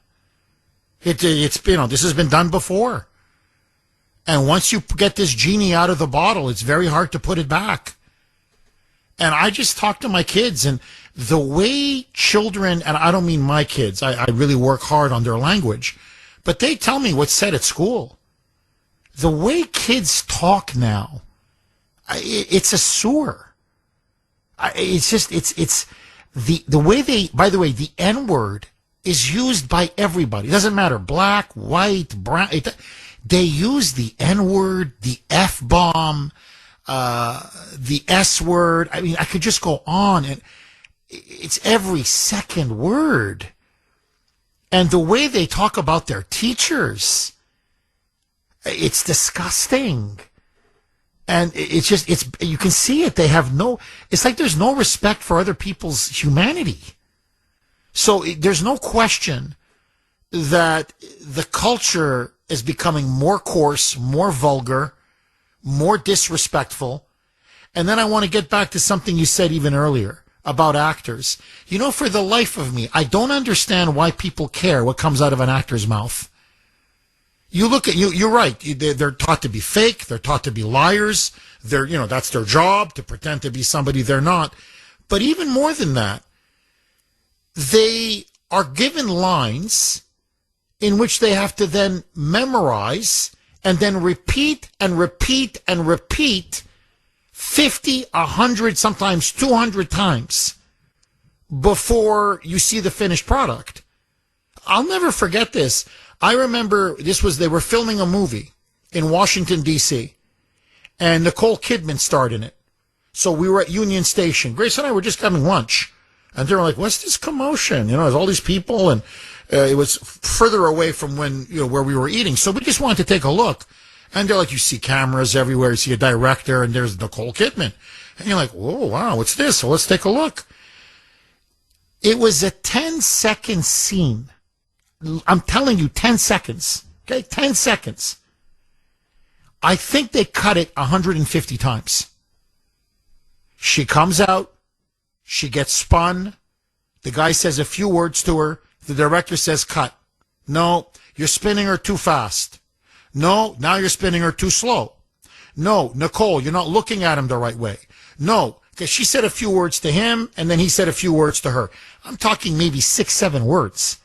It's this has been done before. And once you get this genie out of the bottle, it's very hard to put it back. And I just talk to my kids, and the way children, and I don't mean my kids, I really work hard on their language, but they tell me what's said at school. The way kids talk now, it's a sewer. It's the way they, by the way, the N-word is used by everybody. It doesn't matter, black, white, brown. They use the N-word, the F-bomb, the S-word. I mean, I could just go on, and it's every second word. And the way they talk about their teachers, it's disgusting. And you can see it. They have it's like there's no respect for other people's humanity. So there's no question that the culture is becoming more coarse, more vulgar, more disrespectful. And then I want to get back to something you said even earlier about actors. You know, for the life of me, I don't understand why people care what comes out of an actor's mouth. You look at you're right. They're taught to be fake. They're taught to be liars. That's their job, to pretend to be somebody they're not. But even more than that, they are given lines in which they have to then memorize and then repeat and repeat and repeat 50, 100, sometimes 200 times before you see the finished product. I'll never forget this. I remember they were filming a movie in Washington, D.C., and Nicole Kidman starred in it. So we were at Union Station. Grace and I were just having lunch, and they were like, what's this commotion? There's all these people, and it was further away from where we were eating. So we just wanted to take a look. And they're like, you see cameras everywhere, you see a director, and there's Nicole Kidman. And you're like, whoa, wow, what's this? So let's take a look. It was a 10-second scene. I'm telling you, 10 seconds. Okay, 10 seconds. I think they cut it 150 times. She comes out. She gets spun. The guy says a few words to her. The director says, cut. No, you're spinning her too fast. No, now you're spinning her too slow. No, Nicole, you're not looking at him the right way. No, because she said a few words to him, and then he said a few words to her. I'm talking maybe 6, 7 words.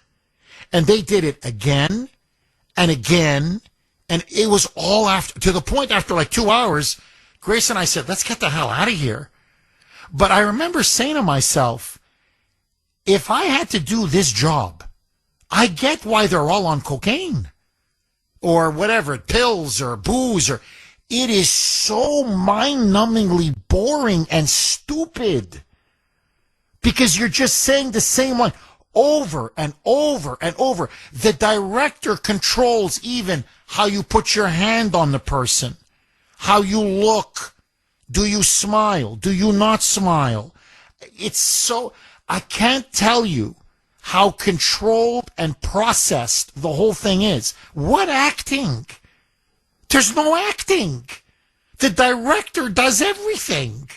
And they did it again and again, and it was all to the point after like 2 hours, Grace and I said, let's get the hell out of here. But I remember saying to myself, if I had to do this job, I get why they're all on cocaine or whatever, pills or booze, or it is so mind-numbingly boring and stupid because you're just saying the same one over and over and over. The director controls even how you put your hand on the person, how you look. Do you smile? Do you not smile? It's so, I can't tell you how controlled and processed the whole thing is. What acting? There's no acting. The director does everything.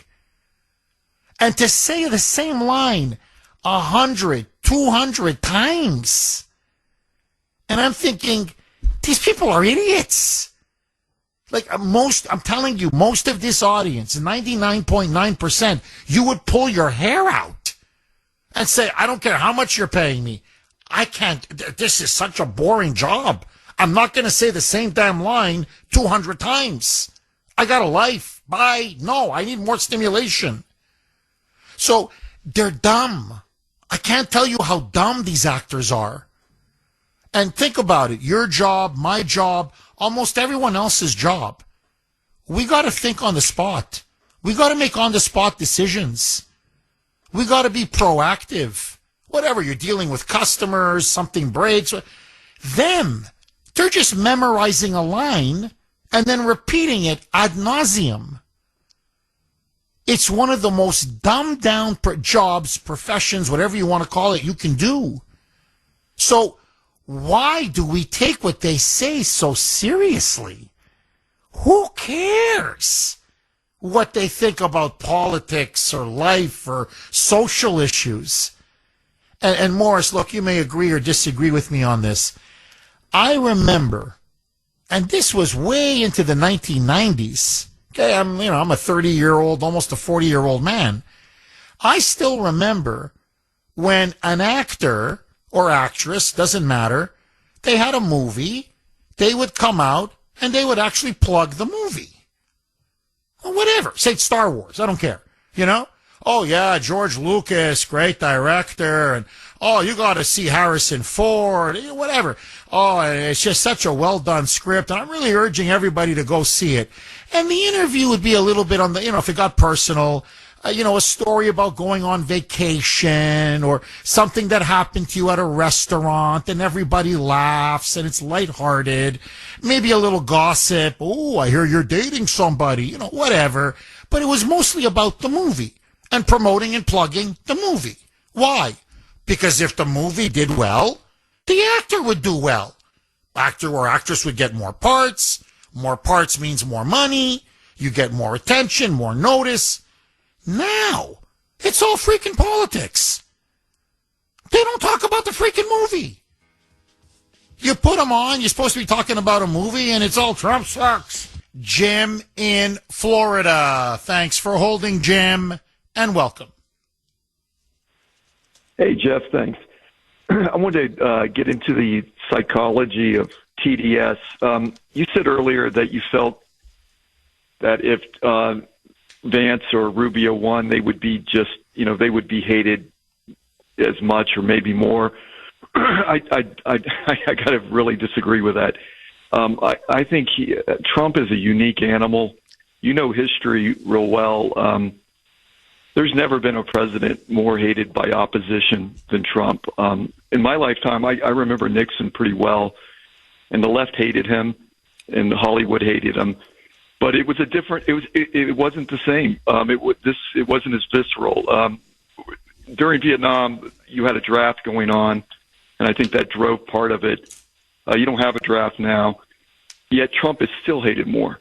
And to say the same line 100, 200 times. And I'm thinking, these people are idiots. Like I'm telling you, most of this audience, 99.9%, you would pull your hair out and say, I don't care how much you're paying me. I can't, this is such a boring job. I'm not going to say the same damn line 200 times. I got a life. Bye. No, I need more stimulation. So they're dumb. I can't tell you how dumb these actors are. And think about it. Your job, my job, almost everyone else's job. We got to think on the spot. We got to make on the spot decisions. We got to be proactive. Whatever, you're dealing with customers, something breaks. They're just memorizing a line and then repeating it ad nauseum. It's one of the most dumbed down jobs, professions, whatever you want to call it, you can do. So why do we take what they say so seriously? Who cares what they think about politics or life or social issues? And Morris, look, you may agree or disagree with me on this. I remember, and this was way into the 1990s. Okay, I'm a 30-year-old, almost a 40-year-old man. I still remember when an actor or actress, doesn't matter, they had a movie, they would come out and they would actually plug the movie. Or whatever, say Star Wars, I don't care, Oh yeah, George Lucas, great director, and oh, you got to see Harrison Ford, whatever. Oh, it's just such a well-done script, and I'm really urging everybody to go see it. And the interview would be a little bit on the, if it got personal, a story about going on vacation or something that happened to you at a restaurant, and everybody laughs, and it's lighthearted. Maybe a little gossip. Oh, I hear you're dating somebody, whatever. But it was mostly about the movie and promoting and plugging the movie. Why? Because if the movie did well, the actor would do well. Actor or actress would get more parts. More parts means more money. You get more attention, more notice. Now, it's all freaking politics. They don't talk about the freaking movie. You put them on, you're supposed to be talking about a movie, and it's all Trump sucks. Jim in Florida. Thanks for holding, Jim, and welcome. Hey, Jeff, thanks. I wanted to get into the psychology of TDS. You said earlier that you felt that if Vance or Rubio won, they would be just, they would be hated as much or maybe more. I got to really disagree with that. I think Trump is a unique animal. You know history real well. There's never been a president more hated by opposition than Trump. In my lifetime, I remember Nixon pretty well, and the left hated him, and Hollywood hated him. But it was a different. It wasn't the same. It wasn't as visceral. During Vietnam, you had a draft going on, and I think that drove part of it. You don't have a draft now, yet Trump is still hated more.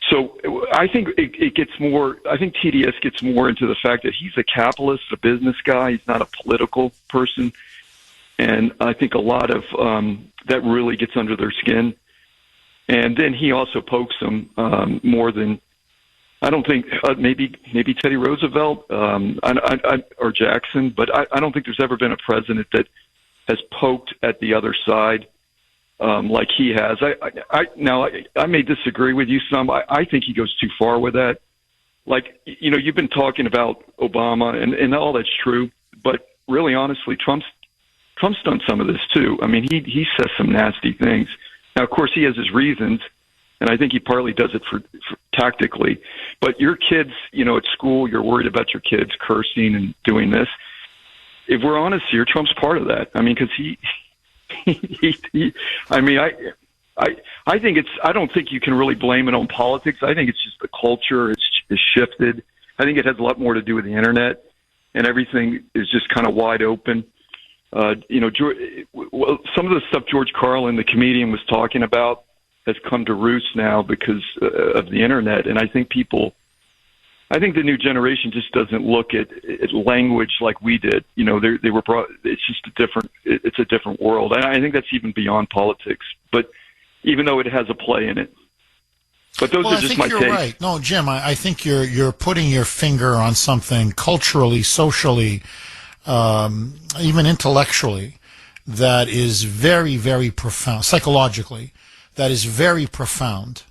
So I think it gets more. I think TDS gets more into the fact that he's a capitalist, a business guy. He's not a political person, and I think a lot of that really gets under their skin. And then he also pokes them more than I don't think maybe Teddy Roosevelt or Jackson, but I don't think there's ever been a president that has poked at the other side like he has. I may disagree with you some. I think he goes too far with that. Like, you've been talking about Obama and all that's true, but really honestly, Trump's done some of this too. I mean, he says some nasty things. Now, of course, he has his reasons, and I think he partly does it for tactically. But your kids, at school, you're worried about your kids cursing and doing this. If we're honest here, Trump's part of that. I mean, because I think I don't think you can really blame it on politics. I think it's just the culture. It's shifted. I think it has a lot more to do with the internet, and everything is just kind of wide open. Some of the stuff George Carlin, the comedian, was talking about has come to roost now because of the internet. And I think the new generation just doesn't look at language like we did. They were brought, it's just it's a different world. And I think that's even beyond politics, but even though it has a play in it. But those are just my takes. Right. No, Jim, I think you're putting your finger on something culturally, socially, even intellectually, that is very, very profound, psychologically, that is very profound.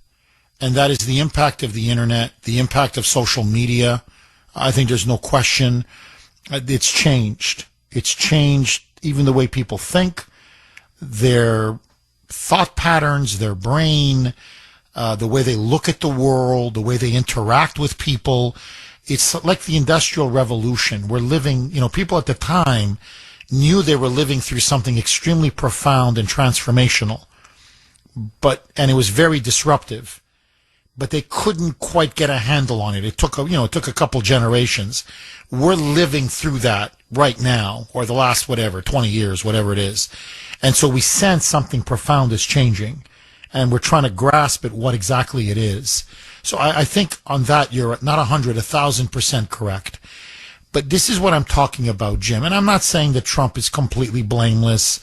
And that is the impact of the internet, the impact of social media. I think there's no question. It's changed. It's changed even the way people think, their thought patterns, their brain, the way they look at the world, the way they interact with people. It's like the Industrial Revolution. We're living, people at the time knew they were living through something extremely profound and transformational, and it was very disruptive, but they couldn't quite get a handle on it. It took a couple generations. We're living through that right now, or the last 20 years, whatever it is. And so we sense something profound is changing, and we're trying to grasp at what exactly it is. So I think on that you're not 1,000% correct. But this is what I'm talking about, Jim. And I'm not saying that Trump is completely blameless.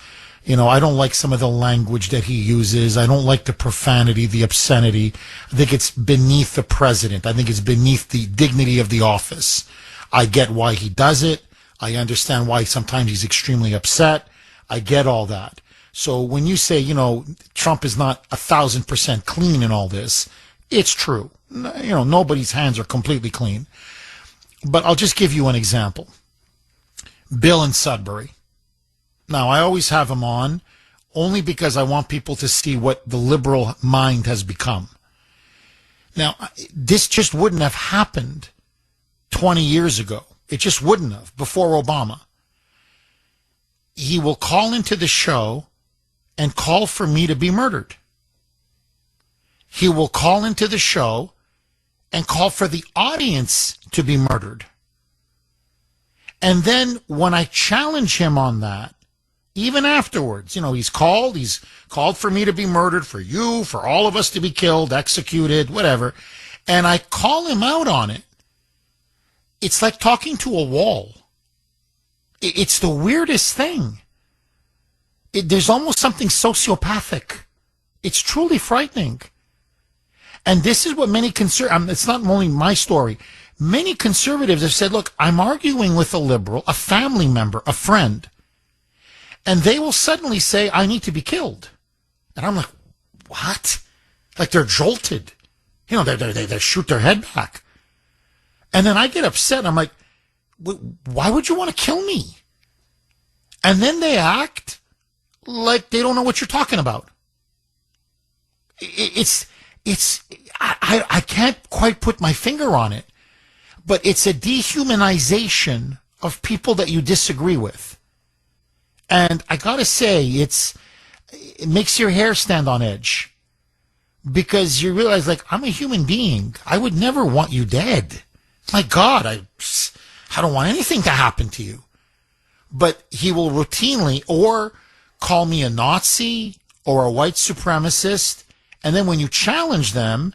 I don't like some of the language that he uses. I don't like the profanity, the obscenity. I think it's beneath the president. I think it's beneath the dignity of the office. I get why he does it. I understand why sometimes he's extremely upset. I get all that. So when you say, Trump is not 1,000% clean in all this, it's true. Nobody's hands are completely clean. But I'll just give you an example. Bill in Sudbury. Now, I always have him on only because I want people to see what the liberal mind has become. Now, this just wouldn't have happened 20 years ago. It just wouldn't have, before Obama. He will call into the show and call for me to be murdered. He will call into the show and call for the audience to be murdered. And then when I challenge him on that, even afterwards, he's called for me to be murdered, for you, for all of us to be killed, executed, whatever. and I call him out on it, it's like talking to a wall. It's the weirdest thing. There's almost something sociopathic. It's truly frightening. And this is what many it's not only my story. Many conservatives have said, look, I'm arguing with a liberal, a family member, a friend, and they will suddenly say, I need to be killed. And I'm like, what? Like they're jolted. You know, they shoot their head back. And then I get upset. I'm like, why would you want to kill me? And then they act like they don't know what you're talking about. I can't quite put my finger on it, but it's a dehumanization of people that you disagree with. And I gotta say, it makes your hair stand on edge because you realize, like, I'm a human being. I would never want you dead. My God, I don't want anything to happen to you. But he will routinely or call me a Nazi or a white supremacist. And then when you challenge them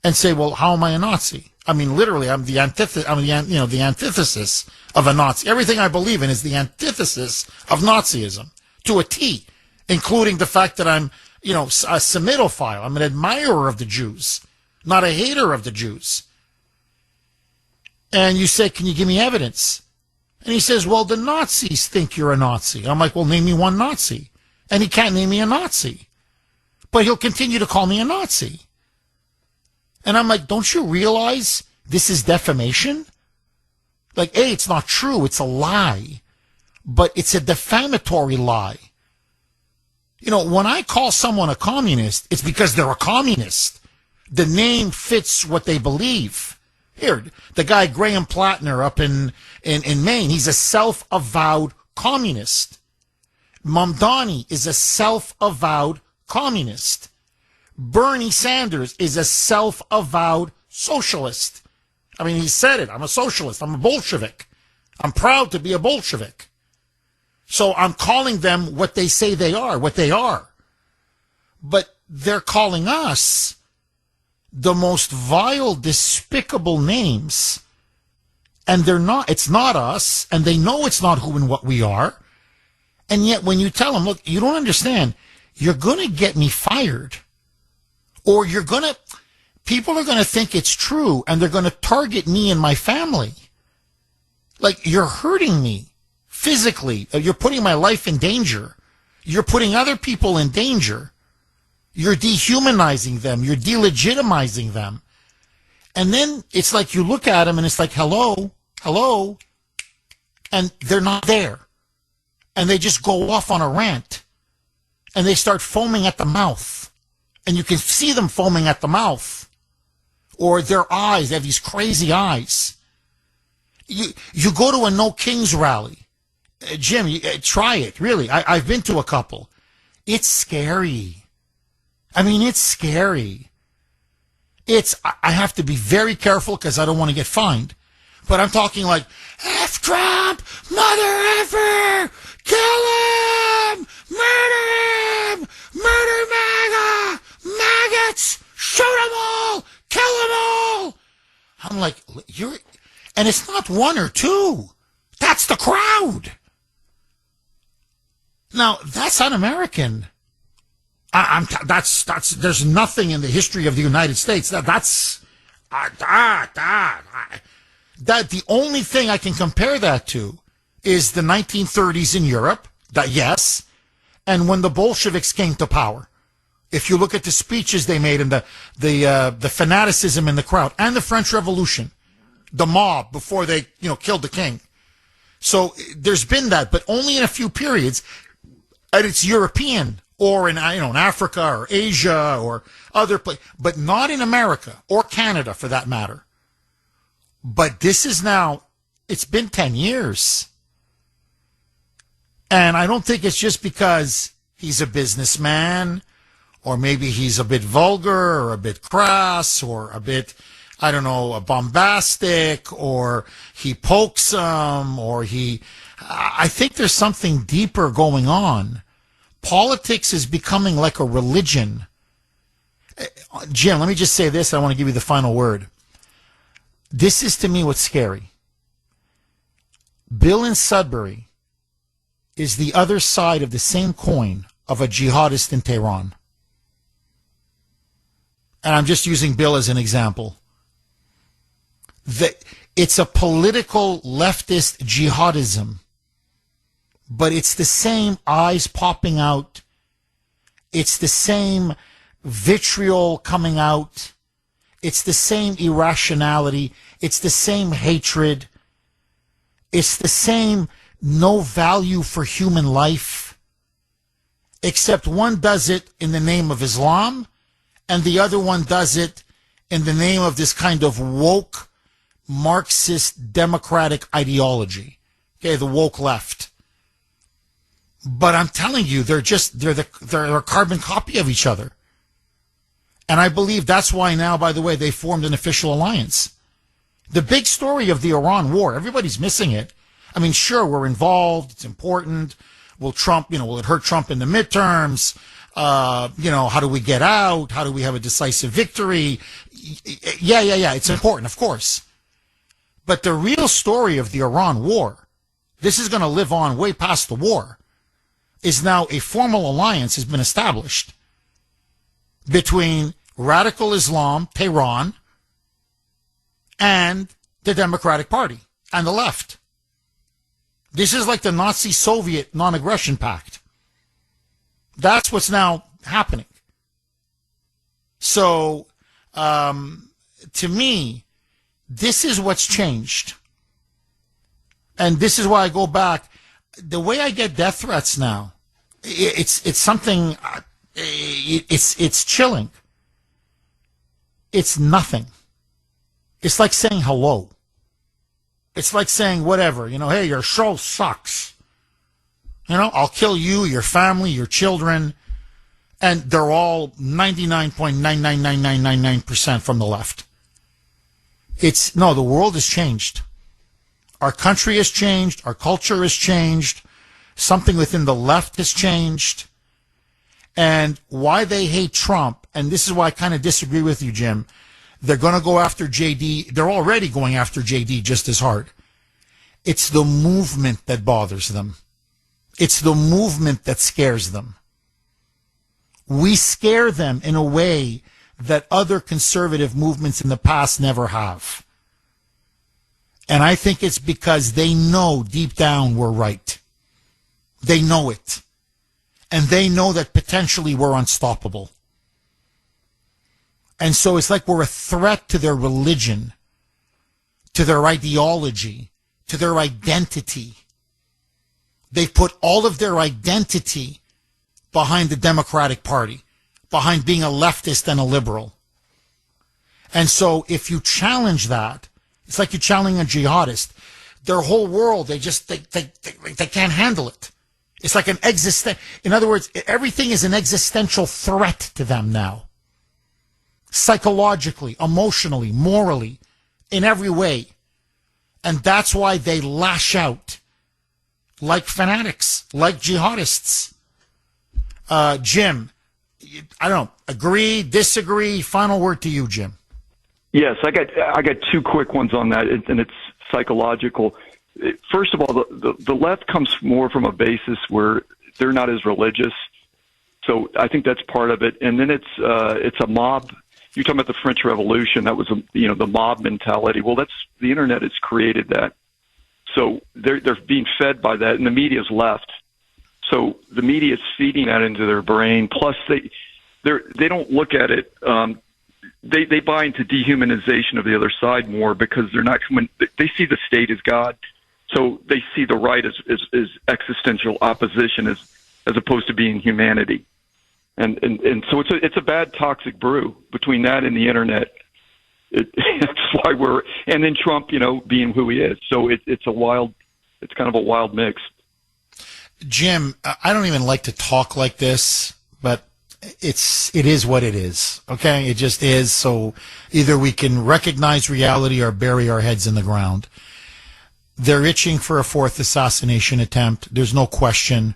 and say, well, how am I a Nazi? I mean, literally, I'm the antithesis of a Nazi. Everything I believe in is the antithesis of Nazism to a T, including the fact that I'm, a Semitophile. I'm an admirer of the Jews, not a hater of the Jews. And you say, can you give me evidence? And he says, well, the Nazis think you're a Nazi. I'm like, well, name me one Nazi. And he can't name me a Nazi. But he'll continue to call me a Nazi. And I'm like, don't you realize this is defamation? Like, A, it's not true. It's a lie. But it's a defamatory lie. When I call someone a communist, it's because they're a communist. The name fits what they believe. Here, the guy Graham Plattner up in Maine, he's a self-avowed communist. Mamdani is a self-avowed communist. Bernie Sanders is a self-avowed socialist. I mean, he said it. I'm a socialist. I'm a Bolshevik. I'm proud to be a Bolshevik. So I'm calling them what they say they are, what they are. But they're calling us the most vile, despicable names. And it's not us, and they know it's not who and what we are. And yet when you tell them, look, you don't understand, you're going to get me fired. Or people are going to think it's true, and they're going to target me and my family. Like, you're hurting me physically. You're putting my life in danger. You're putting other people in danger. You're dehumanizing them. You're delegitimizing them. And then it's like you look at them and it's like, hello, and they're not there. And they just go off on a rant. And they start foaming at the mouth. And you can see them foaming at the mouth. Or their eyes, they have these crazy eyes. You go to a No Kings rally. Jim, try it, really. I've been to a couple. It's scary. I mean, it's scary. I have to be very careful because I don't want to get fined. But I'm talking like, F Trump, mother effer, kill him, murder MAGA, maggots, shoot them all, kill them all. I'm like, and it's not one or two. That's the crowd. Now, that's un-American. There's nothing in the history of the United States that the only thing I can compare that to is the 1930s in Europe. Yes, and when the Bolsheviks came to power. If you look at the speeches they made and the fanaticism in the crowd, and the French Revolution, the mob before they killed the king. So there's been that, but only in a few periods, and it's European. Or in Africa or Asia or other places, but not in America or Canada for that matter. But this is now, it's been 10 years. And I don't think it's just because he's a businessman, or maybe he's a bit vulgar or a bit crass or a bit, bombastic, or he pokes them, I think there's something deeper going on. Politics is becoming like a religion. Jim, let me just say this. I want to give you the final word. This is, to me, what's scary. Bill in Sudbury is the other side of the same coin of a jihadist in Tehran. And I'm just using Bill as an example. It's a political leftist jihadism, but it's the same eyes popping out. It's the same vitriol coming out. It's the same irrationality. It's the same hatred. It's the same no value for human life, except one does it in the name of Islam, and the other one does it in the name of this kind of woke Marxist democratic ideology. Okay, the woke left. But I'm telling you, they're a carbon copy of each other. And I believe that's why now, by the way, they formed an official alliance. The big story of the Iran war, everybody's missing it. I mean, sure, we're involved. It's important. Will it hurt Trump in the midterms? How do we get out? How do we have a decisive victory? Yeah. It's important, of course. But the real story of the Iran war, this is going to live on way past the war, is now a formal alliance has been established between radical Islam, Tehran, and the Democratic Party and the left. This is like the Nazi-Soviet non-aggression pact. That's what's now happening. So, to me, this is what's changed. And this is why I go back. The way I get death threats now, it's something, it's chilling. It's nothing. It's like saying hello. It's like saying whatever, hey, your show sucks. I'll kill you, your family, your children, and they're all 99.999999% from the left. The world has changed. Our country has changed. Our culture has changed. Something within the left has changed. And why they hate Trump, and this is why I kind of disagree with you, Jim, they're going to go after JD. They're already going after JD just as hard. It's the movement that bothers them. It's the movement that scares them. We scare them in a way that other conservative movements in the past never have. And I think it's because they know deep down we're right. They know it. And they know that potentially we're unstoppable. And so it's like we're a threat to their religion, to their ideology, to their identity. They've put all of their identity behind the Democratic Party, behind being a leftist and a liberal. And so if you challenge that, it's like you're challenging a jihadist. Their whole world, they can't handle it. It's like in other words, everything is an existential threat to them now. Psychologically, emotionally, morally, in every way. And that's why they lash out like fanatics, like jihadists. Jim, I don't know, agree, disagree? Final word to you, Jim. Yes, I got two quick ones on that, and it's psychological. First of all, the left comes more from a basis where they're not as religious, so I think that's part of it. And then it's a mob. You're talking about the French Revolution. That was the mob mentality. Well, that's the internet has created that. So they're being fed by that, and the media's left. So the media is feeding that into their brain. Plus, they don't look at it. They buy into dehumanization of the other side more because they're not coming. They see the state as God, so they see the right as existential opposition as opposed to being humanity. And so it's a bad toxic brew between that and the internet. That's why and then Trump, being who he is. So it's kind of a wild mix. Jim, I don't even like to talk like this, but it is what it is. Okay, it just is. So either we can recognize reality or bury our heads in the ground. They're itching for a fourth assassination attempt. There's no question.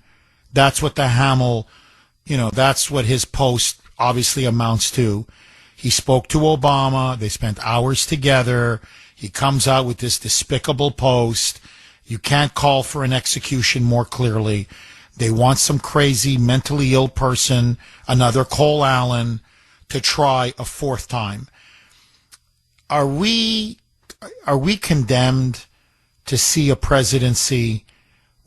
That's what the Hamill, that's what his post obviously amounts to. He spoke to Obama. They spent hours together. He comes out with this despicable post. You can't call for an execution more clearly. They want some crazy, mentally ill person, another Cole Allen, to try a fourth time. Are we condemned to see a presidency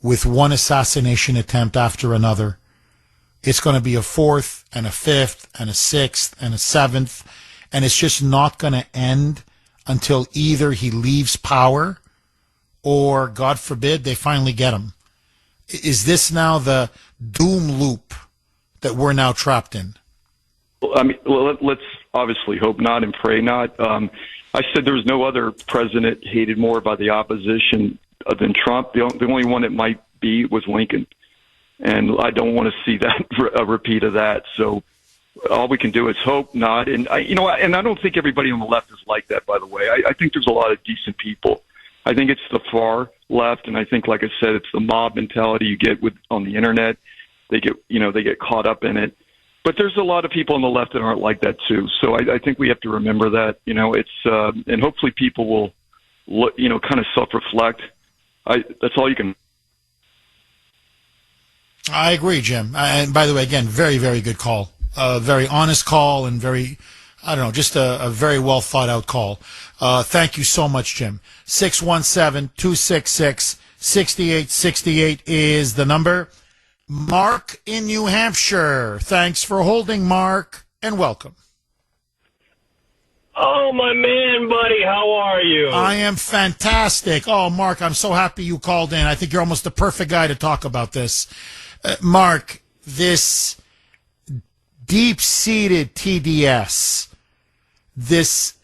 with one assassination attempt after another? It's going to be a fourth and a fifth and a sixth and a seventh, and it's just not going to end until either he leaves power or, God forbid, they finally get him. Is this now the doom loop that we're now trapped in? Let's obviously hope not and pray not. I said there was no other president hated more by the opposition than Trump. The only one it might be was Lincoln. And I don't want to see that a repeat of that. So all we can do is hope not. And I don't think everybody on the left is like that, by the way. I think there's a lot of decent people. I think it's the far left, and I think, like I said, it's the mob mentality you get on the internet. They get caught up in it. But there's a lot of people on the left that aren't like that too. So I think we have to remember that. And hopefully people will, kind of self-reflect. That's all you can. I agree, Jim. And by the way, again, very, very good call. Very honest call and just a very well thought out call. Thank you so much, Jim. 617-266-6868 is the number. Mark in New Hampshire. Thanks for holding, Mark, and welcome. Oh, my man, buddy, how are you? I am fantastic. Oh, Mark, I'm so happy you called in. I think you're almost the perfect guy to talk about this. Mark, this deep-seated TDS, this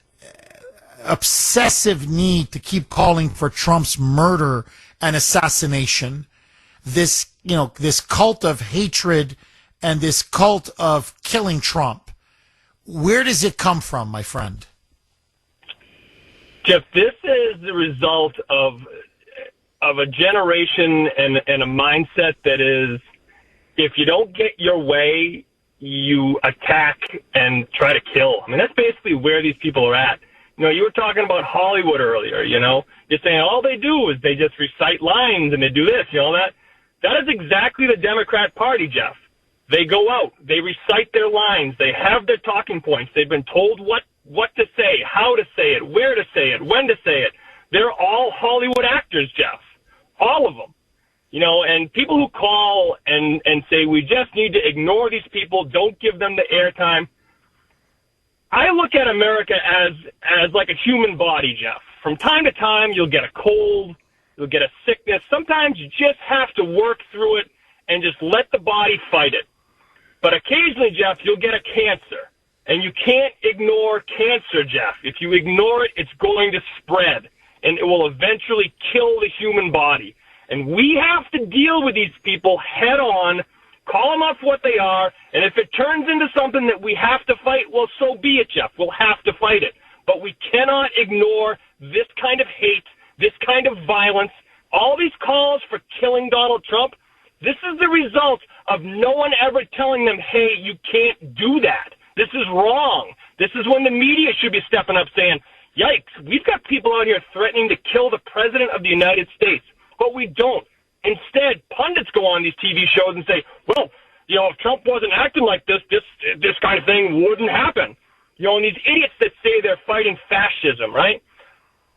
obsessive need to keep calling for Trump's murder and assassination, this cult of hatred and this cult of killing Trump, where does it come from, my friend? Jeff, this is the result of a generation and a mindset that is, if you don't get your way, you attack and try to kill. I mean, that's basically where these people are at. You were talking about Hollywood earlier, You're saying all they do is they just recite lines and they do this, That is exactly the Democrat Party, Jeff. They go out, they recite their lines, they have their talking points, they've been told what to say, how to say it, where to say it, when to say it. They're all Hollywood actors, Jeff. All of them. And people who call and say we just need to ignore these people, don't give them the airtime. I look at America as like a human body, Jeff. From time to time, you'll get a cold, you'll get a sickness. Sometimes you just have to work through it and just let the body fight it. But occasionally, Jeff, you'll get a cancer. And you can't ignore cancer, Jeff. If you ignore it, it's going to spread. And it will eventually kill the human body. And we have to deal with these people head on, call them up for what they are, and if it turns into something that we have to fight, well, so be it, Jeff. We'll have to fight it. But we cannot ignore this kind of hate, this kind of violence, all these calls for killing Donald Trump. This is the result of no one ever telling them, hey, you can't do that. This is wrong. This is when the media should be stepping up saying, yikes, we've got people out here threatening to kill the President of the United States. But we don't. Instead, pundits go on these TV shows and say, well, if Trump wasn't acting like this kind of thing wouldn't happen. And these idiots that say they're fighting fascism, right?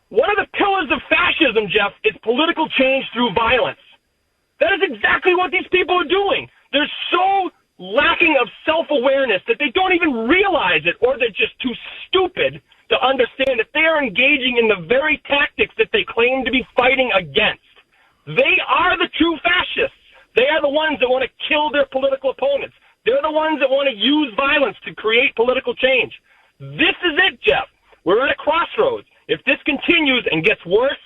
One of the pillars of fascism, Jeff, is political change through violence. That is exactly what these people are doing. They're so lacking of self-awareness that they don't even realize it, or they're just too stupid to understand that they are engaging in the very tactics that they claim to be fighting against. They are the true fascists. They are the ones that want to kill their political opponents. They're the ones that want to use violence to create political change. This is it, Jeff. We're at a crossroads. If this continues and gets worse,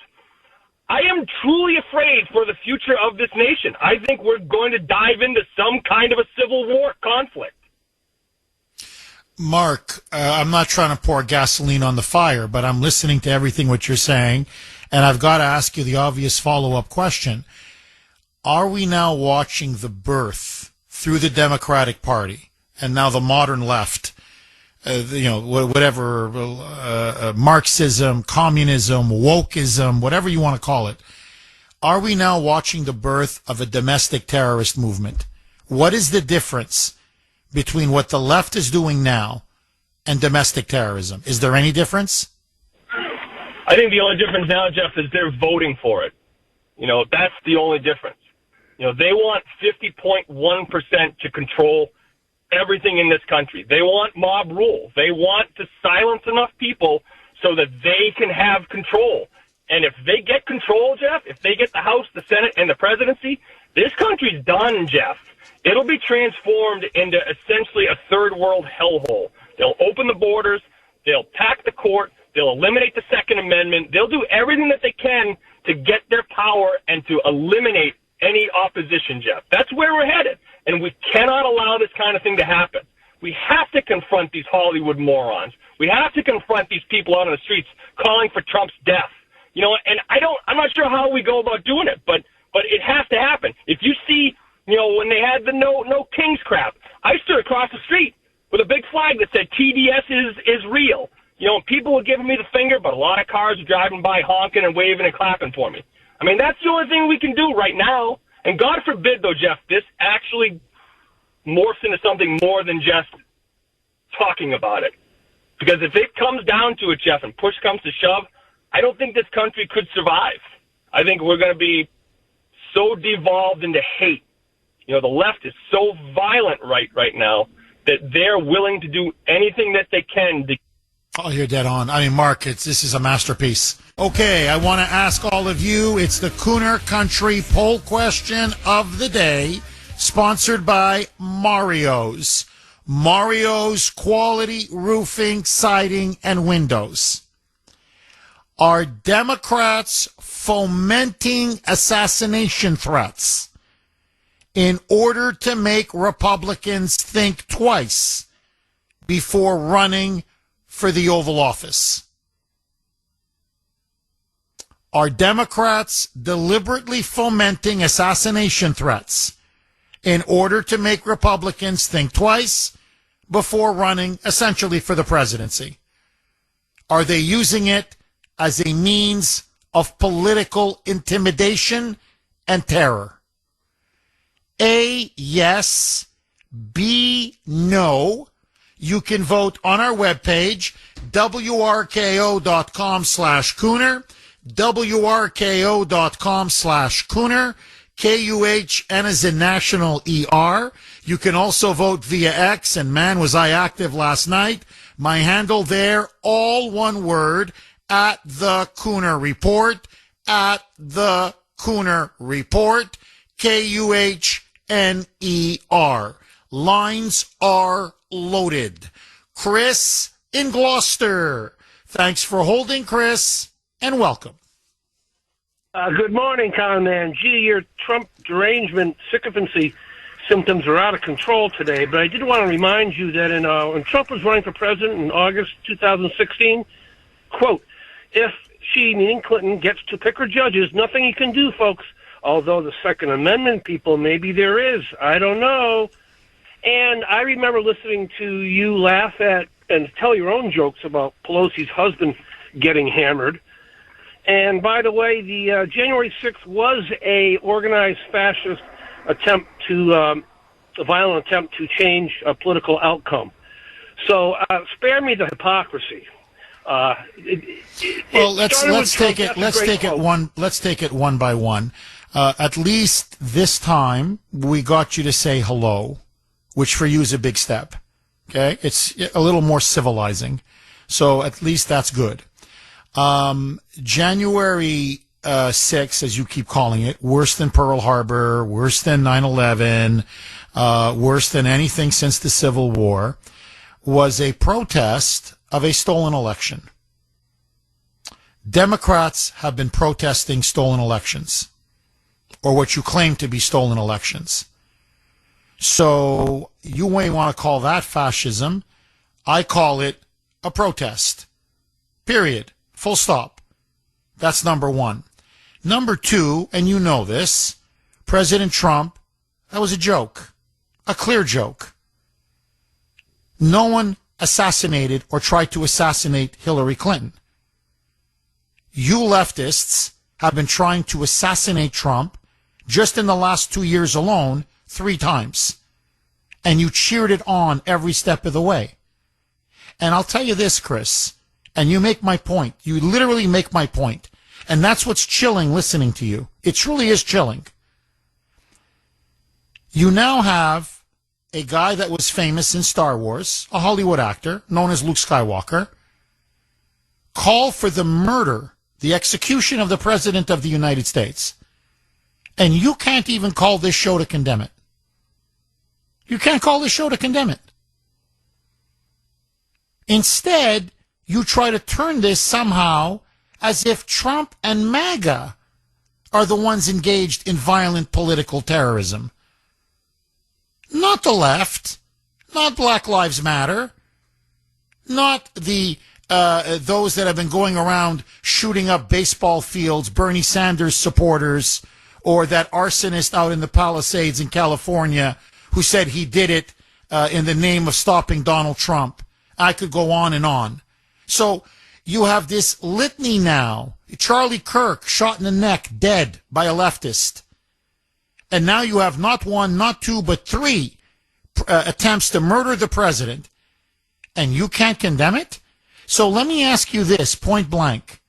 I am truly afraid for the future of this nation. I think we're going to dive into some kind of a civil war conflict. Mark, I'm not trying to pour gasoline on the fire, but I'm listening to everything what you're saying, and I've got to ask you the obvious follow-up question. Are we now watching the birth through the Democratic Party and now the modern left whatever, Marxism, communism, wokeism, whatever you want to call it. Are we now watching the birth of a domestic terrorist movement? What is the difference between what the left is doing now and domestic terrorism? Is there any difference? I think the only difference now, Jeff, is they're voting for it. That's the only difference. They want 50.1% to control everything in this country. They want mob rule. They want to silence enough people so that they can have control. And if they get control, Jeff, if they get the House, the Senate, and the presidency, this country's done, Jeff. It'll be transformed into essentially a third world hellhole. They'll open the borders. They'll pack the court. They'll eliminate the Second Amendment. They'll do everything that they can to get their power and to eliminate any opposition, Jeff. That's where we're headed. And we cannot allow this kind of thing to happen. We have to confront these Hollywood morons. We have to confront these people out on the streets calling for Trump's death. And I'm not sure how we go about doing it, but it has to happen. If you see, when they had the no kings crap, I stood across the street with a big flag that said TDS is real. People were giving me the finger, but a lot of cars were driving by honking and waving and clapping for me. I mean, that's the only thing we can do right now. And God forbid, though, Jeff, this actually morphs into something more than just talking about it. Because if it comes down to it, Jeff, and push comes to shove, I don't think this country could survive. I think we're going to be so devolved into hate. The left is so violent right now that they're willing to do anything that they can to... Oh, you're dead on. I mean, Mark, this is a masterpiece. Okay, I want to ask all of you, it's the Kuhner Country poll question of the day, sponsored by Mario's. Mario's Quality Roofing, Siding, and Windows. Are Democrats fomenting assassination threats in order to make Republicans think twice before running for the Oval Office? Are Democrats deliberately fomenting assassination threats in order to make Republicans think twice before running essentially for the presidency? Are they using it as a means of political intimidation and terror? A, yes. B, no. You can vote on our webpage, wrko.com/Kuhner, wrko.com/Kuhner, KUHN is in national ER. You can also vote via X, and man, was I active last night. My handle there, all one word, at the Kuhner Report, at the Kuhner Report, KUHNER. Lines are loaded. Chris in Gloucester. Thanks for holding, Chris, and welcome. Good morning, Conman. Gee, your Trump derangement sycophancy symptoms are out of control today, but I did want to remind you that when Trump was running for president in August 2016, quote, if she, meaning Clinton, gets to pick her judges, nothing you can do, folks. Although the Second Amendment people, maybe there is. I don't know. And I remember listening to you laugh at and tell your own jokes about Pelosi's husband getting hammered. And by the way, the January 6th was a organized fascist attempt to, a violent attempt to change a political outcome. So spare me the hypocrisy. Let's take it one by one. At least this time we got you to say hello, which for you is a big step. Okay, it's a little more civilizing, so at least that's good. January 6th, as you keep calling it, worse than Pearl Harbor, worse than 9/11, worse than anything since the Civil War, was a protest of a stolen election. Democrats have been protesting stolen elections, or what you claim to be stolen elections. So you may want to call that fascism. I call it a protest. Period. Full stop. That's number one. Number two, and you know this, President Trump, that was a joke. A clear joke. No one assassinated or tried to assassinate Hillary Clinton. You leftists have been trying to assassinate Trump just in the last 2 years alone 3 times. And you cheered it on every step of the way. And I'll tell you this, Chris, and you make my point. You literally make my point. And that's what's chilling listening to you. It truly is chilling. You now have a guy that was famous in Star Wars, a Hollywood actor known as Luke Skywalker, call for the murder, the execution of the President of the United States. And you can't even call this show to condemn it. You can't call this show to condemn it. Instead, you try to turn this somehow as if Trump and MAGA are the ones engaged in violent political terrorism. Not the left, not Black Lives Matter, not the those that have been going around shooting up baseball fields, Bernie Sanders supporters, or that arsonist out in the Palisades in California who said he did it in the name of stopping Donald Trump. I could go on and on. So you have this litany now. Charlie Kirk shot in the neck, dead by a leftist. And now you have not 1, not 2, but 3 attempts to murder the president. And you can't condemn it? So let me ask you this, point blank.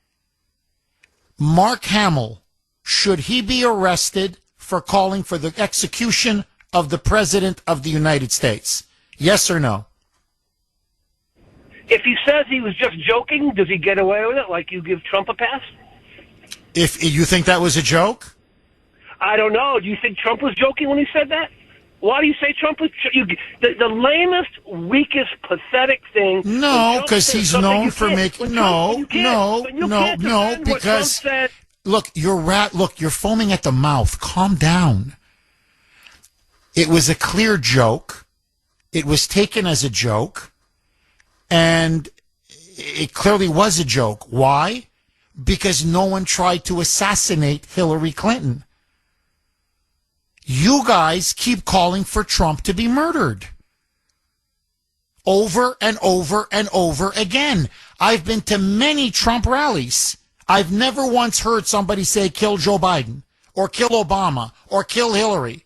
Mark Hamill, should he be arrested for calling for the execution of the President of the United States? Yes or no? If he says he was just joking, does he get away with it like you give Trump a pass? If you think that was a joke? I don't know. Do you think Trump was joking when he said that? Why do you say Trump was the lamest, weakest, pathetic thing? No, because he's known for making no, because look, you're foaming at the mouth. Calm down. It was a clear joke. It was taken as a joke, and it clearly was a joke. Why? Because no one tried to assassinate Hillary Clinton. You guys keep calling for Trump to be murdered. Over and over and over again. I've been to many Trump rallies. I've never once heard somebody say kill Joe Biden or kill Obama or kill Hillary.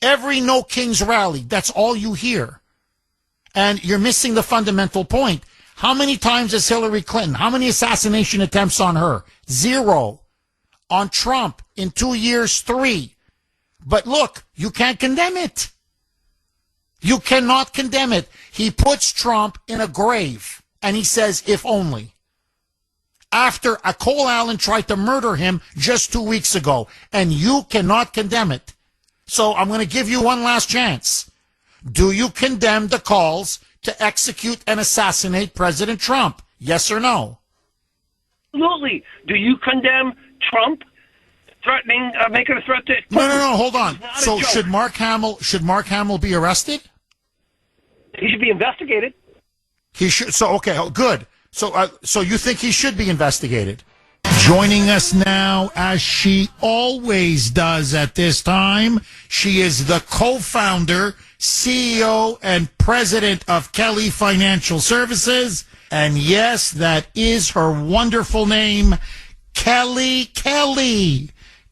Every No Kings rally, that's all you hear. And you're missing the fundamental point. How many times has Hillary Clinton, how many assassination attempts on her? 0. On Trump, in 2 years, 3. But look, you can't condemn it. You cannot condemn it. He puts Trump in a grave, and he says, if only. After Cole Allen tried to murder him just 2 weeks ago, and you cannot condemn it. So I'm going to give you one last chance. Do you condemn the calls to execute and assassinate President Trump? Yes or no? Absolutely. Do you condemn Trump threatening, making a threat to? No. Hold on. So should Mark Hamill be arrested? He should be investigated. He should. So okay, good. So you think he should be investigated? Joining us now, as she always does at this time, she is the co-founder, CEO, and president of Kelly Financial Services. And yes, that is her wonderful name, Kelly.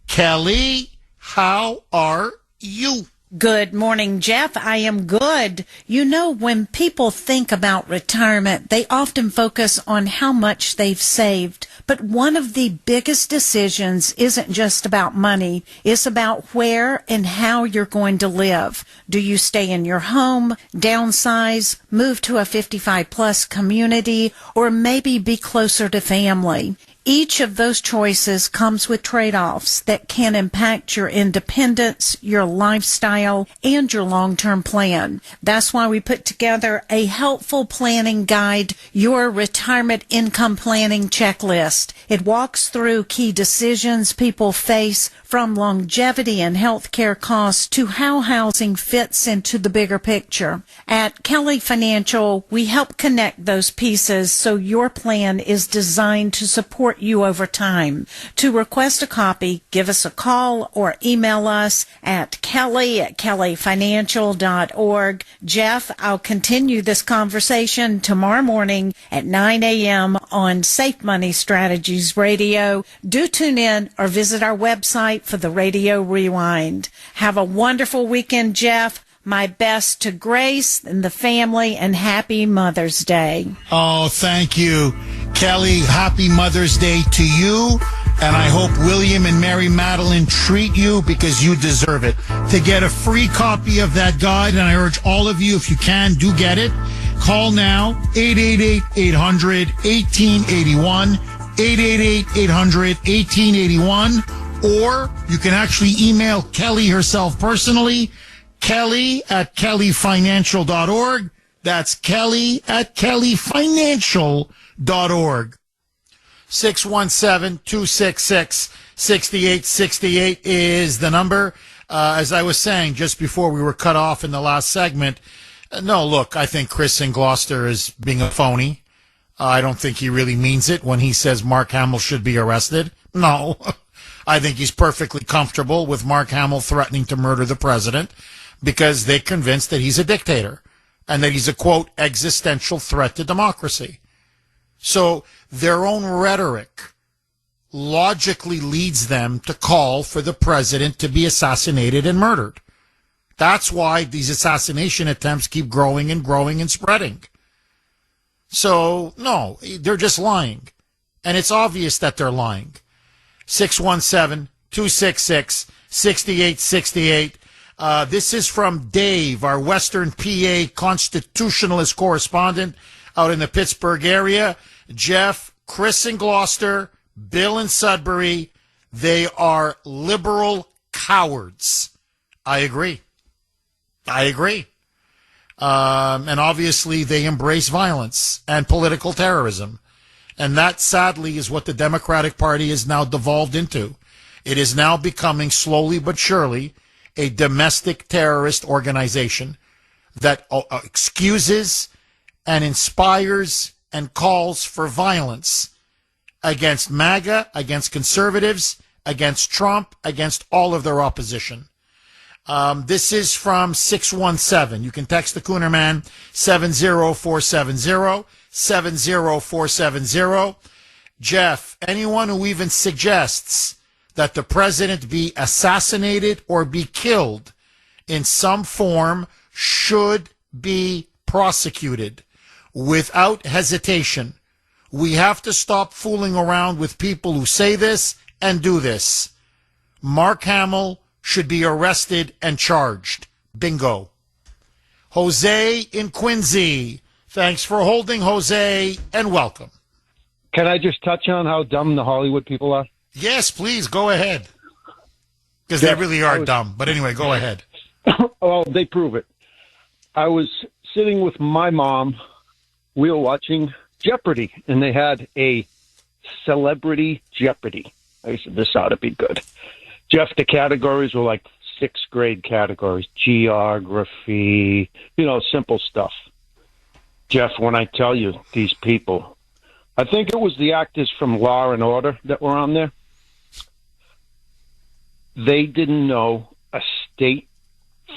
Kelly, how are you? Good morning, Jeff. I am good. You know, when people think about retirement, they often focus on how much they've saved. But one of the biggest decisions isn't just about money. It's about where and how you're going to live. Do you stay in your home, downsize, move to a 55-plus community, or maybe be closer to family? Each of those choices comes with trade-offs that can impact your independence, your lifestyle, and your long-term plan. That's why we put together a helpful planning guide, your retirement income planning checklist. It walks through key decisions people face, from longevity and health care costs to how housing fits into the bigger picture. At Kelly Financial, we help connect those pieces so your plan is designed to support support you over time. To request a copy, give us a call or email us at kelly@kellyfinancial.org. Jeff, I'll continue this conversation tomorrow morning at 9 a.m. on Safe Money Strategies Radio. Do tune in or visit our website for the Radio Rewind. Have a wonderful weekend, Jeff. My best to Grace and the family, and happy Mother's Day. Oh, thank you, Kelly. Happy Mother's Day to you. And I hope William and Mary Madeline treat you because you deserve it. To get a free copy of that guide, and I urge all of you, if you can, do get it. Call now, 888-800-1881, 888-800-1881, or you can actually email Kelly herself personally, kelly@kellyfinancial.org. That's kelly@kellyfinancial.org. 617-266-6868 is the number. As I was saying just before we were cut off in the last segment, no, look, I think Chris in Gloucester is being a phony. I don't think he really means it when he says Mark Hamill should be arrested. No, I think he's perfectly comfortable with Mark Hamill threatening to murder the president because they're convinced that he's a dictator and that he's a, quote, existential threat to democracy. So their own rhetoric logically leads them to call for the president to be assassinated and murdered. That's why these assassination attempts keep growing and growing and spreading. So, no, they're just lying. And it's obvious that they're lying. 617-266-6868. This is from Dave, our Western PA constitutionalist correspondent out in the Pittsburgh area. Jeff, Chris in Gloucester, Bill in Sudbury, they are liberal cowards. I agree. And obviously they embrace violence and political terrorism. And that, sadly, is what the Democratic Party is now devolved into. It is now becoming, slowly but surely, a domestic terrorist organization that excuses and inspires and calls for violence against MAGA, against conservatives, against Trump, against all of their opposition. This is from 617. You can text the Kuhner Man, 70470, 70470. Jeff, anyone who even suggests that the president be assassinated or be killed in some form should be prosecuted without hesitation. We have to stop fooling around with people who say this and do this. Mark Hamill should be arrested and charged. Bingo. Jose in Quincy. Thanks for holding, Jose, and welcome. Can I just touch on how dumb the Hollywood people are? Yes, please, go ahead. Because they really are dumb. But anyway, go ahead. Well, they prove it. I was sitting with my mom. We were watching Jeopardy, and they had a celebrity Jeopardy. I said, this ought to be good. Jeff, the categories were like sixth grade categories, geography, simple stuff. Jeff, when I tell you these people, I think it was the actors from Law and Order that were on there. They didn't know a state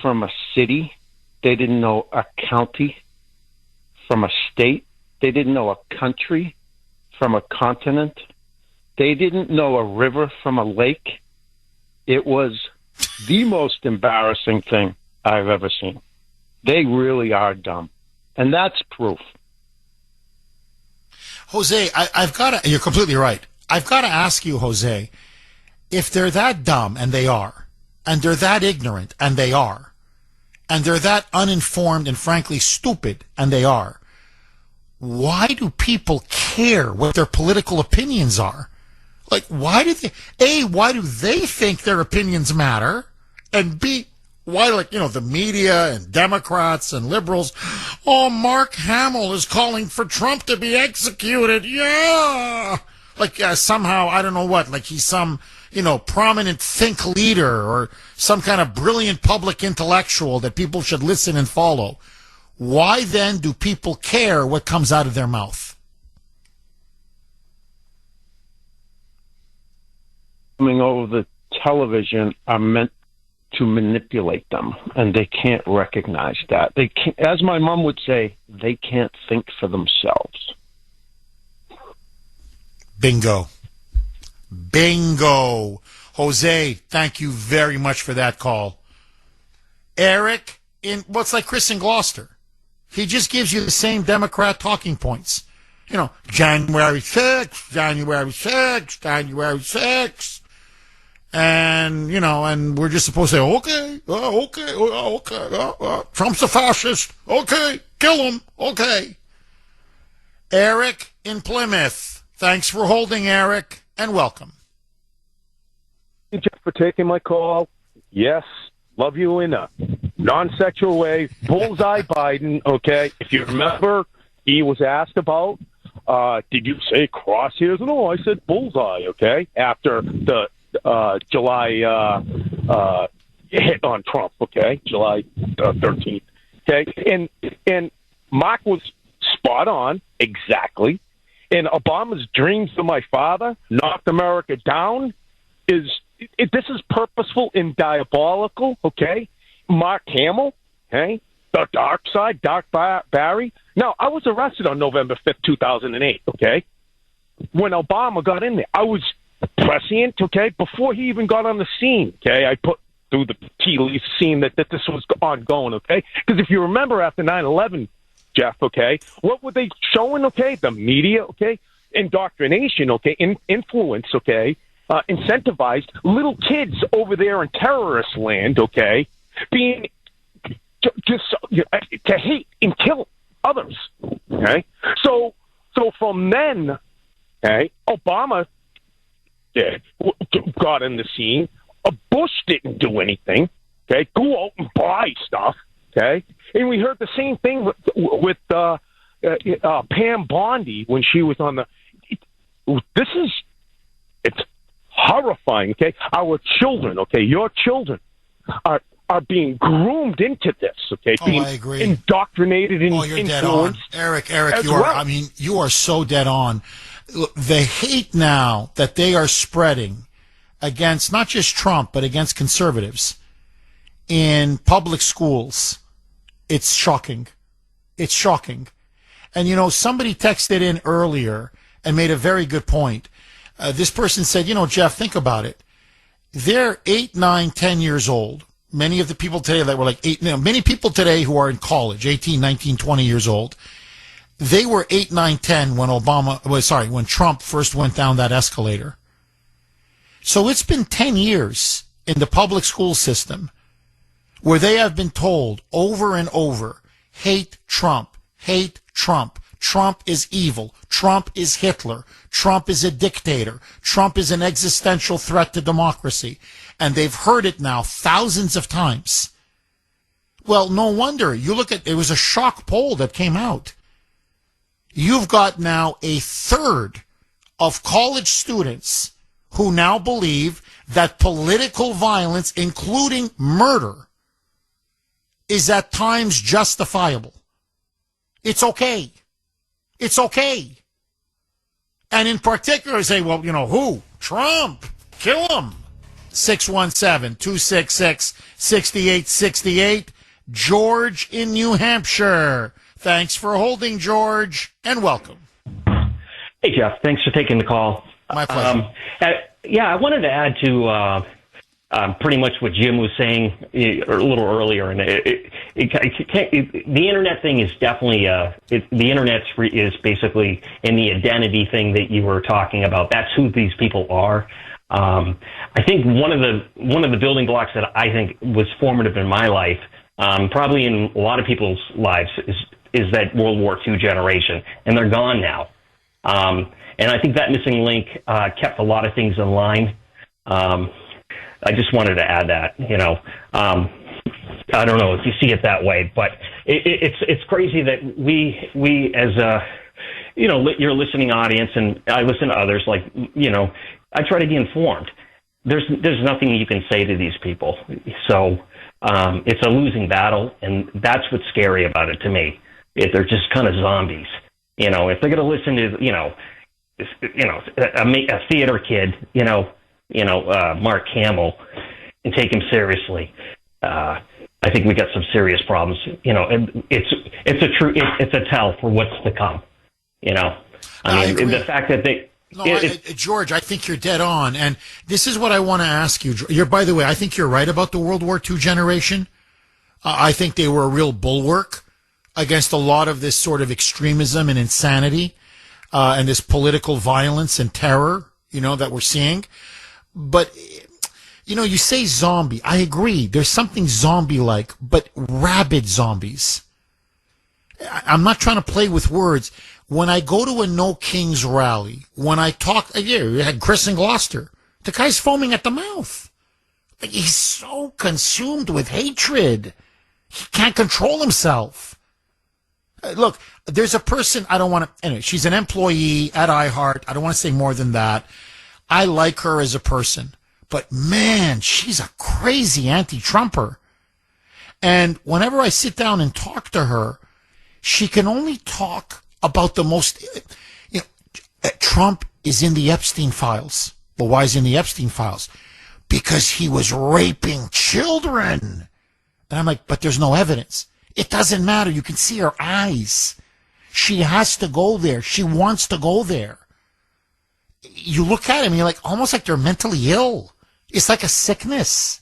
from a city. They didn't know a county from a state. They didn't know a country from a continent. They didn't know a river from a lake. It was the most embarrassing thing I've ever seen. They really are dumb. And that's proof. Jose, I've got to, you're completely right. I've got to ask you, Jose, if they're that dumb, and they are, and they're that ignorant, and they are, and they're that uninformed and frankly stupid, and they are, why do people care what their political opinions are? Like, why do they think their opinions matter? And B, why, the media and Democrats and liberals, Mark Hamill is calling for Trump to be executed. Yeah. Somehow, I don't know what, he's some, prominent think leader or some kind of brilliant public intellectual that people should listen and follow. Why then do people care what comes out of their mouth? coming over the television are meant to manipulate them, and they can't recognize that. They can't, as my mom would say, they can't think for themselves. Bingo. Bingo. Jose, thank you very much for that call. Eric, it's like Chris in Gloucester. He just gives you the same Democrat talking points. You know, January 6th, January 6th, January 6th. And, you know, and we're just supposed to say, okay, Trump's a fascist. Okay, kill him. Okay. Eric in Plymouth. Thanks for holding, Eric, and welcome. Thank you for taking my call. Yes, love you in a non-sexual way. Bullseye Biden, okay? If you remember, he was asked about, did you say crosshairs? No, I said bullseye, okay? After the July hit on Trump, okay? July 13th, okay? And Mark was spot on, exactly. And Obama's dreams of my father, knocked America down, this is purposeful and diabolical, okay? Mark Hamill, okay? The dark side, Dark Barry. Now, I was arrested on November 5th, 2008, okay? When Obama got in there, I was prescient, okay? Before he even got on the scene, okay? I put through the tea leaves scene that this was ongoing, okay? Because if you remember after 9/11, Jeff, okay, what were they showing, okay? The media, okay? Indoctrination, okay? Influence, okay? Incentivized little kids over there in terrorist land, okay? Being just to hate and kill others, okay? So from then, okay, Obama got in the scene. Bush didn't do anything, okay? Go out and buy stuff, okay? And we heard the same thing with Pam Bondi when she was on the. It's horrifying, okay? Our children, okay, your children are being groomed into this, okay? Being I agree. Indoctrinated and you're influenced. dead on. Eric, you are so dead on. Look, the hate now that they are spreading against not just Trump, but against conservatives in public schools, it's shocking. It's shocking. And, you know, somebody texted in earlier and made a very good point. This person said, you know, Jeff, think about it. They're 8, 9, 10 years old. Many of the people today that were like 8, many people today who are in college, 18, 19, 20 years old, they were 8, 9, 10 when Trump first went down that escalator. So it's been 10 years in the public school system where they have been told over and over, hate Trump, hate Trump. Trump is evil. Trump is Hitler. Trump is a dictator. Trump is an existential threat to democracy. And they've heard it now thousands of times. Well, no wonder. You look at, it was a shock poll that came out. You've got now a third of college students who now believe that political violence, including murder, is at times justifiable. It's okay. It's okay. And in particular, say, well, you know, who? Trump. Kill him. 617-266-6868. George in New Hampshire. Thanks for holding, George, and welcome. Hey, Jeff. Thanks for taking the call. My pleasure. I wanted to add to pretty much what Jim was saying a little earlier, and the internet thing is definitely the internet is basically in the identity thing that you were talking about. That's who these people are. I think one of the building blocks that I think was formative in my life, probably in a lot of people's lives, is that World War II generation, and they're gone now. And I think that missing link kept a lot of things in line. I just wanted to add that, you know. I don't know if you see it that way, but it's crazy that we as a, you know, your listening audience, and I listen to others, like, you know, I try to be informed. There's nothing you can say to these people. So it's a losing battle, and that's what's scary about it to me. They're just kind of zombies. You know, if they're going to listen to, a theater kid, you know, Mark Hamill and take him seriously, I think we got some serious problems. And it's a tell for what's to come. I mean, the fact that they. George, I think you're dead on, and this is what I want to ask you. By the way, I think you're right about the World War II generation. I think they were a real bulwark against a lot of this sort of extremism and insanity, and this political violence and terror, that we're seeing. But, you say zombie. I agree. There's something zombie-like, but rabid zombies. I'm not trying to play with words. When I go to a No Kings rally, when I talk, you had Chris in Gloucester. The guy's foaming at the mouth. He's so consumed with hatred. He can't control himself. Look, there's a person, I don't want to, anyway, she's an employee at iHeart. I don't want to say more than that. I like her as a person. But man, she's a crazy anti-Trumper. And whenever I sit down and talk to her, she can only talk about the most, Trump is in the Epstein files. Well, why is he in the Epstein files? Because he was raping children. And I'm like, but there's no evidence. It doesn't matter. You can see her eyes. She has to go there. She wants to go there. You look at him, you're like, almost like they're mentally ill. It's like a sickness.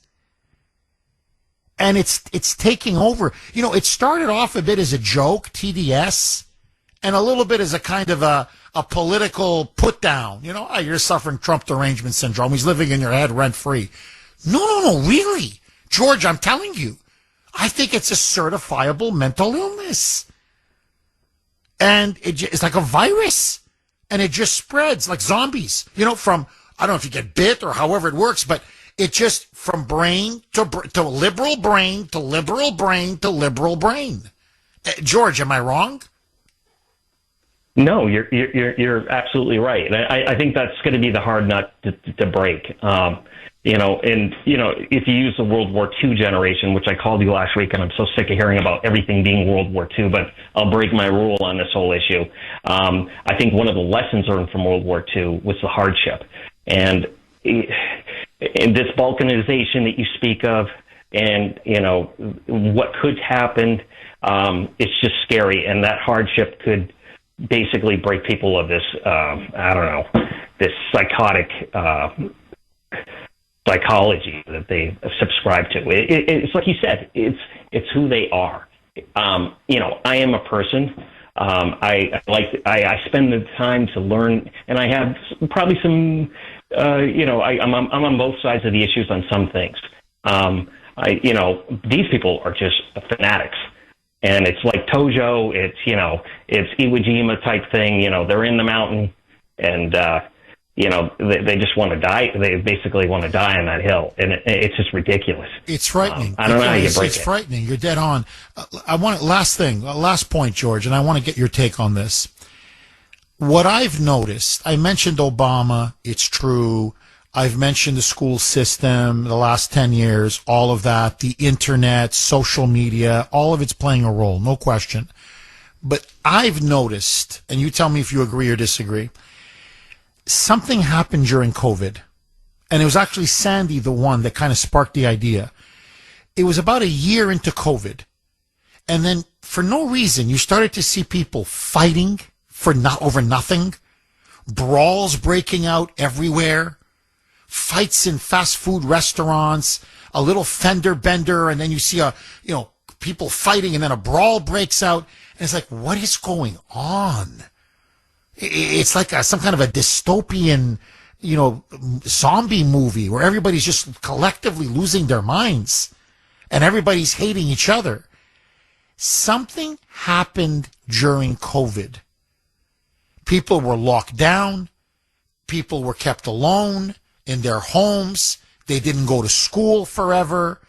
And it's taking over. It started off a bit as a joke, TDS, and a little bit as a kind of a political put down. You're suffering Trump derangement syndrome. He's living in your head rent free. No, really. George, I'm telling you, I think it's a certifiable mental illness. And it's like a virus. And it just spreads like zombies, from, I don't know if you get bit or however it works, but it just from brain to liberal brain to liberal brain to liberal brain. George, am I wrong? No, you're absolutely right. And I think that's going to be the hard nut to break. If you use the World War II generation, which I called you last week, and I'm so sick of hearing about everything being World War II, but I'll break my rule on this whole issue. I think one of the lessons learned from World War II was the hardship. And in this balkanization that you speak of, and, what could happen, it's just scary. And that hardship could basically break people of this, this psychotic psychology that they subscribe to. It's like you said, it's who they are. I am a person. I spend the time to learn, and I have probably some. I'm on both sides of the issues on some things. These people are just fanatics, and it's like Tojo. It's Iwo Jima type thing. They're in the mountain, and they just want to die. They basically want to die on that hill, and it's just ridiculous. It's frightening. I don't know how you break it. It's frightening. You're dead on. Last point, George, and I want to get your take on this. What I've noticed, I mentioned Obama. It's true. I've mentioned the school system, the last 10 years, all of that, the internet, social media, all of it's playing a role, no question. But I've noticed, and you tell me if you agree or disagree, something happened during COVID, and it was actually Sandy, the one that kind of sparked the idea. It was about a year into COVID, and then for no reason, you started to see people fighting over nothing, brawls breaking out everywhere, fights in fast food restaurants, a little fender bender, and then you see people fighting, and then a brawl breaks out, and it's like, what is going on? It's like some kind of a dystopian, zombie movie where everybody's just collectively losing their minds and everybody's hating each other. Something happened during COVID. People were locked down. People were kept alone in their homes. They didn't go to school forever.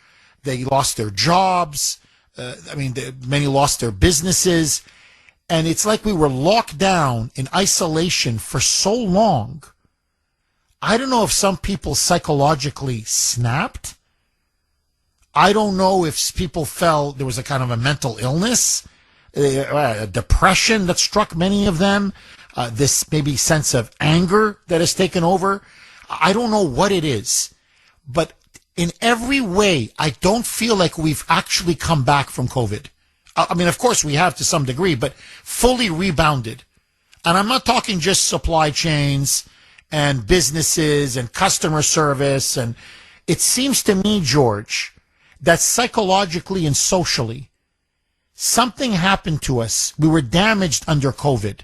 They lost their jobs. Many lost their businesses. And it's like we were locked down in isolation for so long. I don't know if some people psychologically snapped. I don't know if people felt there was a kind of a mental illness, a depression that struck many of them, this maybe sense of anger that has taken over. I don't know what it is, but in every way, I don't feel like we've actually come back from COVID. I mean, of course we have to some degree, but fully rebounded. And I'm not talking just supply chains and businesses and customer service. And it seems to me, George, that psychologically and socially, something happened to us. We were damaged under COVID.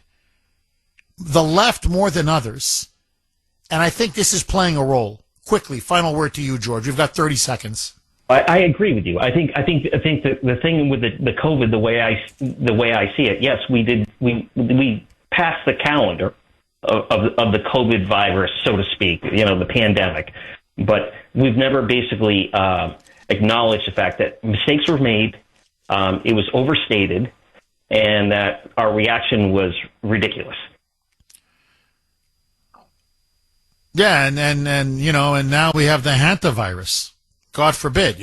The left more than others. And I think this is playing a role. Quickly, final word to you, George. We've got 30 seconds. I agree with you. I think that the thing with the COVID, the way I see it, yes, we passed the calendar of the COVID virus, so to speak, the pandemic, but we've never basically acknowledged the fact that mistakes were made, it was overstated, and that our reaction was ridiculous. Yeah, and now we have the hantavirus. God forbid,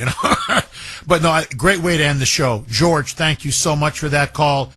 But no, great way to end the show. George, thank you so much for that call.